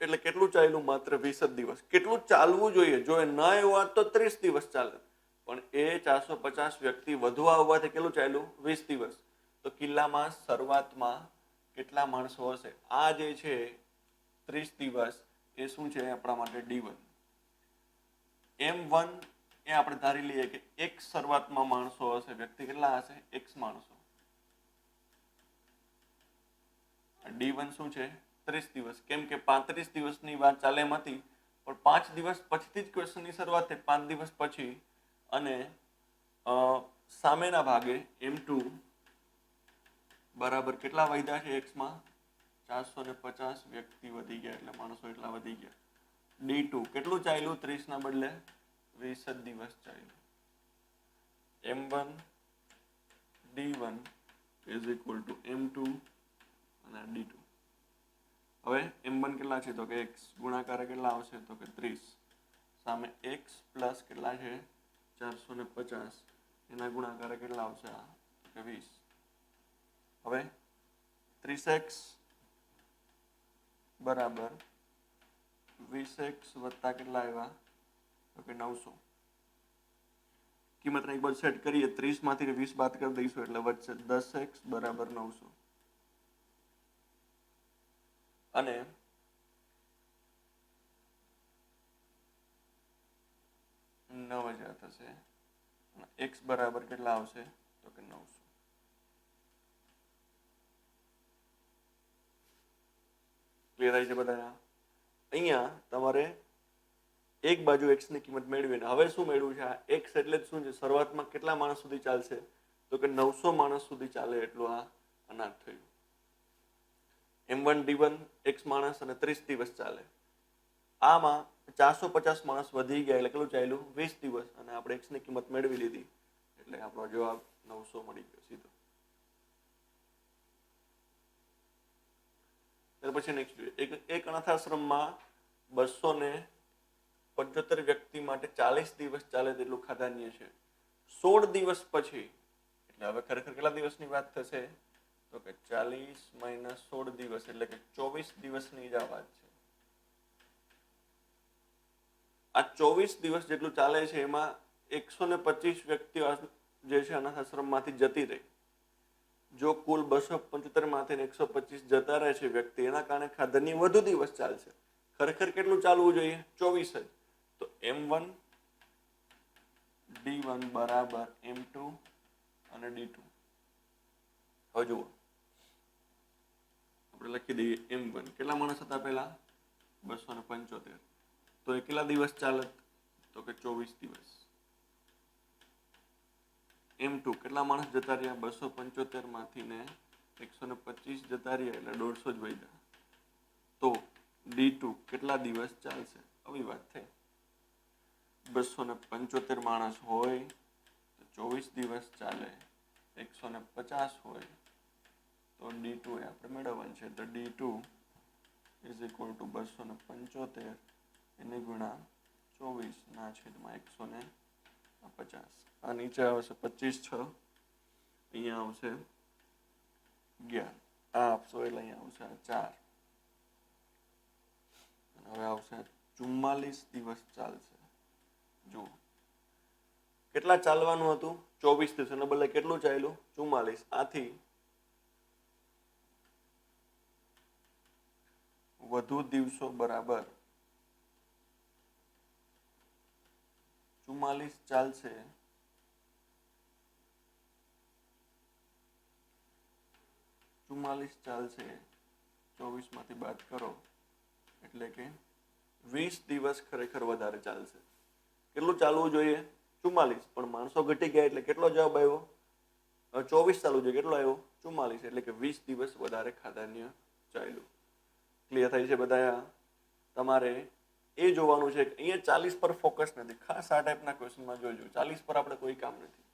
એટલે કેટલું ચાલ્યું? માત્ર 20 જ દિવસ. કેટલું ચાલવું જોઈએ? જો એ ન આવ્યો તો 30 દિવસ ચાલે, પણ એ 450 વ્યક્તિ વધુ આવવાથી કેટલું ચાલ્યું? 20 દિવસ. તો કિલ્લામાં શરૂઆતમાં કેટલા માણસો હશે? આ જે છે 30 દિવસ એ શું છે આપણા માટે D1. M1 એ આપણે ધારી લઈએ કે એક શરૂઆતમાં માણસો હશે. વ્યક્તિ કેટલા હશે? X માણસો. D1 શું છે? 30 દિવસ. કેમ કે 35 દિવસની વાત ચાલે એમ હતી, પણ 5 દિવસ પછીથી જ ક્વેશ્ચનની શરૂઆત થઈ. 5 દિવસ પછી. અને સામેના ભાગે M2 બરાબર કેટલા વધ્યા છે? Xમાં 450 વ્યક્તિ વધી ગયા, એટલે માણસો એટલા વધી ગયા. D2 કેટલું ચાલ્યું? 30 ના બદલે 20 જ દિવસ ચાલ્યું. M1 D1 is equal to M2 અને D2. હવે M1 કેટલા છે? તો કે X ગુણાકાર કેટલા આવશે? તો કે 30. સામે X પ્લસ કેટલા છે? 450. એના ગુણાકાર કેટલા આવશે? તો કે 20. હવે 30x બરાબર 20x વત્તા કેટલા આવ્યા? તો કે 900. કિંમતને એક બાજુ સેટ કરીએ, 30 માંથી 20 બાદ કરી દઈશું એટલે વચ્ચે 10x બરાબર 900. અને થશે. x બરાબર કેટલા આવશે? તો કે 900. ક્લિયર આવી છે બધા? અહીંયા તમારે એક બાજુ x ની કિંમત મેળવીને હવે શું મેળવ્યું છે? આ x એટલે શું છે? શરૂઆતમાં કેટલા માણસ સુધી ચાલશે? તો કે 900 માણસ સુધી ચાલે એટલું આ અનાજ થયું. M1 D1 x માણસ અને 30 દિવસ ચાલે. આમાં 450 માણસ વધી ગયા એટલે કેટલું ચાલ્યું? 20 દિવસ. અને આપણે x ની કિંમત મેળવી લીધી એટલે આપણો જવાબ 900 મળી ગયો સીધો. ત્યાર પછી નેક્સ્ટ જોઈએ. એક અનાથાશ્રમમાં 275 વ્યક્તિ માટે 40 દિવસ ચાલે તેટલું ખાધાન્ય છે. 16 દિવસ પછી, એટલે હવે ખરેખર કેટલા દિવસની વાત થશે? તો કે 40 - 16 દિવસ એટલે કે 24 દિવસની જ આ વાત છે. આ 24 દિવસ જેટલું ચાલે છે એમાં 125 વ્યક્તિઓ જે છે અનાથ આશ્રમમાંથી જતી રહી. જો કુલ 275 માંથી 125 જતા રહે છે વ્યક્તિ, એના કારણે ખાધનની વધુ દિવસ ચાલશે. ખરેખર કેટલું ચાલવું જોઈએ? 24 જ. તો M1 D1 બરાબર M2 અને D2. હવે જુઓ, આપણે લખી દઈએ M1 કેટલા માણસ હતા પહેલા? 275. તો એ કેટલા દિવસ ચાલે? તો કે 24 દિવસ. M2 કેટલા માણસ જતા રહ્યા? 275 માંથી ને 125 જતા રહ્યા એટલે 150 જ વધ્યા. તો D2 કેટલા દિવસ ચાલશે? આવી વાત થઈ. 275 માણસ હોય તો 24 દિવસ ચાલે. 150 હોય તો D2 એ આપણે મેળવવાનું છે. તો D2 is equal to 275 એને ગુણા 24 ના છેદમાં 150. આ નીચે આવશે 25 6. અહીંયા આવશે 11. આ આપશો એટલે અહીંયા આવશે 4. હવે આવશે 44 દિવસ ચાલશે. જુઓ કેટલા ચાલવાનું હતું? 24 દિવસ. એના બદલે કેટલું ચાલ્યું? 44. આથી વધુ દિવસો બરાબર 44 ચાલશે, 24 માંથી બાદ કરો એટલે કે 20 દિવસ ખરેખર વધારે ચાલશે. કેટલું ચાલવું જોઈએ? 44, પણ માણસો ઘટી ગયા એટલે કેટલો જવાબ આવ્યો? 24 ચાલવું જોઈએ. કેટલો આવ્યો? 44, એટલે કે 20 દિવસ વધારે ખાધાન્ય ચાલ્યું. ક્લિયર થાય છે બધા? તમારે એ જોવાનું છે કે અહીંયા 40 પર ફોકસ નથી. ખાસ આ ટાઈપના ક્વેશ્ચનમાં જોજો, 40 પર આપણે કોઈ કામ નથી.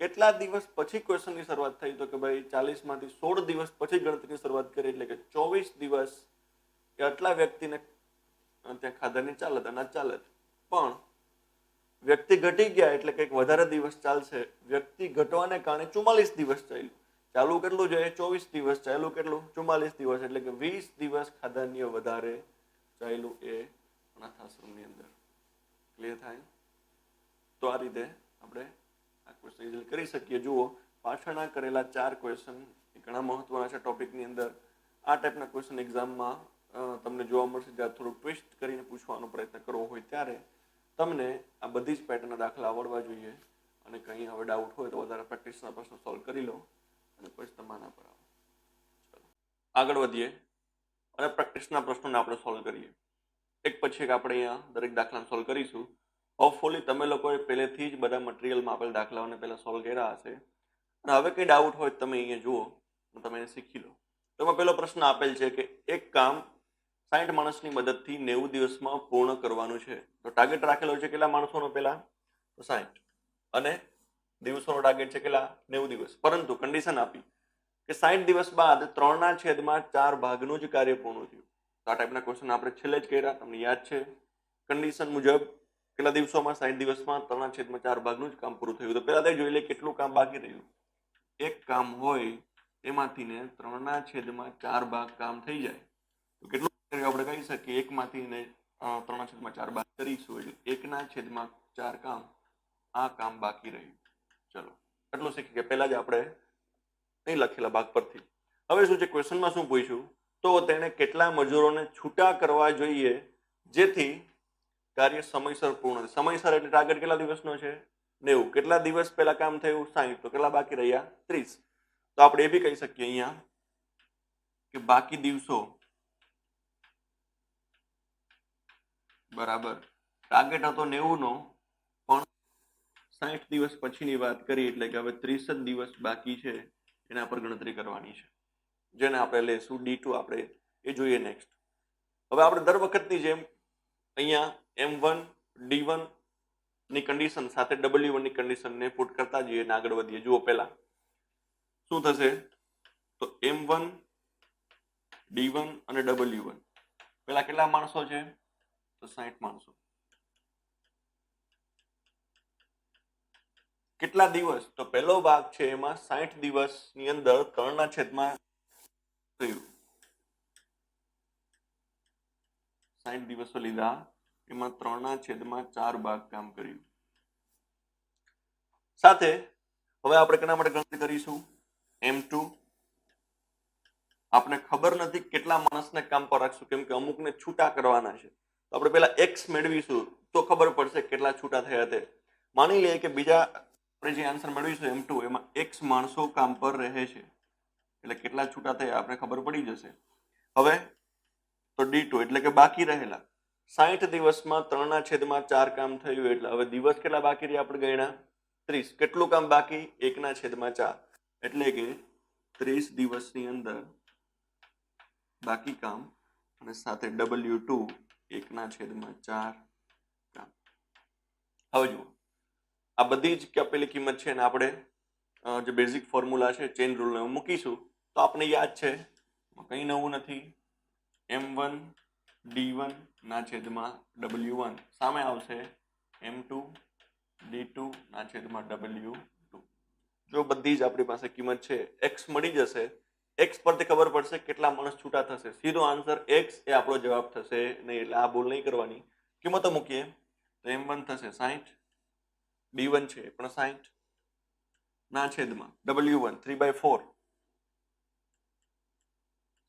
કેટલા દિવસ પછી ક્વેશ્ચનની શરૂઆત થઈ? તો કે ભાઈ 40 માંથી 16 દિવસ પછી ગણતરીની શરૂઆત કરી, એટલે કે 24 દિવસ કે આટલા વ્યક્તિને ત્યાં ખાધાની ચાલત, અનાજ ચાલત. પણ વ્યક્તિ ઘટી ગયા એટલે કંઈક વધારે દિવસ ચાલશે. વ્યક્તિ ઘટવાને કારણે 44 દિવસ ચાલ્યું. ચાલુ કેટલું જોઈએ? 24 દિવસ. ચાલ્યું કેટલું? 44 દિવસ, એટલે કે 20 દિવસ ખાધાન્ય વધારે ચાલ્યું એ અનાથાશ્રમની અંદર. ક્લિયર થાય? તો આ રીતે આપણે આ ક્વેશ્ચન કરી શકીએ. જુઓ, પાછળના કરેલા 4 ક્વેશ્ચન ઘણા મહત્વના છે ટોપિકની અંદર. આ ટાઈપના ક્વેશ્ચન એક્ઝામમાં તમને જોવા મળશે. જ્યારે થોડું ટ્વિસ્ટ કરીને પૂછવાનો પ્રયત્ન કરવો હોય ત્યારે તમને આ બધી જ પેટર્નના દાખલા આવડવા જોઈએ. અને કંઈ હવે ડાઉટ હોય તો વધારે પ્રેક્ટિસના પ્રશ્નો સોલ્વ કરી લો અને પછી તમારા પર આવો. ચલો આગળ વધીએ અને પ્રેક્ટિસના પ્રશ્નોને આપણે સોલ્વ કરીએ. એક પછી એક આપણે અહીંયા દરેક દાખલાને સોલ્વ કરીશું. હોપફુલી તમે લોકોએ પહેલેથી જ બધા મટીરિયલમાં આપેલ દાખલાઓને પહેલાં સોલ્વ કર્યા હશે. અને હવે કંઈ ડાઉટ હોય તમે અહીંયા જુઓ, તમે એને શીખી લો. તો એમાં પહેલો પ્રશ્ન આપેલ છે કે એક કામ 60 માણસની મદદથી 90 દિવસમાં પૂર્ણ કરવાનું છે. તો ટાર્ગેટ રાખેલો છે કેટલા માણસોનો? પહેલા તો 60, અને દિવસોનો ટાર્ગેટ છે કેટલા? 90 દિવસ. પરંતુ કન્ડિશન આપી કે 60 દિવસ બાદ 3/4 ભાગનું જ કાર્ય પૂર્ણ થયું. તો આ ટાઈપના ક્વેશ્ચન આપણે છેલ્લે જ કર્યા, તમને યાદ છે. કન્ડિશન મુજબ કેટલા દિવસોમાં? 60 દિવસમાં 3/4 ભાગનું જ કામ પૂરું થયું. તો પહેલા તો જોઈ લે કેટલું કામ બાકી રહ્યું. એક કામ હોય એમાંથી ને 3/4 ભાગ કામ થઈ જાય તો કેટલું આપણે કહી શકીએ? એકમાંથી ને 3/4 ભાગ કરીશું એટલે 1/4 કામ, આ કામ બાકી રહ્યું. ચલો એટલું શીખી ગયા પહેલા જ આપણે નહીં લખેલા ભાગ પરથી. હવે શું છે ક્વેશ્ચનમાં શું પૂછ્યું? તો તેને કેટલા મજૂરોને છૂટા કરવા જોઈએ જેથી કાર્ય સમયસર પૂર્ણ? સમયસર એટલે ટાર્ગેટ કેટલા દિવસનો છે? 90. કેટલા દિવસ પહેલા કામ થયું? 60. તો કેટલા બાકી રહ્યા? 30. તો આપણે એ બી કહી શકીએ અહીંયા કે બાકી દિવસો બરાબર ટાર્ગેટ હતો 90 નો, પણ 60 દિવસ પછીની વાત કરી એટલે કે હવે 30 જ દિવસ બાકી છે, એના પર ગણતરી કરવાની છે, જેને આપણે લેશું D2. આપણે એ જોઈએ નેક્સ્ટ. હવે આપણે દર વખતની જેમ અહીંયા M1 D1 ની કન્ડિશન સાથે W1 ની કન્ડિશનને પુટ કરતા જઈએ અને આગળ વધીએ. જુઓ પહેલા શું થશે? તો M1 D1 અને W1 પેલા કેટલા માણસો છે? તો 60 માણસો. કેટલા દિવસ? તો પહેલો ભાગ છે એમાં 60 દિવસની અંદર 3/4 થયું. 60 દિવસો લીધા, એમાં 3/4 ભાગ કામ કર્યું. સાથે હવે આપણે કેના માટે ગણતરી કરીશું? M2. આપણે ખબર નથી કેટલા માણસને કામ પર રાખશું, કેમ કે અમુકને છૂટા કરવાના છે. તો આપણે પહેલા x મેળવીશું તો ખબર પડશે કેટલા છૂટા થયા તે. માની લઈએ કે બીજા આપણે જે આન્સર મેળવીશું M2 એમાં x માણસો કામ પર રહે છે, એટલે કેટલા છૂટા થયા આપણે ખબર પડી જશે. હવે તો D2 એટલે કે બાકી રહેલા 60 દિવસમાં 3/4 કામ થયું, એટલે હવે દિવસ કેટલા બાકી રહ્યા આપણે ગણ્યા? 30. કેટલું કામ બાકી? 1/4, એટલે કે 30 દિવસની અંદર બાકી કામ, અને સાથે W2 1/4 કામ. હવે જુઓ આ બધી જ આપેલી કિંમત છે, અને આપણે જે બેઝિક ફોર્મ્યુલા છે ચેઇન રૂલને મૂકીશું તો આપણે યાદ છે, કંઈ નવું નથી. M1 D1 ના છેદમાં W1 સામે આવશે M2 D2 ના છેદમાં W2. જો બધી જ આપણી પાસે કિંમત છે, x મળી જશે. x પરથી ખબર પડશે કેટલા માણસ છૂટા થશે. સીધો આન્સર x એ આપણો જવાબ થશે નહીં, એટલે આ ભૂલ નહીં કરવાની. કિંમતો મૂકીએ તો M1 થશે 60, D1 છે પણ 60 ના છેદમાં W1 3/4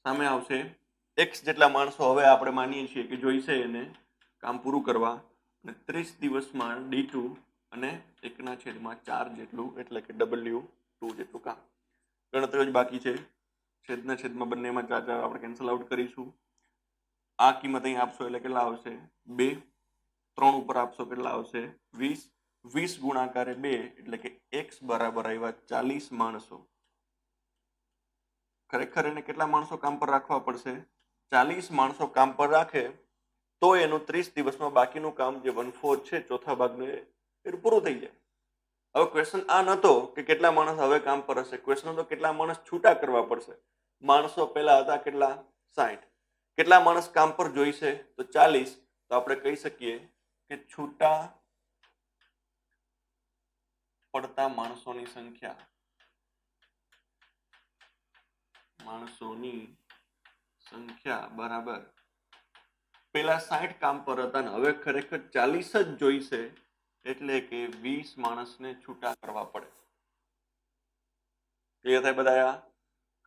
સામે આવશે x જેટલા માણસો હવે આપણે માનીએ છીએ કે જોઈશે એને કામ પૂરું કરવા, અને 30 દિવસમાં D2 અને 1/4 જેટલું એટલે કે W2 જેટલું કામ. ગણતરી જ બાકી છે. છેદના છેદમાં બંનેમાં 4 આપણે કેન્સલ આઉટ કરીશું. આ કિંમત અહીં આપશો એટલે કેટલા આવશે 2. 3 ઉપર આપશો કેટલા આવશે 20. 20 ગુણાકારે 2 એટલે કે x બરાબર આવ્યા 40 માણસો. ખરેખર એને કેટલા માણસો કામ પર રાખવા પડશે 40 માણસો કામ પર રાખે તો એનું 30 દિવસમાં બાકીનું કામ જે 1/4 છે ચોથા ભાગનું એ પૂરું થઈ જાય. હવે ક્વેશ્ચન આ નતો કે કેટલા માણસ હવે કામ પર હશે, ક્વેશ્ચન હતો કેટલા માણસ છૂટા કરવા પડશે. માણસો પહેલા હતા કેટલા 60. કેટલા માણસ કામ પર જોઈશે તો 40. તો આપણે કહી શકીએ કે છૂટા પડતા માણસોની સંખ્યા બરાબર પેલા 60 કામ પર હતા ને હવે ખરેખર 40 જ જોઈશે એટલે કે 20 માણસને છૂટા કરવા પડે. ક્લિયર થાય બધા?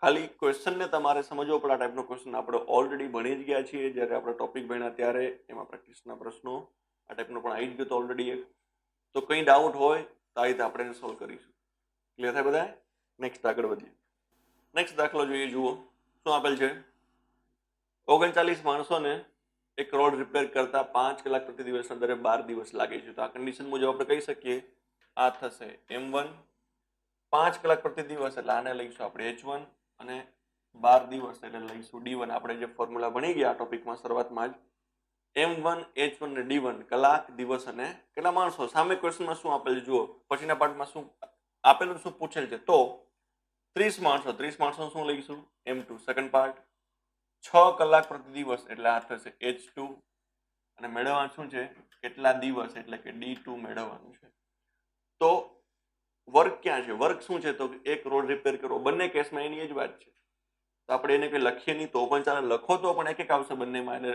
ખાલી ક્વેશ્ચનને તમારે સમજવો પડે. આ ટાઈપનો ક્વેશ્ચન આપણે ઓલરેડી ભણી જ ગયા છીએ જ્યારે આપણે ટોપિક ભણ્યા ત્યારે. એમાં પ્રેક્ટિસના પ્રશ્નો આ ટાઈપનો પણ આવી જ ગયો તો ઓલરેડી એક. તો કંઈ ડાઉટ હોય તો આ રીતે આપણે એને સોલ્વ કરીશું. ક્લિયર થાય બધા? નેક્સ્ટ આગળ વધીએ. નેક્સ્ટ દાખલો જોઈએ. જુઓ શું આપેલ છે. 39 માણસોને એક રોડ રિપેર કરતા 5 કલાક પ્રતિ દિવસના દરે 12 દિવસ લાગે છે. તો આ કન્ડિશન મુજબ આપણે કહી શકીએ આ થશે M1. 5 કલાક પ્રતિ દિવસ એટલે આને લઈશું આપણે H1 અને 12 દિવસ એટલે લઈશું D1. આપણે જે ફોર્મ્યુલા ભણી ગયા ટોપિકમાં શરૂઆતમાં જ M1, H1 અને D1 કલાક, દિવસ અને કેટલા માણસો. સામે ક્વેશ્ચનમાં શું આપેલ જુઓ, પછીના પાર્ટમાં શું આપેલું શું પૂછેલ છે. તો 30 માણસો, 30 માણસો શું લઈશું M2. સેકન્ડ પાર્ટ 6 કલાક પ્રતિ દિવસ એટલે આ થશે H2 અને મેળવવાનું શું છે કેટલા દિવસ એટલે કે D2 મેળવવાનું છે. તો વર્ક ક્યાં છે? વર્ક શું છે તો એક રોડ રિપેર કરવો. બંને કેસમાં એની જ વાત છે. તો આપણે એને કંઈ લખીએ નહીં તો પણ ચાલે, લખો તો પણ એક આવશે બંનેમાં. એટલે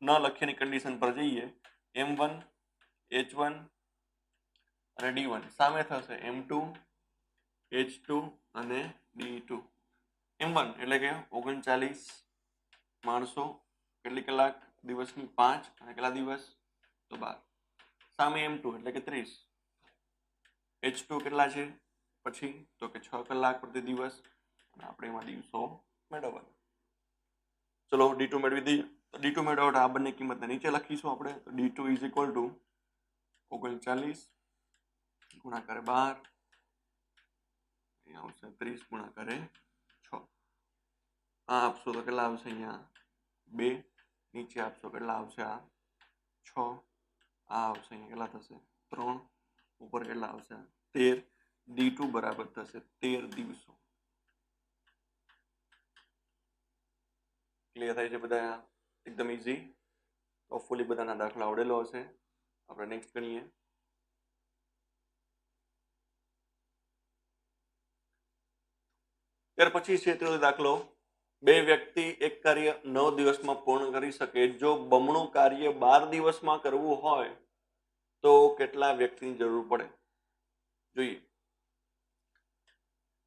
ન લખીએની કન્ડિશન પર જઈએ. M1, H1 અને D1 સામે થશે M2, H2 અને D2. M1 એટલે કે 39 માણસો, કેટલી કલાક દિવસની 5 અને કેટલા દિવસ તો 12. સામે M2 એટલે કે 30. H2 કેટલા છે પછી તો કે 6 કલાક પ્રતિ દિવસ અને આપણે એમાં દિવસો મેળવવાના. ચલો D2 મેળવી દઈએ. તો D2 મેળવવા આ બંને કિંમતને નીચે લખીશું આપણે. તો D2 ઇઝ ઇક્વલ ટુ 39 ગુણાકારે 12 આવશે 30 ગુણાકારે 6. આ આપશો તો કેટલા આવશે અહીંયા 2. નીચે આપશો કેટલા આવશે આ 6. આ આવશે અહીંયા કેટલા થશે 3. ઉપર કેટલા આવશે 13. D2 બરાબર થશે 13 દિવસો. ક્લિયર થાય છે બધા? એકદમ ઈઝી. હોપફુલી બધાના દાખલા આવડેલો હશે. આપણે નેક્સ્ટ ગણીએ. ત્યાર પછી છે તે દાખલો 2 વ્યક્તિ એક કાર્ય 9 દિવસમાં પૂર્ણ કરી શકે. જો બમણું કાર્ય 12 દિવસમાં કરવું હોય તો કેટલા વ્યક્તિની જરૂર પડે? જોઈએ.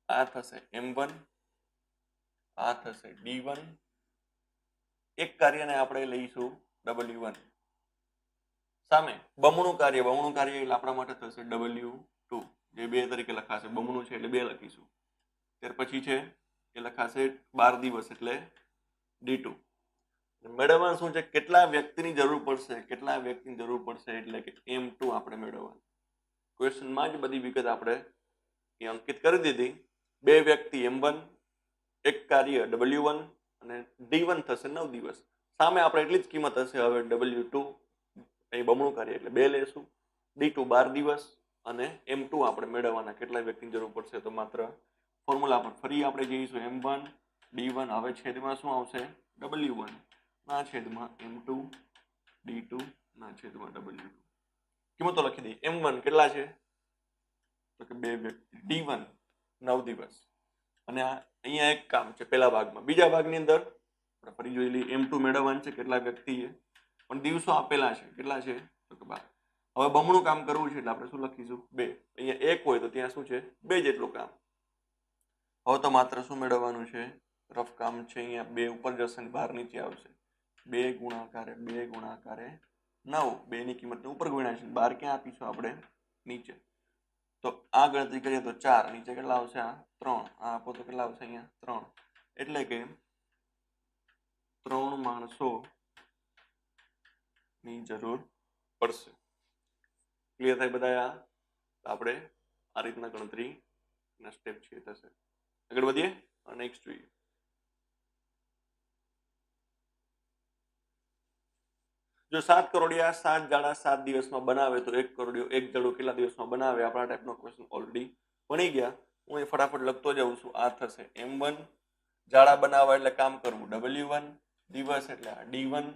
આ થશે M1, આ થશે D1. એક કાર્યને આપણે લઈશું W1. સામે બમણું કાર્ય એટલે આપણા માટે થશે W2 જે 2 તરીકે લખાશે. બમણું છે એટલે 2 લખીશું. ત્યાર પછી છે એ લખાશે 12 દિવસ એટલે D2. મેળવવાનું શું છે કેટલા વ્યક્તિની જરૂર પડશે એટલે કે M2 આપણે મેળવવાનું. ક્વેશ્ચનમાં જ બધી વિગત આપણે અંકિત કરી દીધી. 2 વ્યક્તિ M1, એક કાર્ય W1 અને D1 થશે 9 દિવસ. સામે આપણે એટલી જ કિંમત હશે હવે W2 અહીં બમણું કાર્ય એટલે 2 લેશું. D2 12 દિવસ અને M2 આપણે મેળવવાના કેટલા વ્યક્તિની જરૂર પડશે. તો માત્ર ફોર્મ્યુલા પર ફરી આપણે જઈશું. M1, D1 હવે છેદમાં શું આવશે W1 ના છેદમાં M2, D2 ના છેદમાં W2. કિંમતો લખી દઈએ. M1 કેટલા છે તો કે 2 વ્યક્તિ. D1 9 દિવસ. અને અહીંયા એક કામ છે પહેલા ભાગમાં. બીજા ભાગની અંદર આપણે ફરી જોઈ લઈએ. M2 મેળવવાનું છે કેટલા વ્યક્તિ છે પણ દિવસો આપેલા છે. કેટલા છે તો કે 12. હવે બમણું કામ કરવું છે એટલે આપણે શું લખીશું 2. અહીંયા 1 હોય તો ત્યાં શું છે 2 જેટલું કામ. હવે તો માત્ર શું મેળવવાનું છે રફ કામ છે. અહીંયા 2 ઉપર જશે ને 12 નીચે આવશે. 2 ગુણાકારે 2 ગુણાકારે 9 2 ની કિંમતને ઉપર ગુણ્યા છે, 12 ક્યાં આપીશું આપણે નીચે, તો આ ગણતરી કરીએ તો 4 નીચે કેટલા આવશે આ 3, આ આપો તો કેટલા આવશે અહીંયા 3, એટલે કે 3 માણસો ની જરૂર પડશે. ક્લિયર થાય બધા? આપણે આ રીતના ગણતરી ના સ્ટેપ છે થશે. આગળ વધીએ અને નેક્સ્ટ જોઈએ. જો 7 કરોડિયા 7 જાડા 7 દિવસમાં બનાવે તો 1 કરોડિયો 1 જાડો કેટલા દિવસમાં બનાવે? આપણા ટાઈપનો ક્વેશ્ચન ઓલરેડી ભણી ગયા. હું એ ફટાફટ લખતો જાઉં છું. આ થશે M1 જાડા બનાવવા એટલે કામ કરવું W1, દિવસ એટલે D1,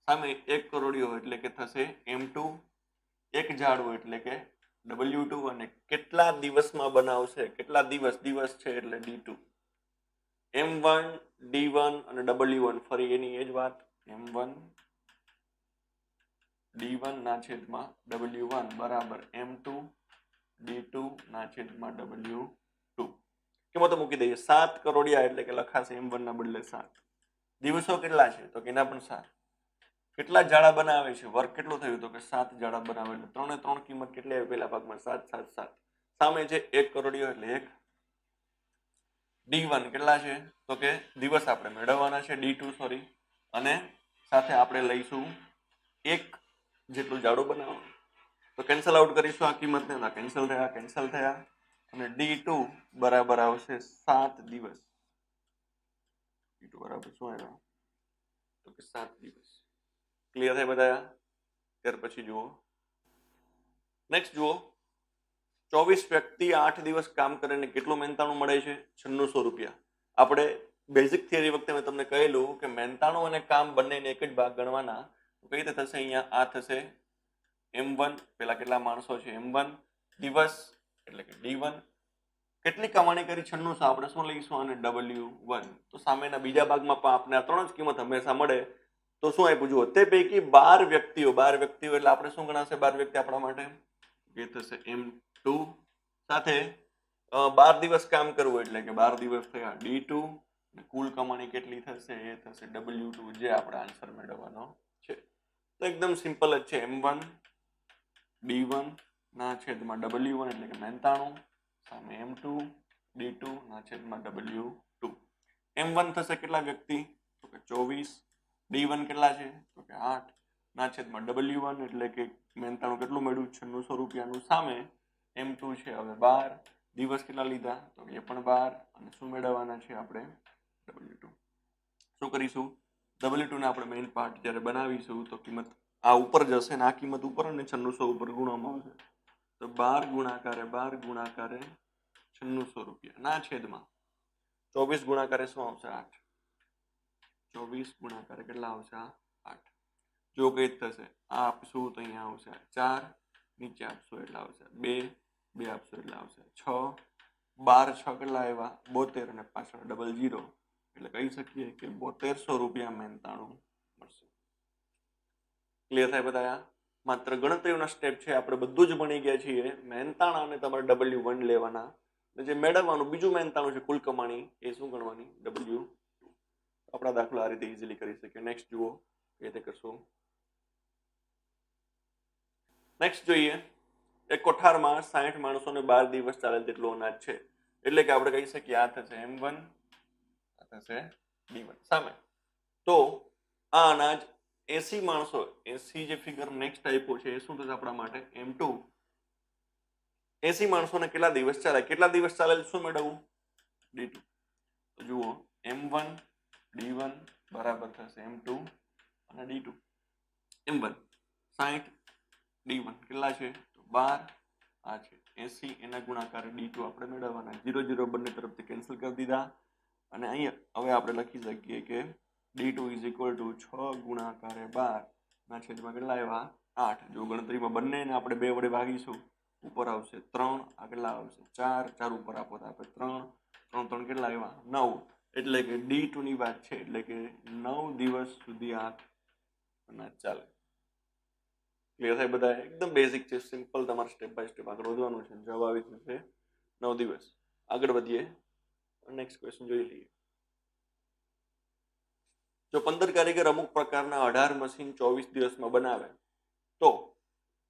સામે 1 કરોડિયો એટલે કે થશે M2, એક જાડું એટલે કે W2, અને કેટલા દિવસમાં બનાવશે, કેટલા દિવસ છે એટલે D2. M1 D1 અને W1 ફરી એની એ જ વાત, M1 D1 ના છેદમાં W1 બરાબર M2 D2 ના છેદમાં W2. કિંમતો મૂકી દઈએ. 7 કરોડિયા એટલે કે લખાશે M1 ના બદલે 7. દિવસો કેટલા છે તો કે એના પણ 7. કેટલા જાડા બનાવે છે, વર્ક કેટલો થયું તો કે 7 જાડા બનાવે, એટલે 3 3 કિંમત કેટલી આવી પહેલા ભાગમાં 7 7 7. સામે છે 1 કરોડિયો એટલે 1. D1 કેટલા છે તો કે દિવસ આપણે મેળવવાના છે, D2 સોરી, અને સાથે આપણે લઈશું 1 જેટલું જાડું બનાવવાનું, તો કેન્સલ આઉટ કરીશું આ કિંમતને, ના કેન્સલ થયા, અને D2 બરાબર આવશે 7 દિવસ. D2 બરાબર શું આવ્યા તો કે 7 દિવસ. ક્લિયર થાય બધા? ત્યાર પછી જુઓ નેક્સ્ટ, જુઓ 24 વ્યક્તિ 8 દિવસ કામ કરીને કેટલું મહેનતાણું મળે છે? 9600 રૂપિયા. આપણે બેઝિક થિયરી વખતે મેં તમને કહેલું કે મહેનતાણું અને કામ બંનેને એક જ ભાગ ગણવાના. કઈ રીતે થશે? અહીંયા આ થશે M1, પેલા કેટલા માણસો છે M1, દિવસ એટલે કે D1, કેટલી કમાણી કરી 9600, આપણે શું લઈશું અને W1. તો સામેના બીજા ભાગમાં પણ આપણે આ 3 જ કિંમત હંમેશા મળે, તો શું આપ્યું જુઓ, તે પૈકી 12 વ્યક્તિઓ એટલે આપણે શું ગણાશે 12 વ્યક્તિ આપણા માટે? એ થશે M2, સાથે 12 દિવસ કામ કરવું એટલે કે 12 દિવસ થયા D2, કુલ કમાણી કેટલી થશે? એ થશે W2, જે આપણે આન્સર મેળવવાનો છે. તો એકદમ સિમ્પલ જ છે. M1 D1 ના છેદમાં W1 એટલે કે મહેનતાણું, સામે M2 D2 ના છેદમાં W2. M1 થશે કેટલા વ્યક્તિ તો કે 24, D1 કેટલા છે તો કે 8 ના છેદમાં W1 એટલે કે મહેનતાણું કેટલું મળ્યું? 9600 રૂપિયાનું. સામે M2 છે હવે 12, દિવસ કેટલા લીધા તો એ પણ 12, અને શું મેળવવાના છે આપણે? W2. શું કરીશું? W2 ને આપણે મેઇન પાર્ટ જ્યારે બનાવીશું તો કિંમત આ ઉપર જશે, ને આ કિંમત ઉપર અને 9600 ઉપર ગુણવામાં આવશે, તો 12 ગુણાકારે 9600 રૂપિયા ના છેદમાં 24 ગુણાકારે શું આવશે? 8. 24 ગુણાકારે કેટલા આવશે? 8. જો કઈ થશે આ આપશું તો અહીંયા આવશે 4, નીચે આપશો એટલે આવશે 2, 2 આપશો એટલે આવશે 6, 12 6 કેટલા આવ્યા? 72, અને પાછળ ડબલ 0, એટલે કહી શકીએ કે 7200 રૂપિયા મહેનતાણું મળશે. ક્લિયર થાય બધા? માત્ર ગણતરીઓના સ્ટેપ છે, આપણે બધું જ ભણી ગયા છીએ. મહેનતાણા અને તમારે W1 લેવાના, જે મેળવવાનું બીજું મહેનતાણું છે કુલ કમાણી, એ શું ગણવાની? W2. આપણા દાખલો આ રીતે ઇઝીલી કરી શકીએ. નેક્સ્ટ જુઓ એ રીતે કરશું. નેક્સ્ટ જોઈએ, એક કોઠારમાં 60 માણસોને 12 દિવસ ચાલે તેટલું અનાજ છે, એટલે કે આપણે કહી શકીએ આ થશે M1, આ થશે D1. સામે તો આ અનાજ 80 માણસો, 80 જે ફિગર નેક્સ્ટ આપ્યો છે એ શું થશે આપણા માટે? M2. 80 માણસોને કેટલા દિવસ ચાલે? કેટલા દિવસ ચાલે શું મેળવવું? D2. તો જુઓ M1 D1 બરાબર થશે M2 અને D2. M1 60, D1 કેટલા છે તો 12, આ છે 80, એના ગુણાકારે D2 આપણે મેળવવાના. 0 0 બંને તરફથી કેન્સલ કરી દીધા, અને અહીંયા હવે આપણે લખી શકીએ કે D2 = 6 ગુણાકારે 12 ના છેદમાં કેટલા આવ્યા? 8. જો ગણતરીમાં બંનેને આપણે 2 વડે ભાગીશું, ઉપર આવશે 3, આ કેટલા આવશે 4, 4 ઉપર આપો તો આપણે 3, 3 3 કેટલા આવ્યા? 9. એટલે કે D2 ની વાત છે, એટલે કે 9 દિવસ સુધી આ અનાજ ચાલે. ક્લિયર થાય બધા? એકદમ બેઝિક છે, સિમ્પલ. તમારે સ્ટેપ બાય સ્ટેપ આગળ વધવાનું છે. જવાબ આવી જશે 9 દિવસ. આગળ વધીએ, નેક્સ્ટ ક્વેશ્ચન જોઈ લઈએ. જો 15 કારીગર અમુક પ્રકારના 18 મશીન 24 દિવસમાં બનાવે તો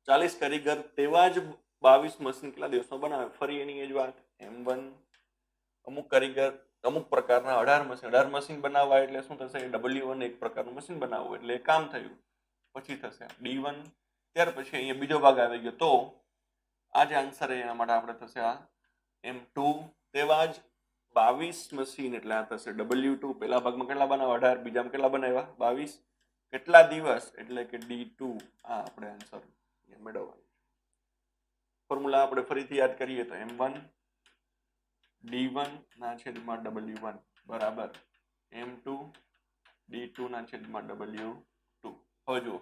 40 કારીગર તેવા જ 22 મશીન કેટલા દિવસમાં બનાવે? ફરી એની એ જ વાત, M1 અમુક કારીગર અમુક પ્રકારના 18 મશીન બનાવવા એટલે શું થશે? W1 એક પ્રકારનું મશીન બનાવવું એટલે કામ થયું. પછી થશે D1, ત્યાર પછી અહીંયા બીજો ભાગ આવી ગયો. તો આ જે આન્સર એના માટે આપણે થશે આ M2 તેવા જ 22 મશીન એટલે આ થશે W2. પહેલા ભાગમાં કેટલા બનાવ્યા? 18, બીજામાં કેટલા બનાવ્યા? 22. કેટલા દિવસ એટલે કે D2. આ આપણે આન્સર મેળવવાનું. ફોર્મ્યુલા આપણે ફરીથી યાદ કરીએ તો M1 D1 ના છેદમાં W1 બરાબર M2 D2 ના છેદમાં W2. હવે જુઓ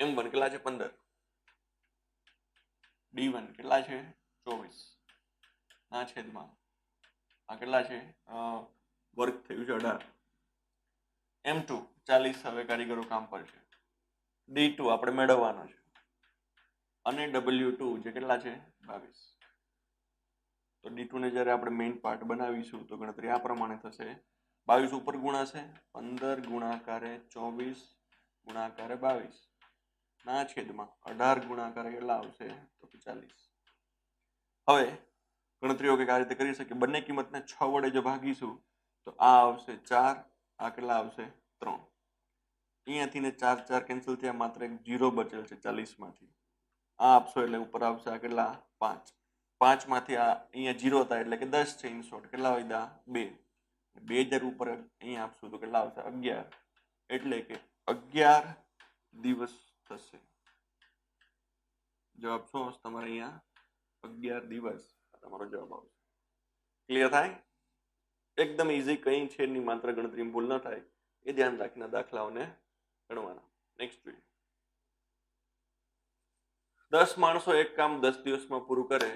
M1 કેટલા છે? 15. D1 કેટલા છે? 24 ના છેદમાં આ કેટલા છે? વર્ગ થયું છે 18. M2 40 હવે કારીગરો કામ પર છે. D2 આપણે મેળવવાનો છે અને W2 જે કેટલા છે? 22. તો D2 ને જ્યારે આપણે મેઇન પાર્ટ બનાવીશું તો ગણતરી આ પ્રમાણે થશે. 22 ઉપર ગુણાશે 15 ગુણાકારે 24 ગુણાકારે 22 ના છેદમાં 18 ગુણાકારે કેટલા આવશે? તો 40. હવે ગણતરીઓ કંઈક આ રીતે કરી શકીએ. બંને કિંમતને 6 વડે જો ભાગીશું તો આ આવશે 4, આ કેટલા આવશે? 3. અહીંયાથી ને 4 4 કેન્સલ થયા, માત્ર એક 0 બચેલ છે 40 માંથી. આ આપશો એટલે ઉપર આવશે આ કેટલા? 5. 5 માંથી આ અહીંયા 0 હતા એટલે કે 10 છે. ઇન શોર્ટ કેટલા વધ્યા? 2. 2000 ઉપર અહીંયા આપશું તો કેટલા આવશે? 11. એટલે કે 11 દિવસ થશે. જવાબ શું આવશે તમારે? અહીંયા 11 દિવસ તમારો જવાબ આવશે. ક્લિયર થાય? એકદમ ઈઝી, કંઈ છે નહીં, માત્ર ગણતરીમાં ભૂલ ન થાય એ ધ્યાન રાખીને દાખલાઓને ગણવાના. નેક્સ્ટ જોઈએ. 10 માણસો એક કામ 10 દિવસમાં પૂરું કરે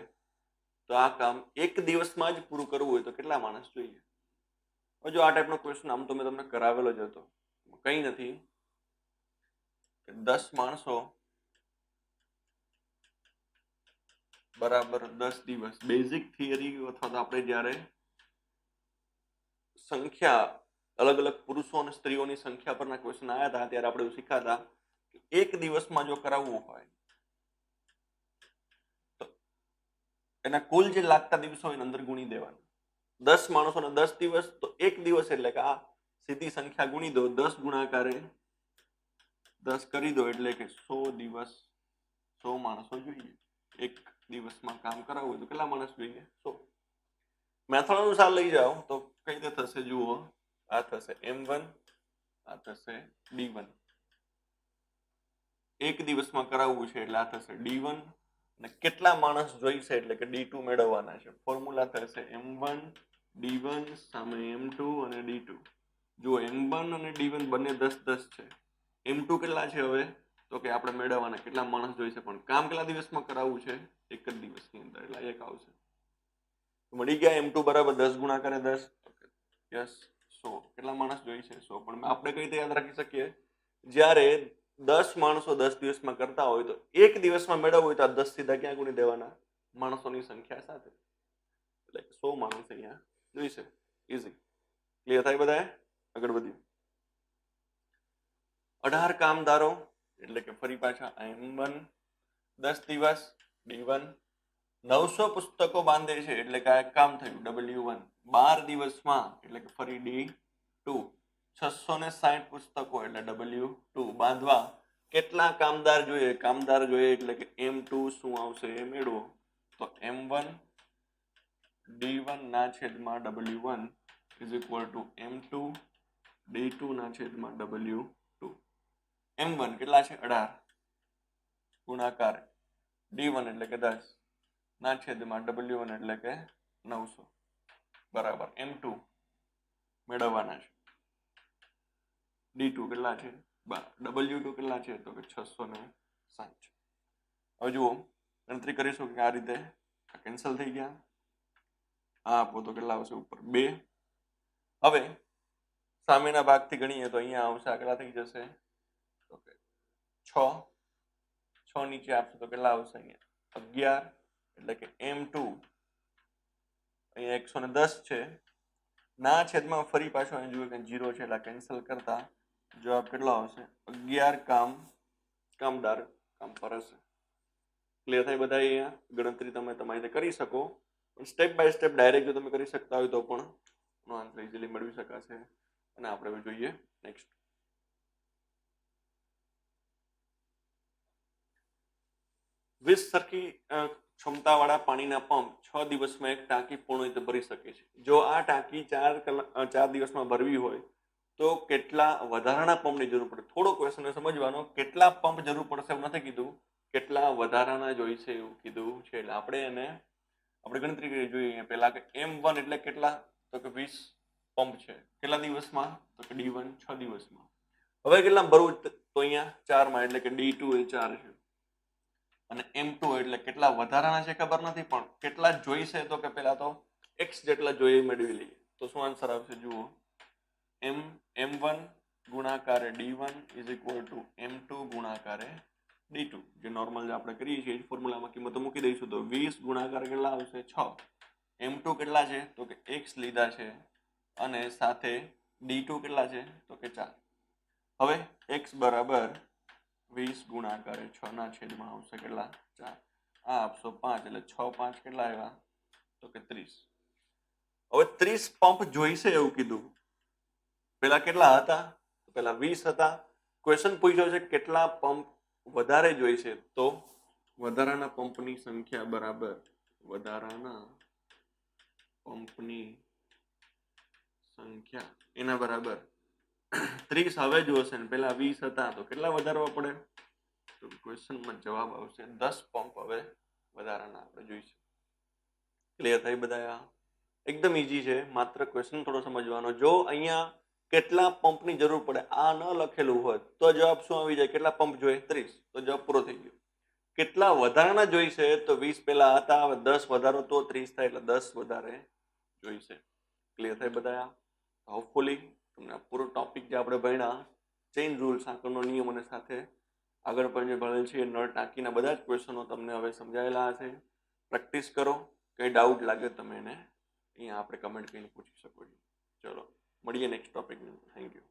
તો આ કામ એક દિવસમાં જ પૂરું કરવું હોય તો કેટલા માણસ જોઈએ? જો આ ટાઈપનો ક્વેશ્ચન આમ તો મેં તમને કરાવેલો જ હતો, કંઈ નથી. 10 માણસો બરાબર 10 દિવસ. બેઝિક થિયરી અથવા તો આપણે જ્યારે સંખ્યા અલગ અલગ પુરુષો અને સ્ત્રીઓની સંખ્યા પરના ક્વેશ્ચન આવ્યા હતા ત્યારે આપણે એવું શીખ્યા હતા કે એક દિવસમાં જો કરાવવું હોય તો એના કુલ જે લાગતા દિવસો હોય અંદર ગુણી દેવાના. 10 માણસોને 10 દિવસ તો એક દિવસ એટલે કે આ સીધી સંખ્યા ગુણી દો, 10 ગુણાકારે 10 કરી દો એટલે કે 100 દિવસ 100 માણસો જોઈએ. એક દિવસમાં કામ કરાવવું હોય તો કેટલા માણસ જોઈએ? 100. મેથડ અનુસાર લઈ જાઓ તો કઈ રીતે થશે? જુઓ, આ થશે M1, આ થશે D1. એક દિવસમાં કરાવવું છે એટલે આ થશે D1 અને કેટલા માણસ જોઈશે એટલે કે D2 મેળવવાના છે. ફોર્મ્યુલા થશે M1 D1 સામે M2 અને D2. જુઓ M1 અને D1 બંને 10 10 છે. M2 કેટલા છે હવે? તો કે આપણે મેળવવાના કેટલા માણસ જોઈશે, પણ કામ કેટલા દિવસમાં કરાવવું છે? એક જ દિવસની અંદર, એટલે એક આવશે. મળી ગયા M2 બરાબર 10 ગુણાકારે 10. યસ, 100. કેટલા માણસ જોઈશે? 100. પણ આપણે કઈ રીતે યાદ રાખી શકીએ? જ્યારે 10 માણસો 10 દિવસમાં કરતા હોય તો એક દિવસમાં મેળવવું હોય તો આ 10 સીધા ક્યાં ગુણી દેવાના? માણસોની સંખ્યા સાથે. એટલે 100 માણસ અહીંયા જોઈશે. ઈઝી. ક્લિયર થાય બધાએ? આગળ વધ્યું. 18 કામદારો એટલે કે ફરી પાછા M1 10 દિવસ, D1 900 પુસ્તકો બાંધે છે એટલે કે આ એક કામ થયું W1. 12 દિવસમાં એટલે કે ફરી D2 660 પુસ્તકો એટલે W2 બાંધવા કેટલા કામદાર જોઈએ? કામદાર જોઈએ એટલે કે M2 શું આવશે એ મેળવો તો M1 D1 ના છેદમાં W1 is equal to M2 D2 ના છેદમાં W2. M1 કેટલા છે? 18 ગુણાકાર D1 એટલે કે 10 ના છેદમાં W1 એટલે કે 900 બરાબર M2 મેળવવાના છે. D2 કેટલા છે? W2 કેટલા છે? તો કે 660. હવે જુઓ ગણતરી કરીશું કે આ રીતે કેન્સલ થઈ ગયા. આ આપો તો કેટલા આવશે? ઉપર 2. હવે સામેના ભાગથી ગણીએ તો અહીંયા આવશે આ કેટલા થઈ જશે? તો કે 6. 6 નીચે આપશે તો કેટલા આવશે? અહીંયા 11 એટલે કે M2 અહીંયા 110 છે ના છેદમાં ફરી પાછો અહીં જુઓ કે 0 છે એટલે કેન્સલ કરતા જવાબ કેટલો આવશે? 11 કામ કામદાર કામ પર હશે. ક્લિયર થાય બધા? અહીંયા ગણતરી તમે તમારી રીતે કરી શકો, પણ સ્ટેપ બાય સ્ટેપ ડાયરેક્ટ જો તમે કરી શકતા હોય તો પણ નો આન્સર ઇઝીલી મેળવી શકાશે. અને આપણે જોઈએ નેક્સ્ટ. 20 સરખી ક્ષમતાવાળા પાણીના પંપ 6 દિવસમાં એક ટાંકી પૂર્ણ રીતે ભરી શકે છે. જો આ ટાંકી 4 દિવસમાં ભરવી હોય તો કેટલા વધારાના પંપની જરૂર પડે? થોડો ક્વેશ્ચન સમજવાનો. કેટલા પંપ જરૂર પડશે એવું નથી કીધું, કેટલા વધારાના જોઈશે એવું કીધું છે. એટલે આપણે ગણતરી કરી જોઈએ પહેલા કે M1 એટલે કેટલા, તો કે 20 પંપ છે. કેટલા દિવસમાં? તો કે D1 6 દિવસમાં. હવે કેટલા ભરવું? તો અહીંયા 4 માં, એટલે કે D2 એ 4 છે. અને M2 એટલે કેટલા વધારાના છે ખબર નથી, પણ કેટલા જોઈશે તો કે પહેલા તો x જેટલા જોઈએ મેળવી લઈએ. તો શું આન્સર આવશે? જુઓ, M1 ગુણાકારે D1 is equal to M2 ગુણાકારે D2. જે નોર્મલ આપણે કરીએ છીએ ફોર્મ્યુલામાં કિંમતો મૂકી દઈશું તો 20 ગુણાકાર કેટલા આવશે? 6. M2 કેટલા છે? તો કે x લીધા છે, અને સાથે D2 કેટલા છે? તો કે 4. હવે x બરાબર 20 ગુણાકારે 6 ના છેદમાં આવશે કેટલા? 4. આ આપશો 5, એટલે 6 5 કેટલા આવ્યા? તો કે 30. હવે 30 પંપ જોઈશે એવું કીધું. પેલા કેટલા હતા? પેલા 20 હતા. ક્વેશ્ચન પૂછ્યો છે કેટલા પંપ વધારે જોઈશે, તો વધારાના પંપની સંખ્યા બરાબર વધારાના પંપની સંખ્યા એના બરાબર 30 હવે જોશે ને પેલા 20 હતા તો કેટલા વધારવા પડે? તો ક્વેશ્ચનમાં જવાબ આવશે 10 પંપ હવે વધારાના આપણે જોઈશે. ક્લિયર થઈ બધા? એકદમ ઈઝી છે, માત્ર ક્વેશ્ચન થોડો સમજવાનો. જો અહીંયા કેટલા પંપની જરૂર પડે આ ન લખેલું હોય તો જવાબ શું આવી જાય? કેટલા પંપ જોઈએ? 30. તો જવાબ પૂરો થઈ ગયો. કેટલા વધારાના જોઈશે? તો 20 પેલા હતા, હવે 10 વધારો તો 30 થાય, એટલે 10 વધારે જોઈશે. ક્લિયર થાય બધા? હોપફુલી તમને પૂરો ટોપિક જે આપણે ભણ્યા ચેઇન રૂલ, સાંકળનો નિયમ, અને સાથે આગળ પણ જે ભણેલ છે નળ ટાંકીના બધા જ ક્વેશ્ચનો તમને હવે સમજાયેલા હશે. પ્રેક્ટિસ કરો. કંઈ ડાઉટ લાગે તમે એને અહીંયા આપણે કમેન્ટ કરીને પૂછી શકો છો. ચલો મળીએ નેક્સ્ટ ટોપિકમાં. Thank you.